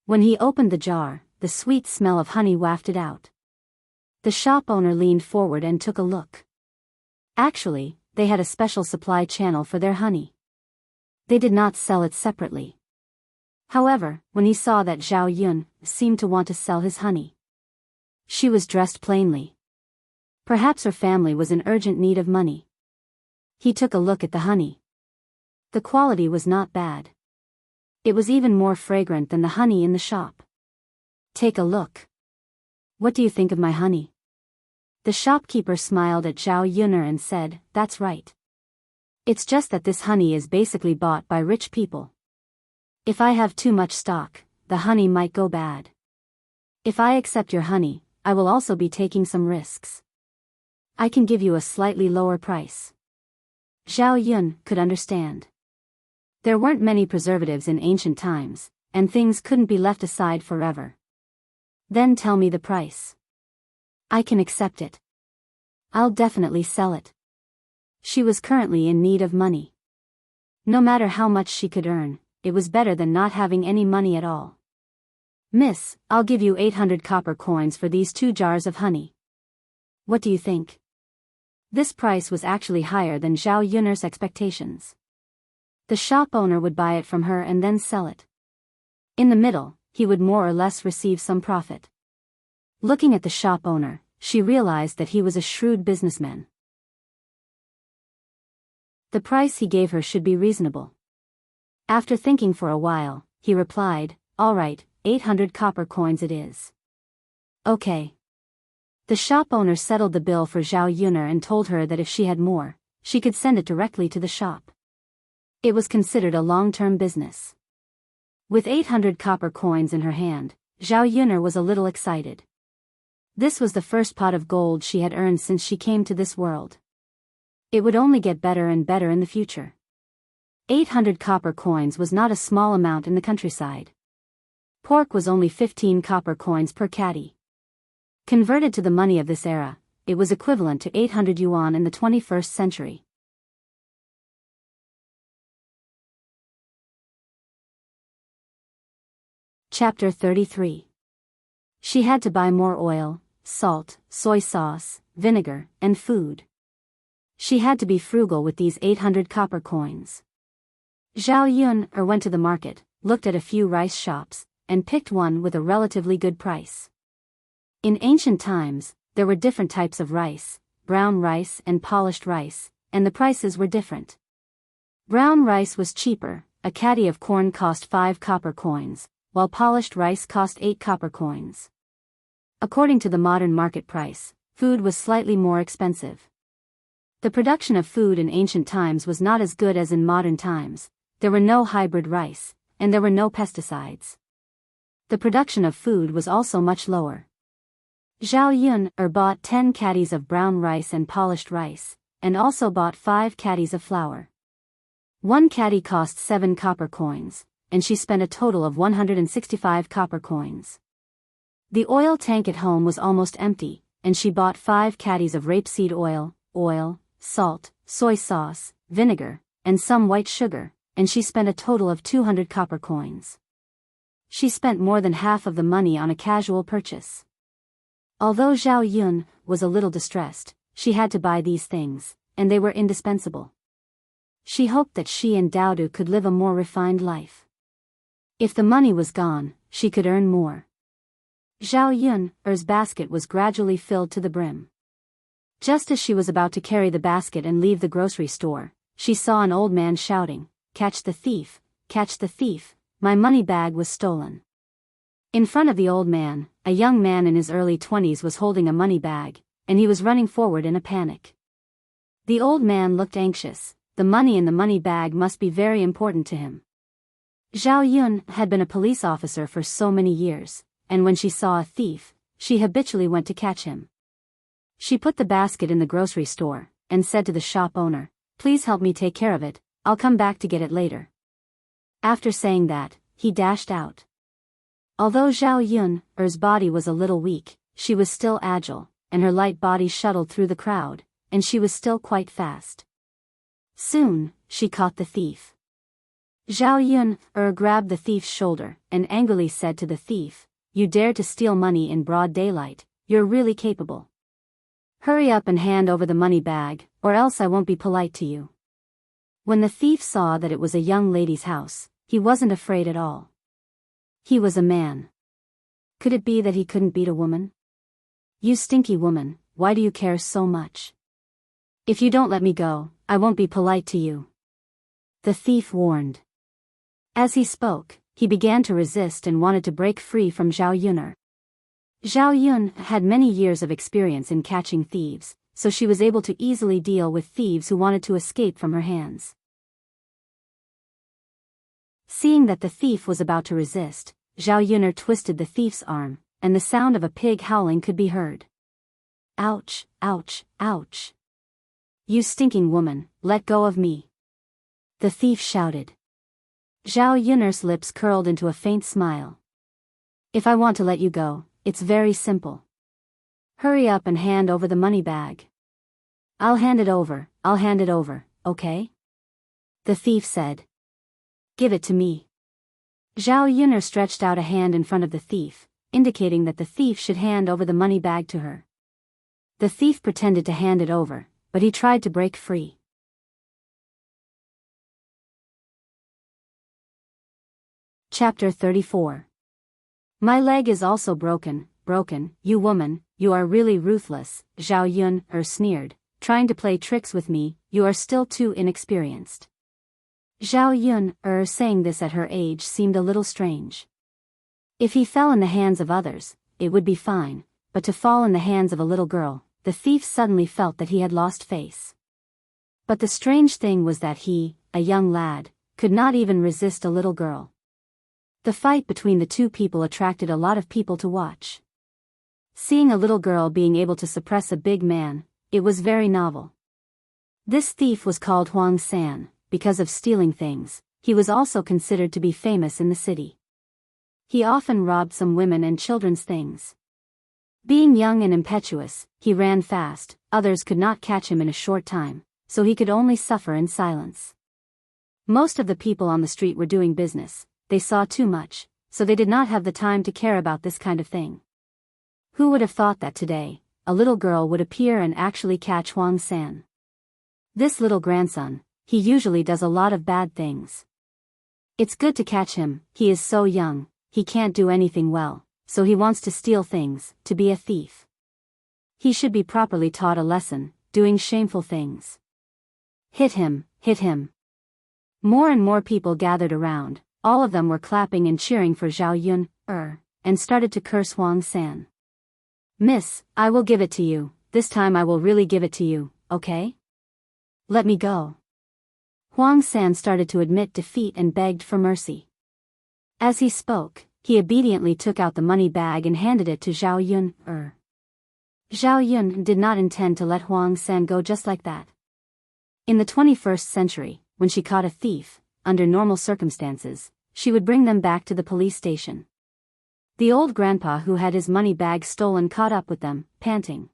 When he opened the jar, the sweet smell of honey wafted out. The shop owner leaned forward and took a look. Actually, they had a special supply channel for their honey. They did not sell it separately. However, when he saw that Zhao Yun seemed to want to sell his honey. She was dressed plainly. Perhaps her family was in urgent need of money. He took a look at the honey. The quality was not bad. It was even more fragrant than the honey in the shop. Take a look. What do you think of my honey? The shopkeeper smiled at Zhao Yun'er and said, That's right. It's just that this honey is basically bought by rich people. If I have too much stock, the honey might go bad. If I accept your honey, I will also be taking some risks. I can give you a slightly lower price. Zhao Yun could understand. There weren't many preservatives in ancient times, and things couldn't be left aside forever. Then tell me the price. I can accept it. I'll definitely sell it. She was currently in need of money. No matter how much she could earn, it was better than not having any money at all. Miss, I'll give you 800 copper coins for these 2 jars of honey. What do you think? This price was actually higher than Zhao Yun'er's expectations. The shop owner would buy it from her and then sell it. In the middle, he would more or less receive some profit. Looking at the shop owner, she realized that he was a shrewd businessman. The price he gave her should be reasonable. After thinking for a while, he replied, All right, 800 copper coins it is. Okay. The shop owner settled the bill for Zhao Yun'er and told her that if she had more, she could send it directly to the shop. It was considered a long-term business. With 800 copper coins in her hand, Zhao Yun'er was a little excited. This was the first pot of gold she had earned since she came to this world. It would only get better and better in the future. 800 copper coins was not a small amount in the countryside. Pork was only 15 copper coins per catty. Converted to the money of this era, it was equivalent to 800 yuan in the 21st century. Chapter 33. She had to buy more oil, salt, soy sauce, vinegar, and food. She had to be frugal with these 800 copper coins. Zhao Yun'er went to the market, looked at a few rice shops, and picked one with a relatively good price. In ancient times, there were different types of rice, brown rice and polished rice, and the prices were different. Brown rice was cheaper, a catty of corn cost 5 copper coins, while polished rice cost 8 copper coins. According to the modern market price, food was slightly more expensive. The production of food in ancient times was not as good as in modern times. There were no hybrid rice, and there were no pesticides. The production of food was also much lower. Zhao Yun'er bought 10 caddies of brown rice and polished rice, and also bought 5 caddies of flour. 1 caddy cost 7 copper coins, and she spent a total of 165 copper coins. The oil tank at home was almost empty, and she bought 5 caddies of rapeseed oil, salt, soy sauce, vinegar, and some white sugar, and she spent a total of 200 copper coins. She spent more than half of the money on a casual purchase. Although Zhao Yun was a little distressed, she had to buy these things, and they were indispensable. She hoped that she and Daodu could live a more refined life. If the money was gone, she could earn more. Zhao Yun'er's basket was gradually filled to the brim. Just as she was about to carry the basket and leave the grocery store, she saw an old man shouting, Catch the thief, my money bag was stolen. In front of the old man, a young man in his early 20s was holding a money bag, and he was running forward in a panic. The old man looked anxious. The money in the money bag must be very important to him. Zhao Yun had been a police officer for so many years, and when she saw a thief, she habitually went to catch him. She put the basket in the grocery store, and said to the shop owner, Please help me take care of it, I'll come back to get it later. After saying that, he dashed out. Although Zhao Yun's body was a little weak, she was still agile, and her light body shuttled through the crowd, and she was still quite fast. Soon, she caught the thief. Zhao Yun grabbed the thief's shoulder, and angrily said to the thief, "You dare to steal money in broad daylight, you're really capable. Hurry up and hand over the money bag, or else I won't be polite to you." When the thief saw that it was a young lady's house, he wasn't afraid at all. He was a man. Could it be that he couldn't beat a woman? "You stinky woman, why do you care so much? If you don't let me go, I won't be polite to you," the thief warned. As he spoke, he began to resist and wanted to break free from Zhao Yun. Zhao Yun had many years of experience in catching thieves, so she was able to easily deal with thieves who wanted to escape from her hands. Seeing that the thief was about to resist, Zhao Yun twisted the thief's arm, and the sound of a pig howling could be heard. "Ouch, ouch, ouch. You stinking woman, let go of me," the thief shouted. Zhao Yun's lips curled into a faint smile. "If I want to let you go, it's very simple. Hurry up and hand over the money bag." I'll hand it over, okay?" the thief said. "Give it to me." Zhao Yun stretched out a hand in front of the thief, indicating that the thief should hand over the money bag to her. The thief pretended to hand it over, but he tried to break free. Chapter 34. My leg is also broken, you woman, you are really ruthless, Zhao Yun sneered, trying to play tricks with me, you are still too inexperienced. Zhao Yun saying this at her age seemed a little strange. If he fell in the hands of others, it would be fine, but to fall in the hands of a little girl, the thief suddenly felt that he had lost face. But the strange thing was that he, a young lad, could not even resist a little girl. The fight between the two people attracted a lot of people to watch. Seeing a little girl being able to suppress a big man, it was very novel. This thief was called Huang San, because of stealing things. He was also considered to be famous in the city. He often robbed some women and children's things. Being young and impetuous, he ran fast, others could not catch him in a short time, so he could only suffer in silence. Most of the people on the street were doing business. They saw too much, so they did not have the time to care about this kind of thing. Who would have thought that today, a little girl would appear and actually catch Huang San? This little grandson, he usually does a lot of bad things. It's good to catch him, he is so young, he can't do anything well, so he wants to steal things, to be a thief. He should be properly taught a lesson, doing shameful things. Hit him, hit him. More and more people gathered around. All of them were clapping and cheering for Zhao Yun, and started to curse Huang San. "Miss, I will give it to you, this time I will really give it to you, okay? Let me go." Huang San started to admit defeat and begged for mercy. As he spoke, he obediently took out the money bag and handed it to Zhao Yun. Zhao Yun did not intend to let Huang San go just like that. In the 21st century, when she caught a thief, under normal circumstances, she would bring them back to the police station. The old grandpa who had his money bag stolen caught up with them, panting.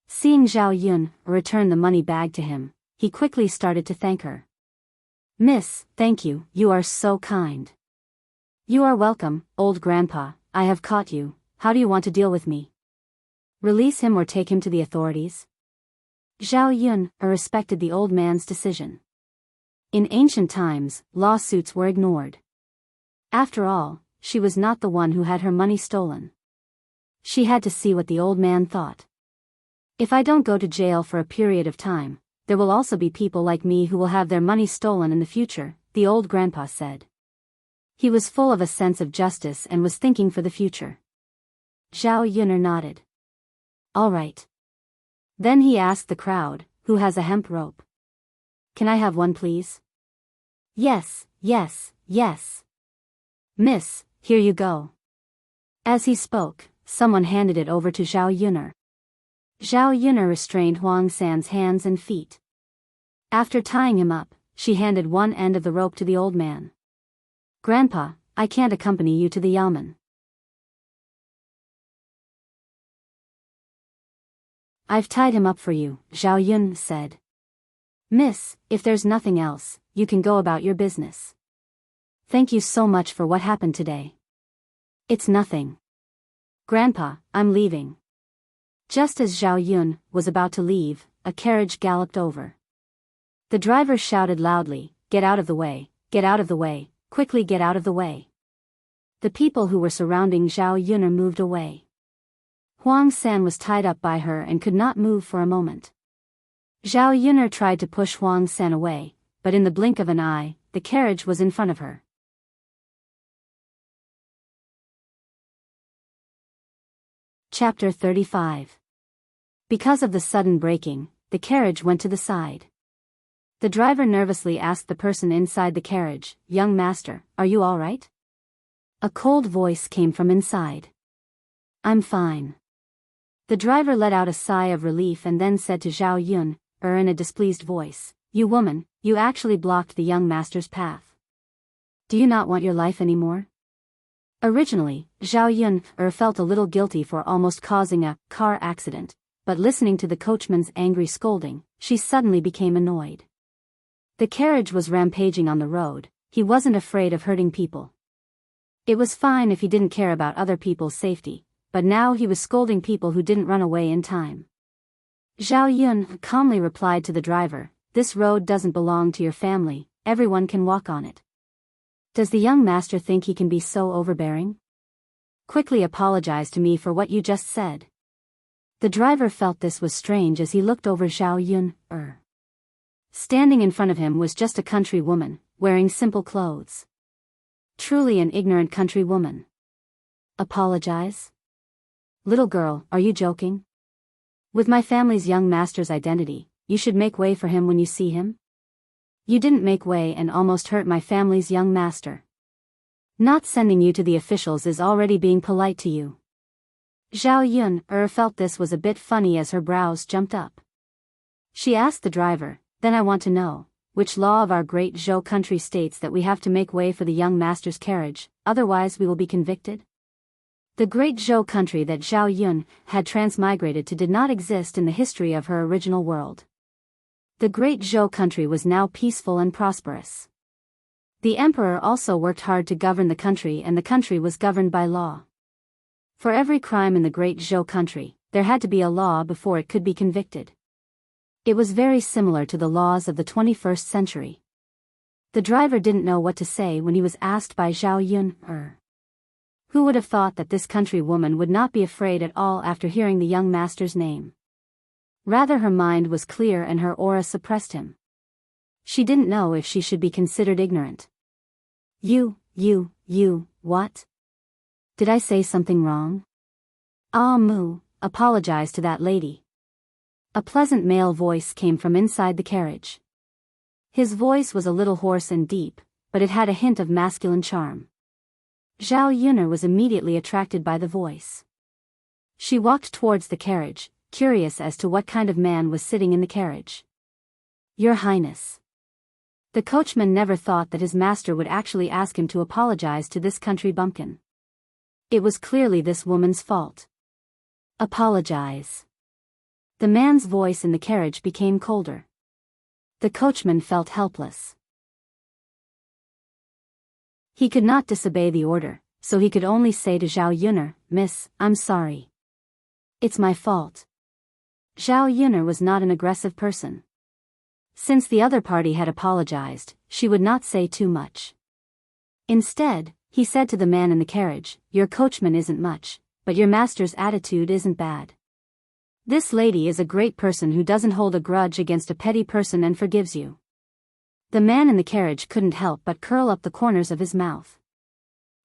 Seeing Zhao Yun return the money bag to him, he quickly started to thank her. "Miss, thank you, you are so kind." "You are welcome, old grandpa, I have caught you, how do you want to deal with me? Release him or take him to the authorities?" Zhao Yun respected the old man's decision. In ancient times, lawsuits were ignored. After all, she was not the one who had her money stolen. She had to see what the old man thought. "If I don't go to jail for a period of time, there will also be people like me who will have their money stolen in the future," the old grandpa said. He was full of a sense of justice and was thinking for the future. Zhao Yun nodded. "All right." Then he asked the crowd, "Who has a hemp rope? Can I have one please?" "Yes, yes, yes. Miss, here you go." As he spoke, someone handed it over to Zhao Yun. Zhao Yun restrained Huang San's hands and feet. After tying him up, she handed one end of the rope to the old man. "Grandpa, I can't accompany you to the yamen. I've tied him up for you, Zhao Yun said. Miss, if there's nothing else, you can go about your business. Thank you so much for what happened today. It's nothing. Grandpa, I'm leaving. Just as Zhao Yun was about to leave, a carriage galloped over. The driver shouted loudly, "Get out of the way, get out of the way, quickly get out of the way." The people who were surrounding Zhao Yun moved away. Huang San was tied up by her and could not move for a moment. Zhao Yun tried to push Huang San away, but in the blink of an eye, the carriage was in front of her. Chapter 35. Because of the sudden braking, the carriage went to the side. The driver nervously asked the person inside the carriage, "Young master, are you all right?" A cold voice came from inside. "I'm fine." The driver let out a sigh of relief and then said to Zhao Yun, in a displeased voice, "You woman, you actually blocked the young master's path. Do you not want your life anymore?" Originally, Zhao Yun felt a little guilty for almost causing a car accident, but listening to the coachman's angry scolding, she suddenly became annoyed. The carriage was rampaging on the road, he wasn't afraid of hurting people. It was fine if he didn't care about other people's safety, but now he was scolding people who didn't run away in time. Zhao Yun calmly replied to the driver, "This road doesn't belong to your family, everyone can walk on it. Does the young master think he can be so overbearing? Quickly apologize to me for what you just said." The driver felt this was strange as he looked over Zhao Yun. Standing in front of him was just a country woman, wearing simple clothes. Truly an ignorant country woman. Apologize? Little girl, are you joking? With my family's young master's identity, you should make way for him when you see him? You didn't make way and almost hurt my family's young master. Not sending you to the officials is already being polite to you. Zhao Yun felt this was a bit funny as her brows jumped up. She asked the driver, "Then I want to know, which law of our great Zhou country states that we have to make way for the young master's carriage, otherwise we will be convicted?" The great Zhou country that Zhao Yun had transmigrated to did not exist in the history of her original world. The great Zhou country was now peaceful and prosperous. The emperor also worked hard to govern the country and the country was governed by law. For every crime in the great Zhou country, there had to be a law before it could be convicted. It was very similar to the laws of the 21st century. The driver didn't know what to say when he was asked by Zhao Yun. Who would have thought that this country woman would not be afraid at all after hearing the young master's name? Rather, her mind was clear and her aura suppressed him. She didn't know if she should be considered ignorant. What? Did I say something wrong? Apologize to that lady. A pleasant male voice came from inside the carriage. His voice was a little hoarse and deep, but it had a hint of masculine charm. Zhao Yun was immediately attracted by the voice. She walked towards the carriage, curious as to what kind of man was sitting in the carriage. "Your Highness." The coachman never thought that his master would actually ask him to apologize to this country bumpkin. It was clearly this woman's fault. "Apologize." The man's voice in the carriage became colder. The coachman felt helpless. He could not disobey the order, so he could only say to Zhao Yun, "Miss, I'm sorry. It's my fault." Zhao Yun was not an aggressive person. Since the other party had apologized, she would not say too much. Instead, he said to the man in the carriage, "Your coachman isn't much, but your master's attitude isn't bad. This lady is a great person who doesn't hold a grudge against a petty person and forgives you." The man in the carriage couldn't help but curl up the corners of his mouth.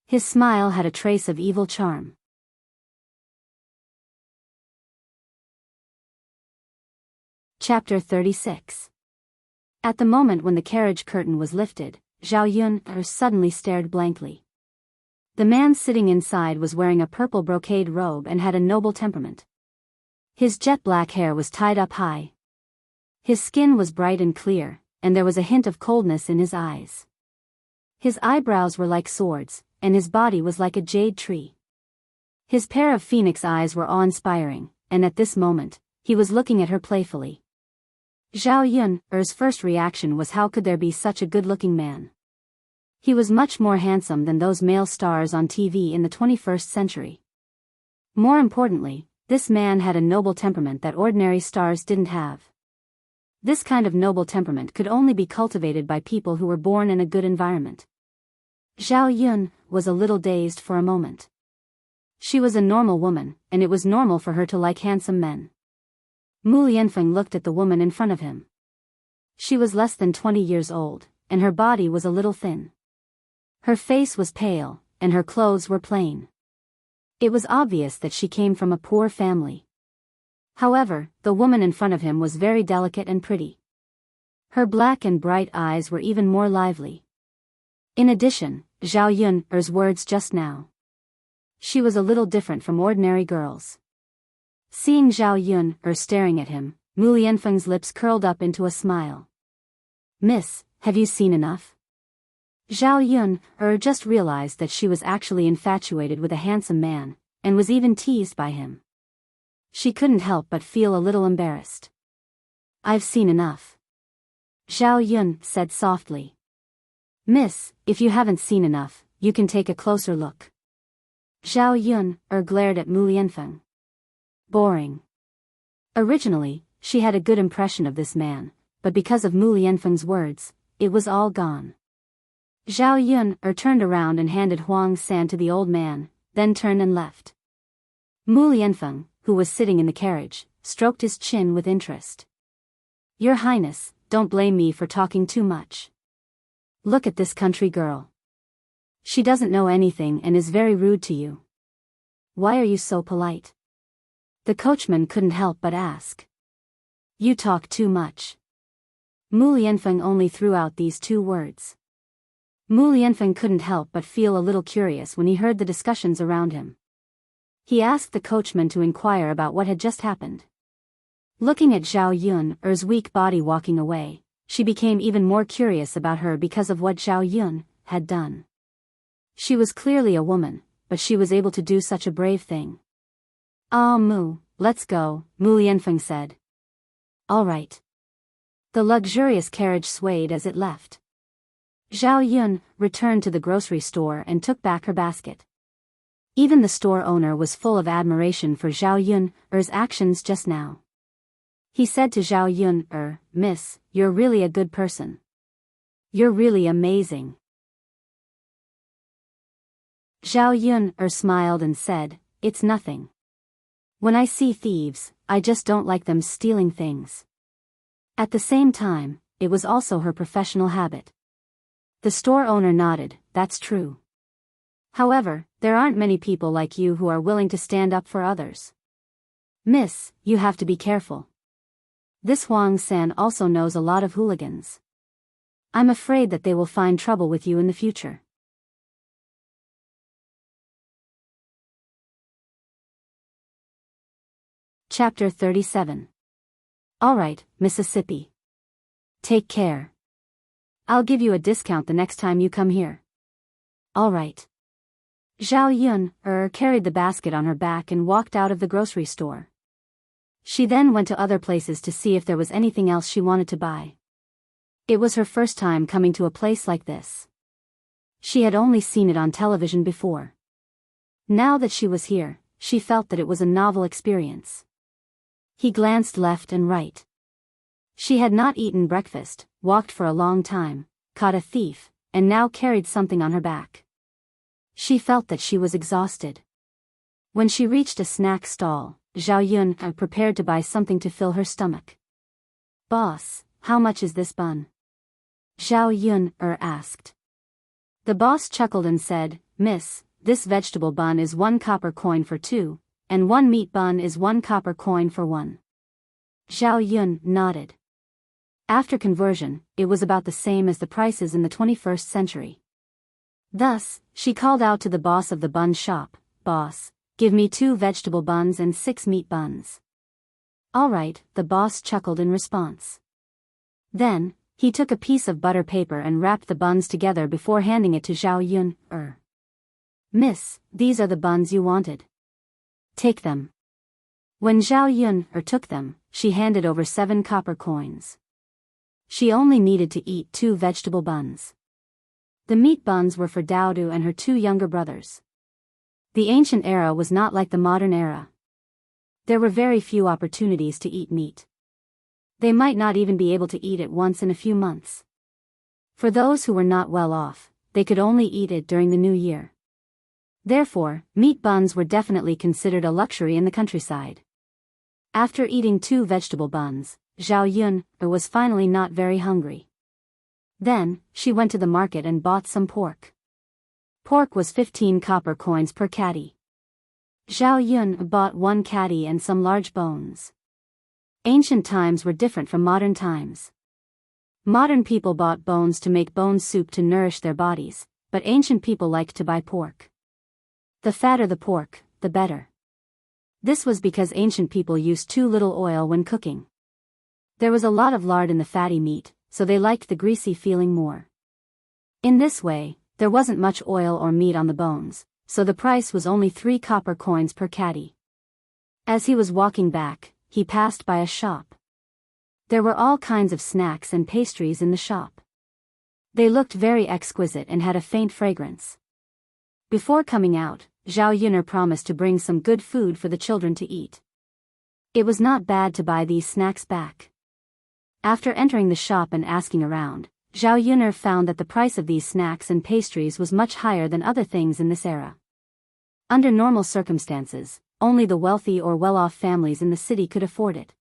His smile had a trace of evil charm. Chapter 36. At the moment when the carriage curtain was lifted, Zhao Yun suddenly stared blankly. The man sitting inside was wearing a purple brocade robe and had a noble temperament. His jet-black hair was tied up high. His skin was bright and clear, and there was a hint of coldness in his eyes. His eyebrows were like swords, and his body was like a jade tree. His pair of phoenix eyes were awe-inspiring, and at this moment, He was looking at her playfully. Zhao Yun's first reaction was, how could there be such a good-looking man? He was much more handsome than those male stars on TV in the 21st century. More importantly, this man had a noble temperament that ordinary stars didn't have. This kind of noble temperament could only be cultivated by people who were born in a good environment. Zhao Yun was a little dazed for a moment. She was a normal woman, and it was normal for her to like handsome men. Mu Lianfeng looked at the woman in front of him. She was less than 20 years old, and her body was a little thin. Her face was pale, and her clothes were plain. It was obvious that she came from a poor family. However, the woman in front of him was very delicate and pretty. Her black and bright eyes were even more lively. In addition, Zhao Yun's words just now. She was a little different from ordinary girls. Seeing Zhao Yun staring at him, Mu Lianfeng's lips curled up into a smile. Miss, have you seen enough? Zhao Yun just realized that she was actually infatuated with a handsome man, and was even teased by him. She couldn't help but feel a little embarrassed. I've seen enough. Zhao Yun said softly. Miss, if you haven't seen enough, you can take a closer look. Zhao Yun glared at Mu Lianfeng. Boring. Originally, she had a good impression of this man, but because of Mu Lianfeng's words, it was all gone. Zhao Yun turned around and handed Huang San to the old man, then turned and left. Mu Lianfeng, who was sitting in the carriage, stroked his chin with interest. Your Highness, don't blame me for talking too much. Look at this country girl. She doesn't know anything and is very rude to you. Why are you so polite? The coachman couldn't help but ask. You talk too much. Mu Lianfeng only threw out these two words. Mu Lianfeng couldn't help but feel a little curious when he heard the discussions around him. He asked the coachman to inquire about what had just happened. Looking at Zhao Yun's weak body walking away, she became even more curious about her because of what Zhao Yun had done. She was clearly a woman, but she was able to do such a brave thing. Mu, let's go, Mu Lianfeng said. All right. The luxurious carriage swayed as it left. Zhao Yun returned to the grocery store and took back her basket. Even the store owner was full of admiration for Zhao Yun's actions just now. He said to Zhao Yun, Miss, you're really a good person. You're really amazing. Zhao Yun smiled and said, it's nothing. When I see thieves, I just don't like them stealing things. At the same time, it was also her professional habit. The store owner nodded, that's true. However, there aren't many people like you who are willing to stand up for others. Miss, you have to be careful. This Huang San also knows a lot of hooligans. I'm afraid that they will find trouble with you in the future. Chapter 37. Alright, Mississippi. Take care. I'll give you a discount the next time you come here. Alright. Zhao Yun carried the basket on her back and walked out of the grocery store. She then went to other places to see if there was anything else she wanted to buy. It was her first time coming to a place like this. She had only seen it on television before. Now that she was here, she felt that it was a novel experience. He glanced left and right. She had not eaten breakfast, walked for a long time, caught a thief, and now carried something on her back. She felt that she was exhausted. When she reached a snack stall, Zhao Yun prepared to buy something to fill her stomach. Boss, how much is this bun? Zhao Yun asked. The boss chuckled and said, Miss, this vegetable bun is 1 copper coin for 2, and 1 meat bun is 1 copper coin for 1. Zhao Yun nodded. After conversion, it was about the same as the prices in the 21st century. Thus, she called out to the boss of the bun shop, Boss, give me 2 vegetable buns and 6 meat buns. All right, the boss chuckled in response. Then, he took a piece of butter paper and wrapped the buns together before handing it to Zhao Yun. Miss, these are the buns you wanted. Take them. When Zhao Yun took them, she handed over 7 copper coins. She only needed to eat 2 vegetable buns. The meat buns were for Daodu and her 2 younger brothers. The ancient era was not like the modern era. There were very few opportunities to eat meat. They might not even be able to eat it once in a few months. For those who were not well off, they could only eat it during the new year. Therefore, meat buns were definitely considered a luxury in the countryside. After eating 2 vegetable buns, Zhao Yun was finally not very hungry. Then, she went to the market and bought some pork. Pork was 15 copper coins per catty. Zhao Yun bought 1 catty and some large bones. Ancient times were different from modern times. Modern people bought bones to make bone soup to nourish their bodies, but ancient people liked to buy pork. The fatter the pork, the better. This was because ancient people used too little oil when cooking. There was a lot of lard in the fatty meat, so they liked the greasy feeling more. In this way, there wasn't much oil or meat on the bones, so the price was only 3 copper coins per catty. As he was walking back, he passed by a shop. There were all kinds of snacks and pastries in the shop. They looked very exquisite and had a faint fragrance. Before coming out, Zhao Yun'er promised to bring some good food for the children to eat. It was not bad to buy these snacks back. After entering the shop and asking around, Zhao Yun'er found that the price of these snacks and pastries was much higher than other things in this era. Under normal circumstances, only the wealthy or well-off families in the city could afford it.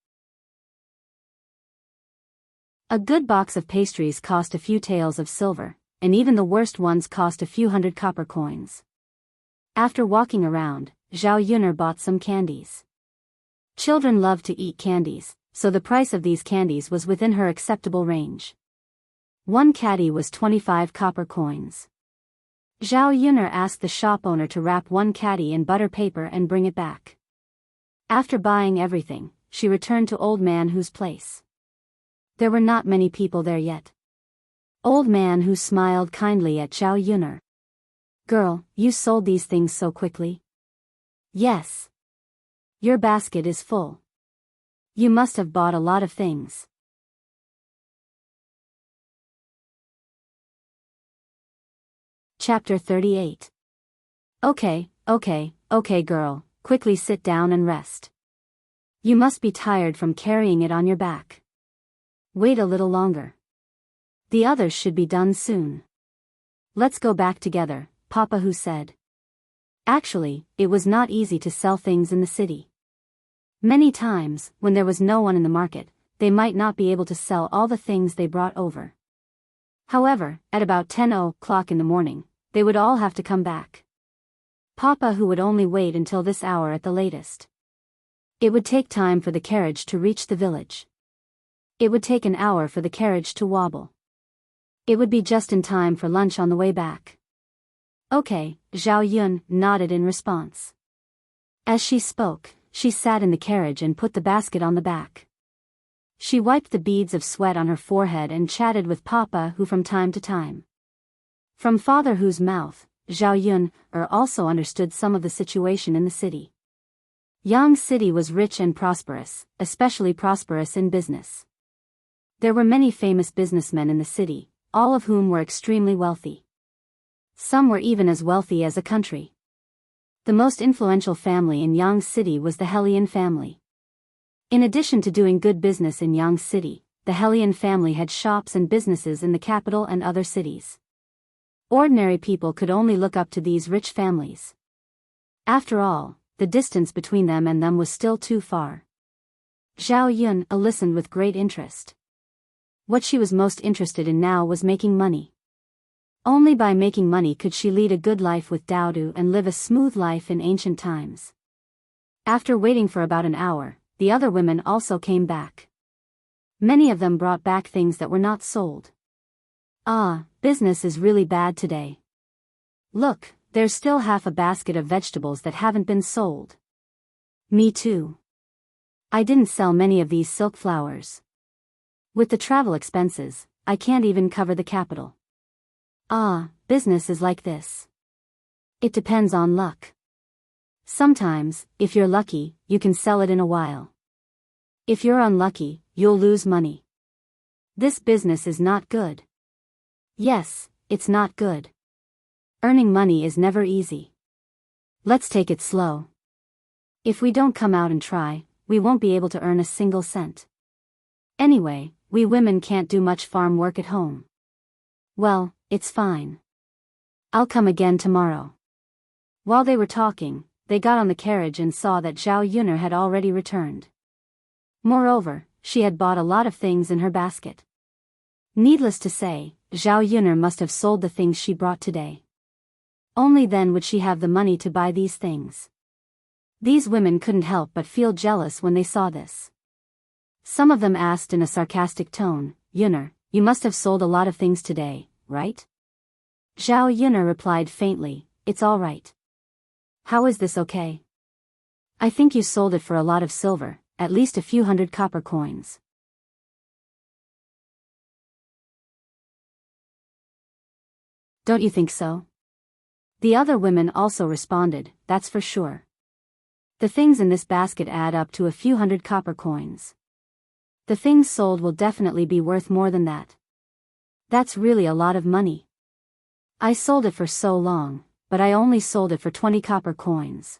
A good box of pastries cost a few taels of silver, and even the worst ones cost a few hundred copper coins. After walking around, Zhao Yun'er bought some candies. Children love to eat candies, so the price of these candies was within her acceptable range. 1 catty was 25 copper coins. Zhao Yun'er asked the shop owner to wrap 1 catty in butter paper and bring it back. After buying everything, she returned to Old Man Hu's place. There were not many people there yet. Old Man Hu smiled kindly at Zhao Yun'er. "Girl, you sold these things so quickly?" "Yes. Your basket is full. You must have bought a lot of things." Chapter 38. Okay, girl, quickly sit down and rest. You must be tired from carrying it on your back. Wait a little longer. The others should be done soon. Let's go back together, Papa Hu said. Actually, it was not easy to sell things in the city. Many times, when there was no one in the market, they might not be able to sell all the things they brought over. However, at about 10 o'clock in the morning, they would all have to come back. Papa Hu would only wait until this hour at the latest. It would take time for the carriage to reach the village. It would take an hour for the carriage to wobble. It would be just in time for lunch on the way back. Okay, Zhao Yun nodded in response. As she spoke, she sat in the carriage and put the basket on the back. She wiped the beads of sweat on her forehead and chatted with Papa Hu from time to time. From Father Hu's mouth, Zhao Yun also understood some of the situation in the city. Yang City was rich and prosperous, especially prosperous in business. There were many famous businessmen in the city, all of whom were extremely wealthy. Some were even as wealthy as a country. The most influential family in Yang City was the Helian family. In addition to doing good business in Yang City, the Helian family had shops and businesses in the capital and other cities. Ordinary people could only look up to these rich families. After all, the distance between them and them was still too far. Zhao Yun listened with great interest. What she was most interested in now was making money. Only by making money could she lead a good life with Daodu and live a smooth life in ancient times. After waiting for about an hour, the other women also came back. Many of them brought back things that were not sold. Ah, business is really bad today. Look, there's still half a basket of vegetables that haven't been sold. Me too. I didn't sell many of these silk flowers. With the travel expenses, I can't even cover the capital. Ah, business is like this. It depends on luck. Sometimes, if you're lucky, you can sell it in a while. If you're unlucky, you'll lose money. This business is not good. Yes, it's not good. Earning money is never easy. Let's take it slow. If we don't come out and try, we won't be able to earn a single cent. Anyway, we women can't do much farm work at home. Well, it's fine. I'll come again tomorrow. While they were talking, they got on the carriage and saw that Zhao Yun'er had already returned. Moreover, she had bought a lot of things in her basket. Needless to say, Zhao Yun'er must have sold the things she brought today. Only then would she have the money to buy these things. These women couldn't help but feel jealous when they saw this. Some of them asked in a sarcastic tone, "Yun'er, you must have sold a lot of things today, right?" Zhao Yun'er replied faintly, "It's all right." "How is this okay?" "I think you sold it for a lot of silver, at least a few hundred copper coins." "Don't you think so?" The other women also responded, "That's for sure. The things in this basket add up to a few hundred copper coins. The things sold will definitely be worth more than that. That's really a lot of money. I sold it for so long, but I only sold it for 20 copper coins."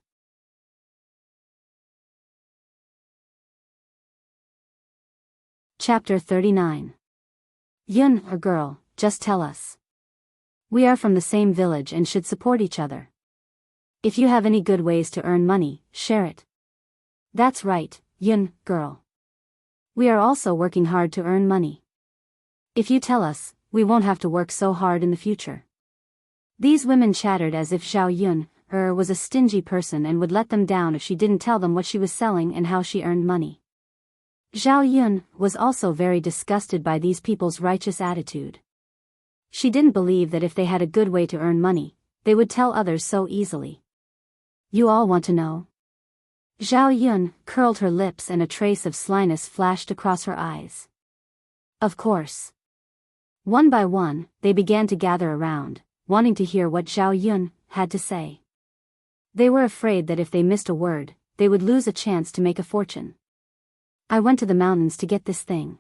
Chapter 39. Yun, a girl, just tell us. We are from the same village and should support each other. If you have any good ways to earn money, share it. That's right, Yun, girl. We are also working hard to earn money. If you tell us, we won't have to work so hard in the future. These women chattered as if Zhao Yun'er was a stingy person and would let them down if she didn't tell them what she was selling and how she earned money. Zhao Yun was also very disgusted by these people's righteous attitude. She didn't believe that if they had a good way to earn money, they would tell others so easily. "You all want to know?" Zhao Yun curled her lips and a trace of slyness flashed across her eyes. Of course. One by one, they began to gather around, wanting to hear what Zhao Yun had to say. They were afraid that if they missed a word, they would lose a chance to make a fortune. "I went to the mountains to get this thing.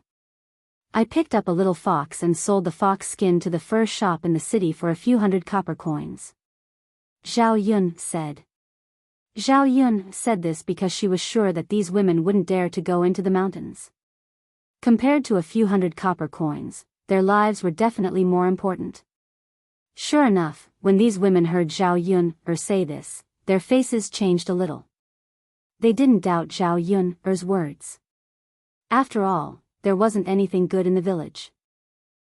I picked up a little fox and sold the fox skin to the fur shop in the city for a few hundred copper coins," Zhao Yun said. Zhao Yun said this because she was sure that these women wouldn't dare to go into the mountains. Compared to a few hundred copper coins, their lives were definitely more important. Sure enough, when these women heard Zhao Yun'er say this, their faces changed a little. They didn't doubt Zhao Yun'er's words. After all, there wasn't anything good in the village.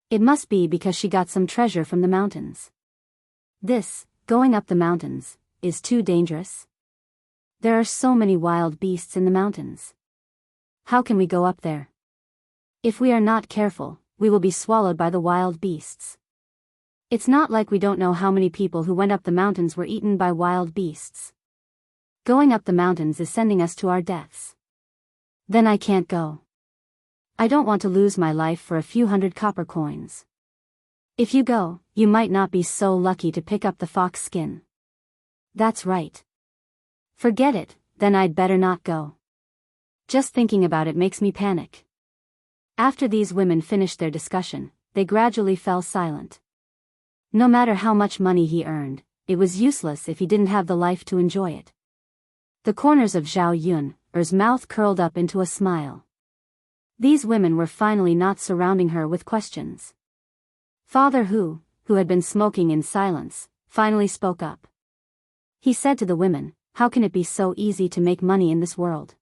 It must be because she got some treasure from the mountains. This, going up the mountains, is too dangerous. There are so many wild beasts in the mountains. How can we go up there? If we are not careful, we will be swallowed by the wild beasts. It's not like we don't know how many people who went up the mountains were eaten by wild beasts. Going up the mountains is sending us to our deaths. Then I can't go. I don't want to lose my life for a few hundred copper coins. If you go, you might not be so lucky to pick up the fox skin. That's right. Forget it, then I'd better not go. Just thinking about it makes me panic. After these women finished their discussion, they gradually fell silent. No matter how much money he earned, it was useless if he didn't have the life to enjoy it. The corners of Zhao Yun'er's mouth curled up into a smile. These women were finally not surrounding her with questions. Father Hu had been smoking in silence, finally spoke up. He said to the women, "How can it be so easy to make money in this world?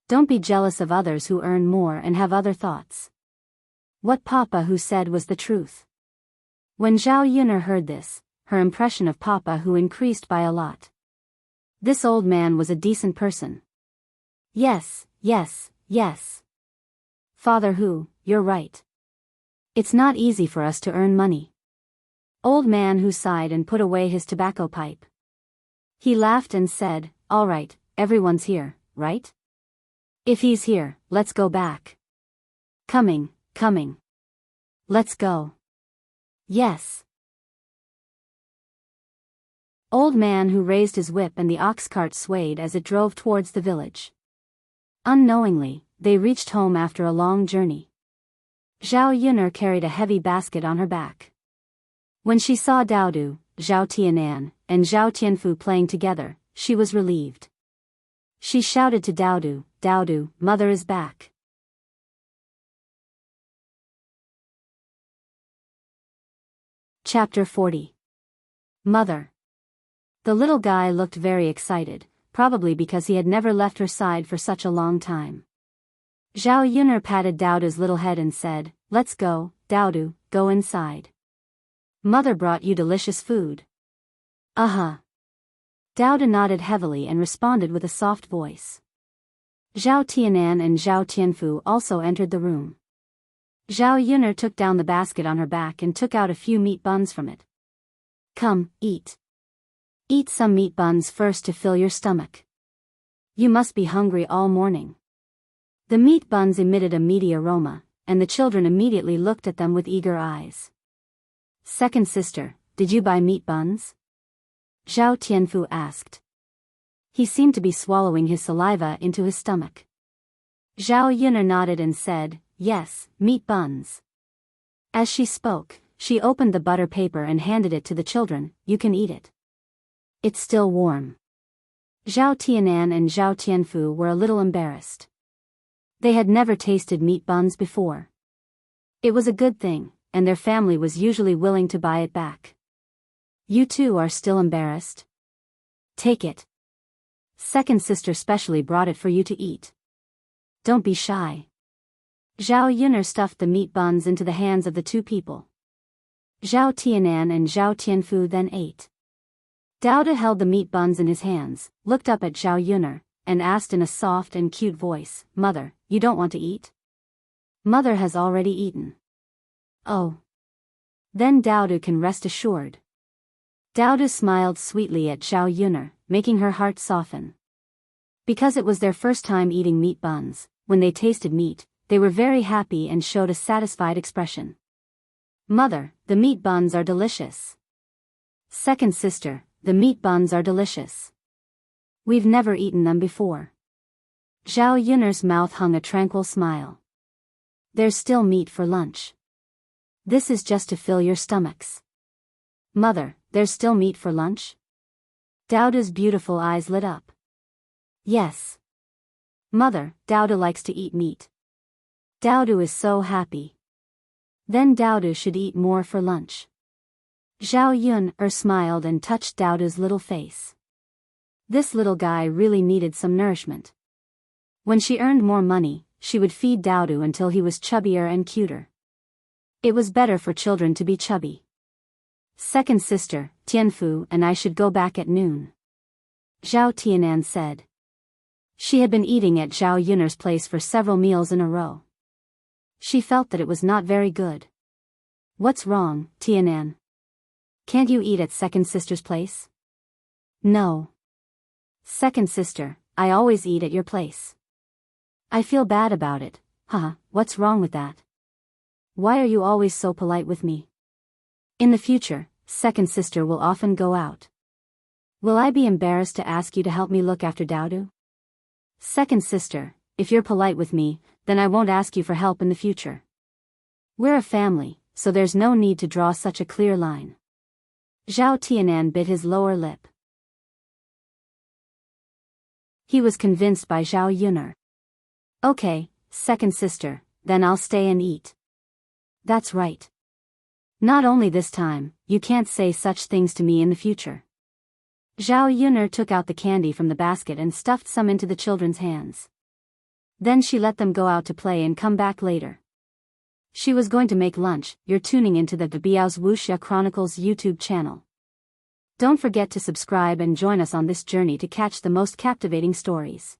Don't be jealous of others who earn more and have other thoughts." What Papa Hu said was the truth. When Zhao Yun'er heard this, her impression of Papa Hu increased by a lot. This old man was a decent person. Yes. Father Hu, you're right. It's not easy for us to earn money. Old man Hu sighed and put away his tobacco pipe. He laughed and said, "All right, everyone's here, right? If he's here, let's go back." Coming. Let's go." "Yes." old man who raised his whip and the ox cart swayed as it drove towards the village. Unknowingly, they reached home after a long journey. Zhao Yuner carried a heavy basket on her back. When she saw Daodu, Zhao Tianan, and Zhao Tianfu playing together, she was relieved. She shouted to Daodu, "Daodu, mother is back." Chapter 40. Mother. The little guy looked very excited, probably because he had never left her side for such a long time. Zhao Yuner patted Daodu's little head and said, "Let's go, Daodu, go inside. Mother brought you delicious food." "Uh-huh." Daodu nodded heavily and responded with a soft voice. Zhao Tianan and Zhao Tianfu also entered the room. Zhao Yuner took down the basket on her back and took out a few meat buns from it. "Come, eat. Eat some meat buns first to fill your stomach. You must be hungry all morning." The meat buns emitted a meaty aroma, and the children immediately looked at them with eager eyes. "Second sister, did you buy meat buns?" Zhao Tianfu asked. He seemed to be swallowing his saliva into his stomach. Zhao Yuner nodded and said, "Yes, meat buns." As she spoke, she opened the butter paper and handed it to the children. "You can eat it. It's still warm." Zhao Tianan and Zhao Tianfu were a little embarrassed. They had never tasted meat buns before. It was a good thing, and their family was usually willing to buy it back. "You too are still embarrassed? Take it. Second sister specially brought it for you to eat. Don't be shy." Zhao Yuner stuffed the meat buns into the hands of the two people. Zhao Tianan and Zhao Tianfu then ate. Daodu held the meat buns in his hands, looked up at Zhao Yuner, and asked in a soft and cute voice, "Mother, you don't want to eat?" "Mother has already eaten." "Oh. Then Daodu can rest assured." Daodu smiled sweetly at Zhao Yuner, making her heart soften. Because it was their first time eating meat buns, when they tasted meat, they were very happy and showed a satisfied expression. "Mother, the meat buns are delicious." "Second sister, the meat buns are delicious. We've never eaten them before." Zhao Yuner's mouth hung a tranquil smile. "There's still meat for lunch. This is just to fill your stomachs." "Mother, there's still meat for lunch?" Daodu's beautiful eyes lit up. "Yes. Mother, Daodu likes to eat meat. Daodu is so happy. Then Daodu should eat more for lunch." Zhao Yuner smiled and touched Daodu's little face. This little guy really needed some nourishment. When she earned more money, she would feed Daodu until he was chubbier and cuter. It was better for children to be chubby. "Second sister, Tianfu and I should go back at noon," Zhao Tianan said. She had been eating at Zhao Yuner's place for several meals in a row. She felt that it was not very good. "What's wrong, Tianan? Can't you eat at second sister's place?" "No. Second sister, I always eat at your place. I feel bad about it." "Haha, what's wrong with that? Why are you always so polite with me? In the future, second sister will often go out. Will I be embarrassed to ask you to help me look after Daodu?" "Second sister, if you're polite with me, then I won't ask you for help in the future. We're a family, so there's no need to draw such a clear line." Zhao Tianan bit his lower lip. He was convinced by Zhao Yuner. "Okay, second sister, then I'll stay and eat." "That's right. Not only this time, you can't say such things to me in the future." Zhao Yuner took out the candy from the basket and stuffed some into the children's hands. Then she let them go out to play and come back later. She was going to make lunch. You're tuning into the Biyao's Wuxia Chronicles YouTube channel. Don't forget to subscribe and join us on this journey to catch the most captivating stories.